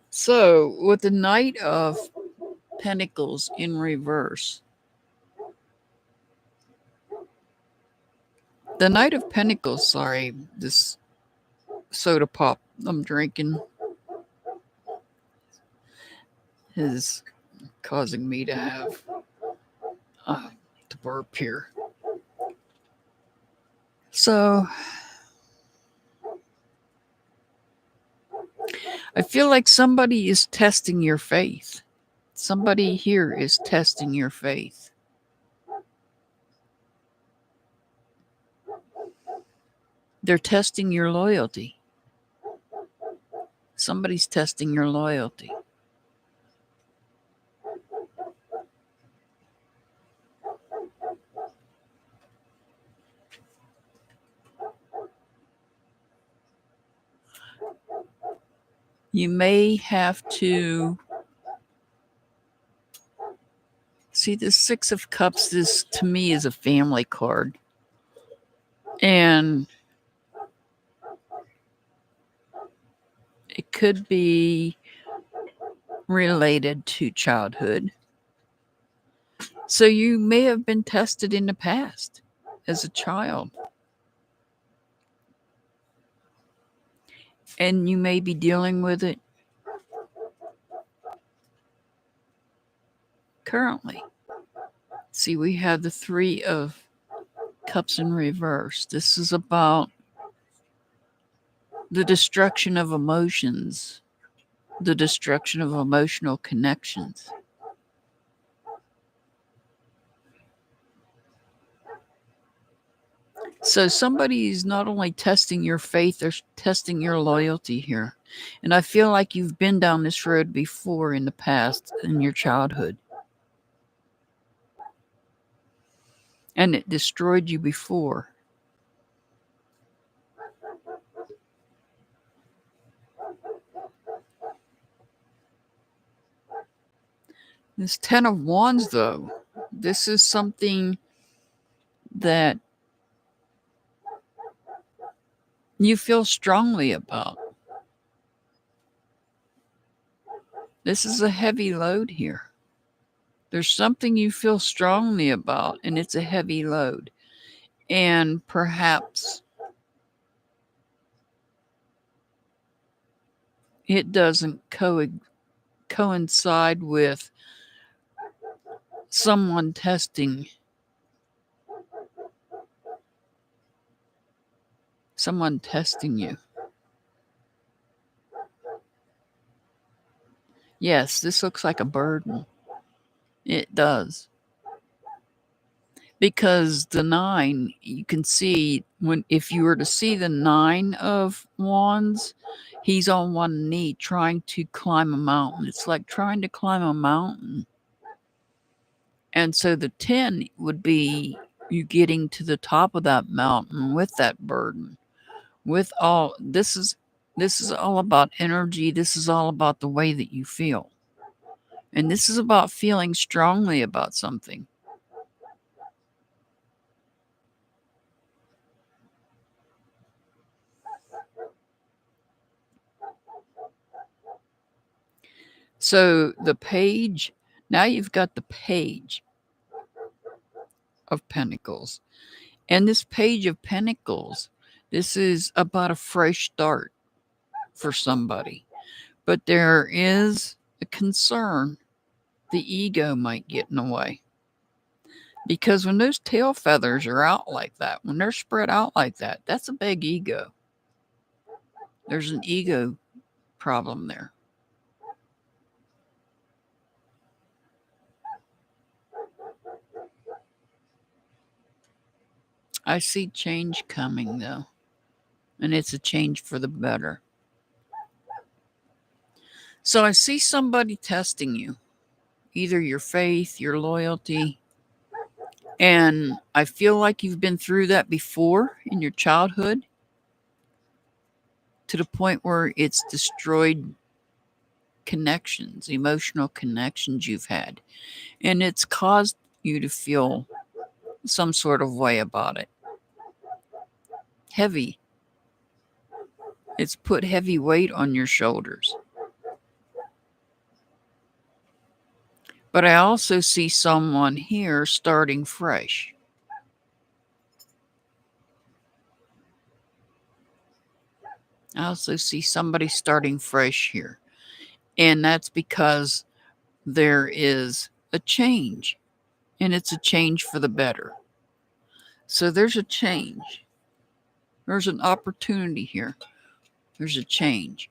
Speaker 1: So, with the Knight of Pentacles in reverse, the Knight of Pentacles, sorry, this soda pop I'm drinking is causing me to have to burp here. So, I feel like somebody is testing your faith. Somebody here is testing your faith. They're testing your loyalty. Somebody's testing your loyalty. You may have to see the Six of Cups. This to me is a family card. And it could be related to childhood. So you may have been tested in the past as a child. And you may be dealing with it currently. See, we have the Three of Cups in reverse. This is about the destruction of emotions, the destruction of emotional connections. So somebody is not only testing your faith, they're testing your loyalty here. And I feel like you've been down this road before in the past, in your childhood. And it destroyed you before. This Ten of Wands, though, this is something that you feel strongly about. This is a heavy load here. There's something you feel strongly about, and it's a heavy load. And perhaps it doesn't coincide with someone testing you. Yes, this looks like a burden. It does. Because the 9, you can see, if you were to see the 9 of Wands, he's on one knee trying to climb a mountain. It's like trying to climb a mountain. And so the 10 would be you getting to the top of that mountain with that burden. With all this is all about energy. This is all about the way that you feel. And this is about feeling strongly about something. So the page, now you've got the Page of Pentacles. And this Page of Pentacles, this is about a fresh start for somebody. But there is a concern the ego might get in the way. Because when those tail feathers are out like that, when they're spread out like that, that's a big ego. There's an ego problem there. I see change coming, though. And it's a change for the better. So I see somebody testing you, either your faith, your loyalty. And I feel like you've been through that before in your childhood, to the point where it's destroyed connections, emotional connections you've had. And it's caused you to feel some sort of way about it. Heavy. It's put heavy weight on your shoulders. But I also see someone here starting fresh. I also see somebody starting fresh here. And that's because there is a change. And it's a change for the better. So there's a change. There's an opportunity here. There's a change.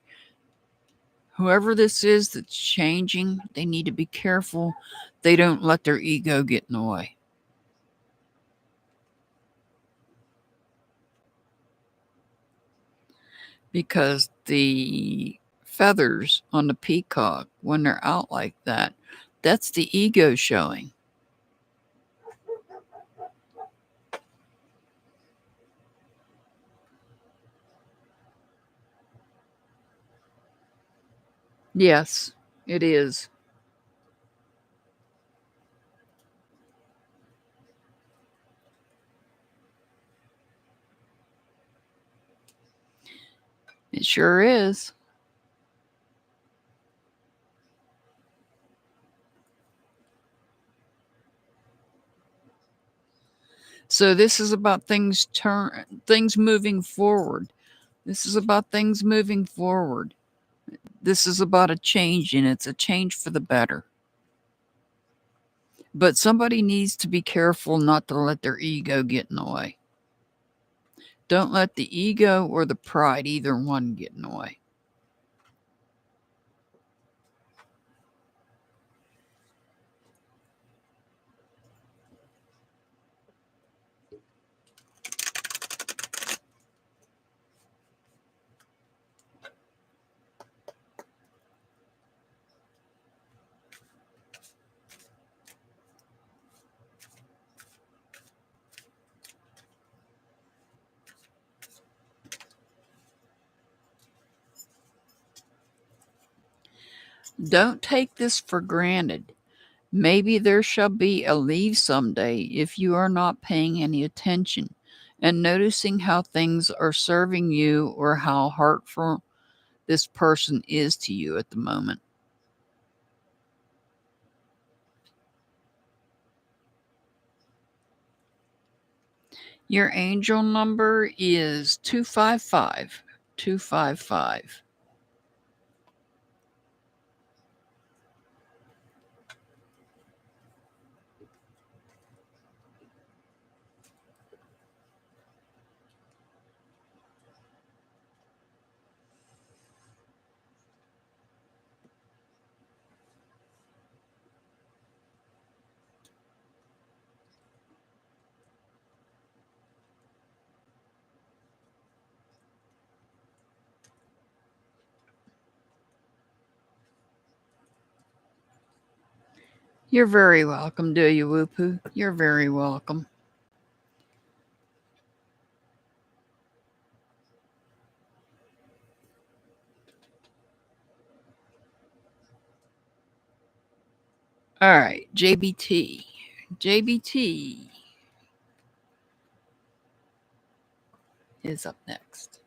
Speaker 1: Whoever this is that's changing, they need to be careful they don't let their ego get in the way. Because the feathers on the peacock, when they're out like that, that's the ego showing. Yes, it is. It sure is. So this is about things moving forward. This is about things moving forward. This is about a change, and it's a change for the better. But somebody needs to be careful not to let their ego get in the way. Don't let the ego or the pride, either one, get in the way. Don't take this for granted. Maybe there shall be a leave someday if you are not paying any attention and noticing how things are serving you or how hurtful this person is to you at the moment. Your angel number is 255. 255. You're very welcome, do you, Whoopoo? You're very welcome. All right, JBT. JBT is up next.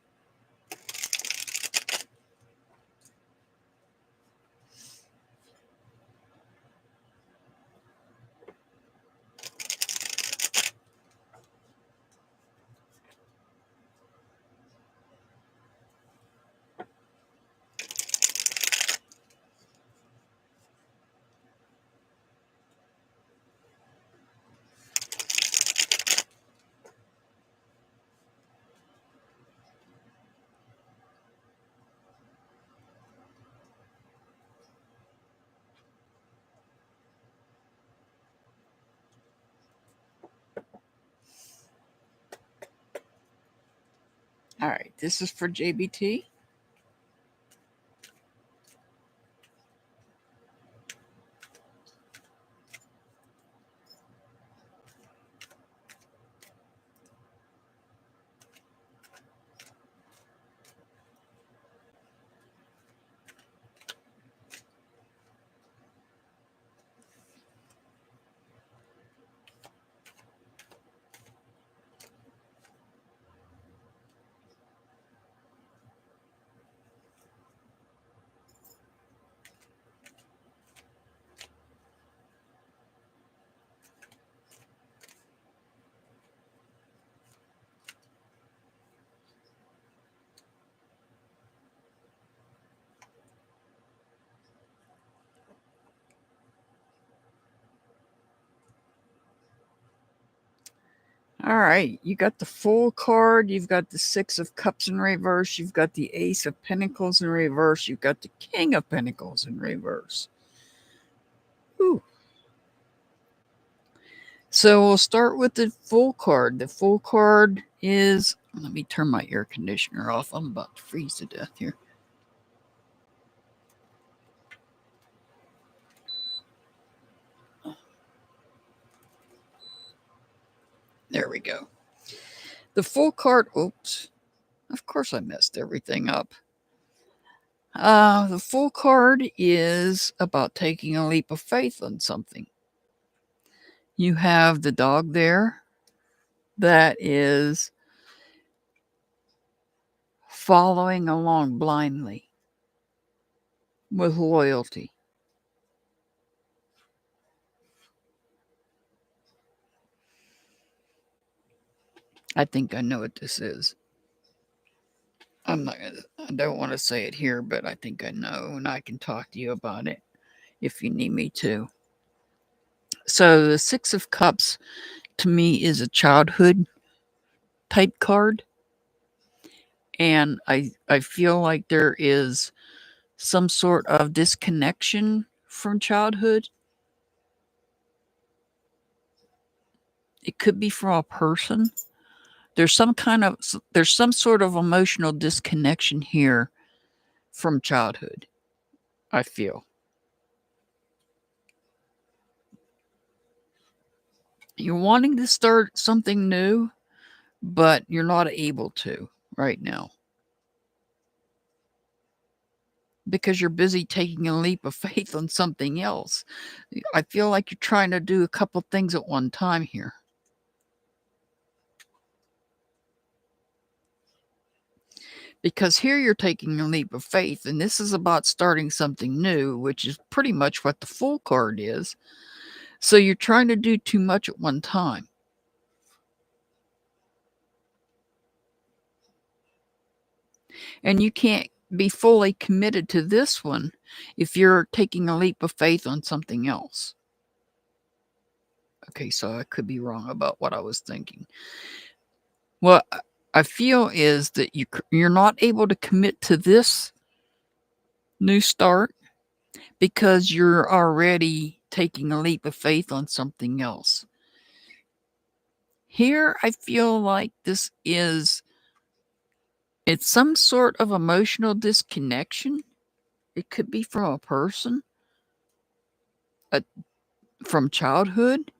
Speaker 1: All right, this is for JBT. All right, you got the Fool card, you've got the Six of Cups in reverse, you've got the Ace of Pentacles in reverse, you've got the King of Pentacles in reverse. Ooh. So we'll start with the Fool card. The Fool card is, let me turn my air conditioner off. I'm about to freeze to death here. There we go. The Fool card, oops. Of course I messed everything up. The Fool card is about taking a leap of faith on something. You have the dog there that is following along blindly with loyalty. I think I know what this is. I don't want to say it here, but I think I know, and I can talk to you about it if you need me to. So the Six of Cups to me is a childhood type card, and I feel like there is some sort of disconnection from childhood. It could be from a person. There's some sort of emotional disconnection here from childhood, I feel. You're wanting to start something new, but you're not able to right now because you're busy taking a leap of faith on something else. I feel like you're trying to do a couple things at one time here. Because here you're taking a leap of faith, and this is about starting something new, which is pretty much what the Fool card is. So you're trying to do too much at one time. And you can't be fully committed to this one if you're taking a leap of faith on something else. Okay, so I could be wrong about what I was thinking. What I feel is that you're not able to commit to this new start because you're already taking a leap of faith on something else. Here, I feel like it's some sort of emotional disconnection. It could be from a person, from childhood,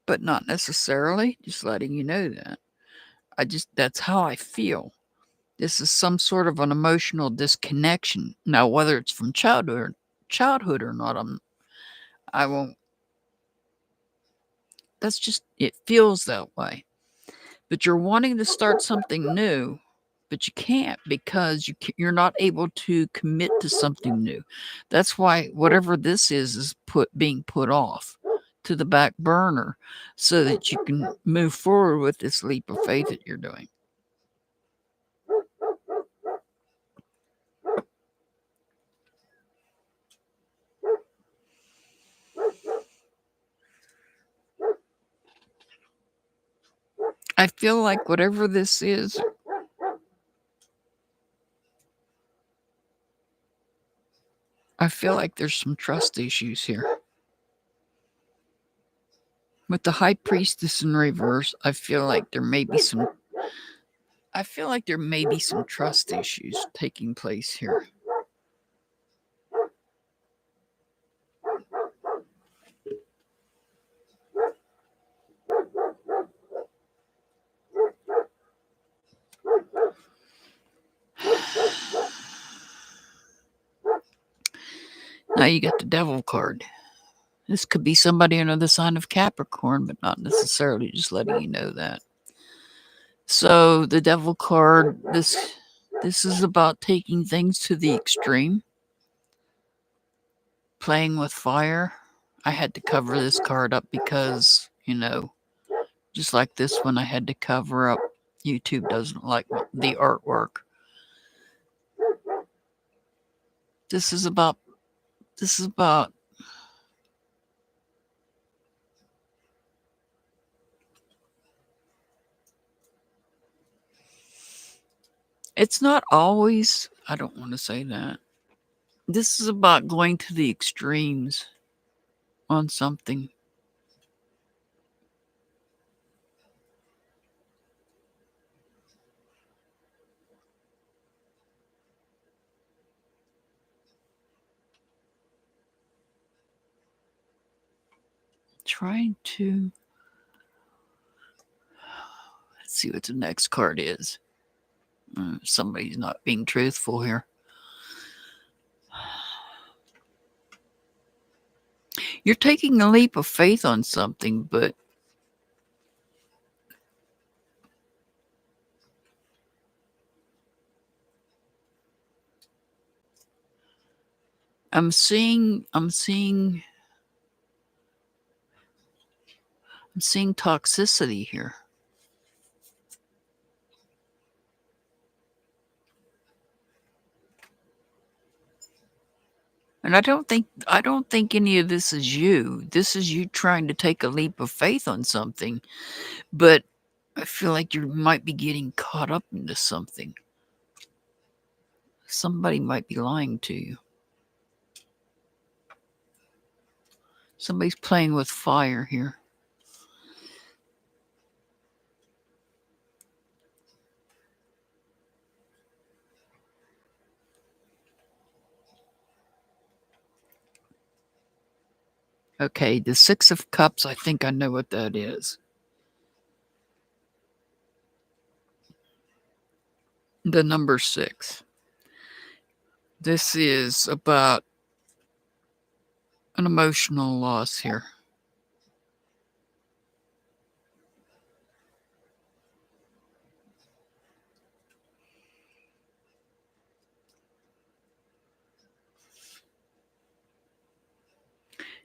Speaker 1: but not necessarily. Just letting you know that. That's how I feel. This is some sort of an emotional disconnection. Now, whether it's from childhood or not, I won't. That's just it feels that way. But you're wanting to start something new, but you can't because you're not able to commit to something new. That's why whatever this is being put off to the back burner so that you can move forward with this leap of faith that you're doing. I feel like whatever this is, I feel like there's some trust issues here. With the High Priestess in reverse, I feel like there may be some trust issues taking place here. Now you got the Devil card. This could be somebody under the sign of Capricorn, but not necessarily, just letting you know that. So the Devil card, this is about taking things to the extreme. Playing with fire. I had to cover this card up because, just like this one, I had to cover up. YouTube doesn't like the artwork. This is about it's not always, I don't want to say that. This is about going to the extremes on something. Trying to, let's see what the next card is. Somebody's not being truthful here. You're taking a leap of faith on something, but I'm seeing toxicity here. And I don't think any of this is you. This is you trying to take a leap of faith on something. But I feel like you might be getting caught up into something. Somebody might be lying to you. Somebody's playing with fire here. Okay, the Six of Cups, I think I know what that is. The number 6. This is about an emotional loss here.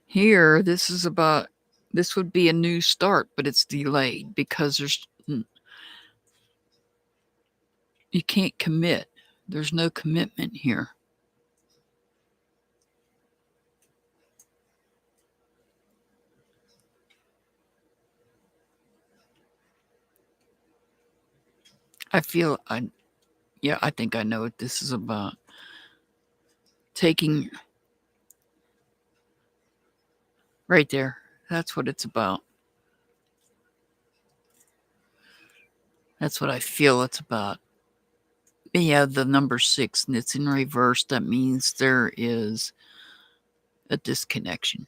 Speaker 1: Here, this would be a new start, but it's delayed because you can't commit. There's no commitment here. I think I know what this is about. Taking right there. That's what it's about. That's what I feel it's about. Yeah, the number 6, and it's in reverse. That means there is a disconnection.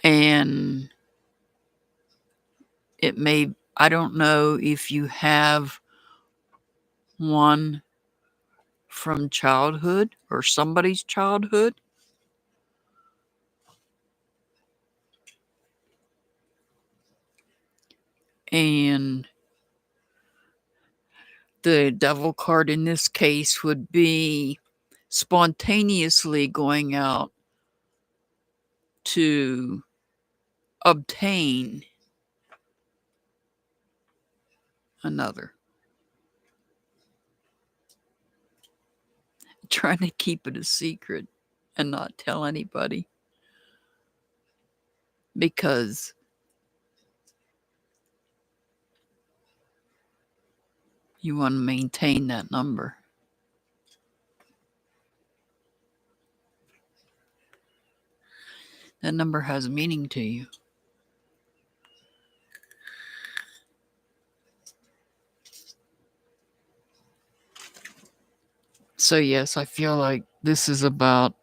Speaker 1: And I don't know if you have one from childhood or somebody's childhood. And the devil card in this case would be spontaneously going out to obtain another. Trying to keep it a secret and not tell anybody. Because you want to maintain that number. That number has meaning to you. So yes, I feel like this is about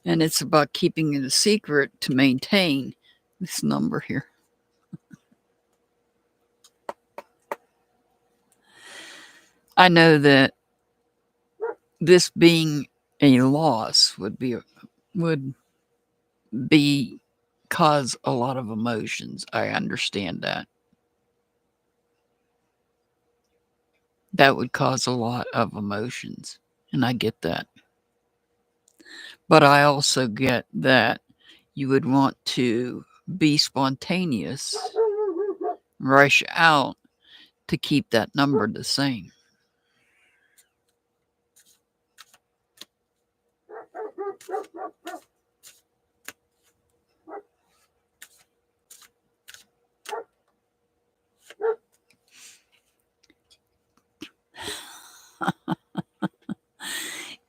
Speaker 1: and it's about keeping it a secret to maintain this number here. I know that this being a loss would cause a lot of emotions. I understand that. That would cause a lot of emotions, and I get that. But I also get that you would want to be spontaneous, rush out to keep that number the same.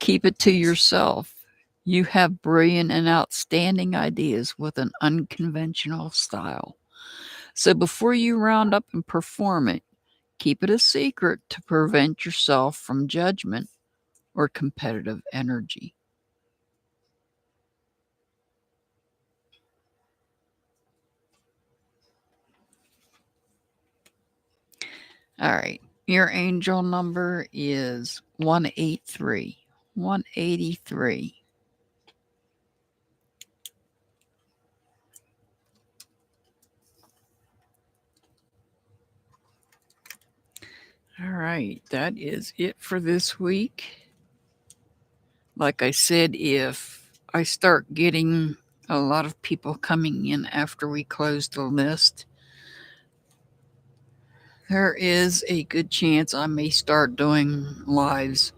Speaker 1: Keep it to yourself. You have brilliant and outstanding ideas with an unconventional style. So before you round up and perform it, keep it a secret to prevent yourself from judgment or competitive energy. All right. Your angel number is 183. 183. right, that is it for this week. Like I said, if I start getting a lot of people coming in after we close the list, there is a good chance I may start doing lives.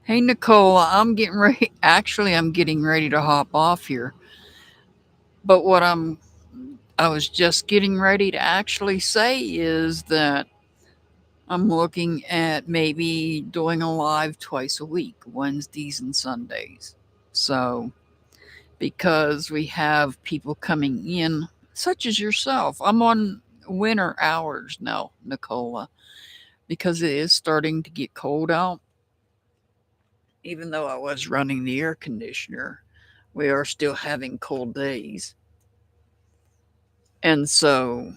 Speaker 1: Hey, Nicola, I'm getting ready. Actually, I'm getting ready to hop off here. But I was just getting ready to actually say is that I'm looking at maybe doing a live twice a week, Wednesdays and Sundays. So, because we have people coming in, such as yourself, I'm on winter hours now, Nicola, because it is starting to get cold out. Even though I was running the air conditioner, we are still having cold days. And so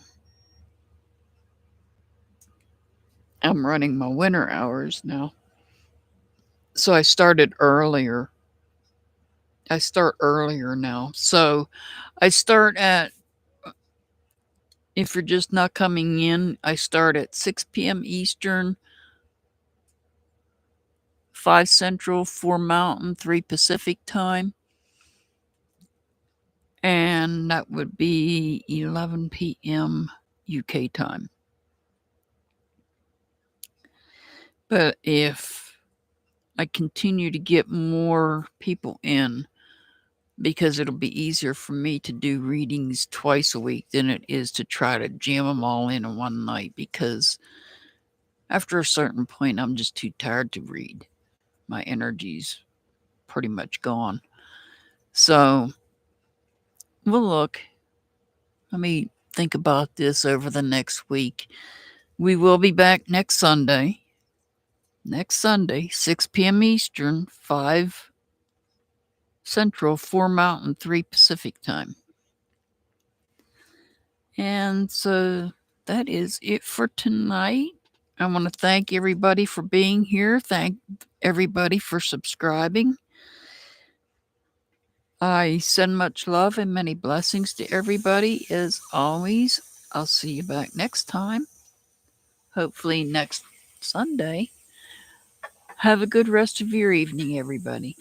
Speaker 1: I'm running my winter hours now. So I started earlier. I start earlier now. So I start at, if you're just not coming in, I start at 6 p.m. Eastern, 5 Central, 4 Mountain, 3 Pacific time. And that would be 11 p.m. UK time. But if I continue to get more people in, because it'll be easier for me to do readings twice a week than it is to try to jam them all in one night, because after a certain point, I'm just too tired to read. My energy's pretty much gone. So we'll look. Let me think about this over the next week. We will be back next Sunday. Next Sunday, 6 p.m. Eastern, 5 Central, 4 Mountain, 3 Pacific time. And so that is it for tonight. I want to thank everybody for being here. Thank everybody for subscribing. I send much love and many blessings to everybody. As always, I'll see you back next time. Hopefully, next Sunday. Have a good rest of your evening, everybody.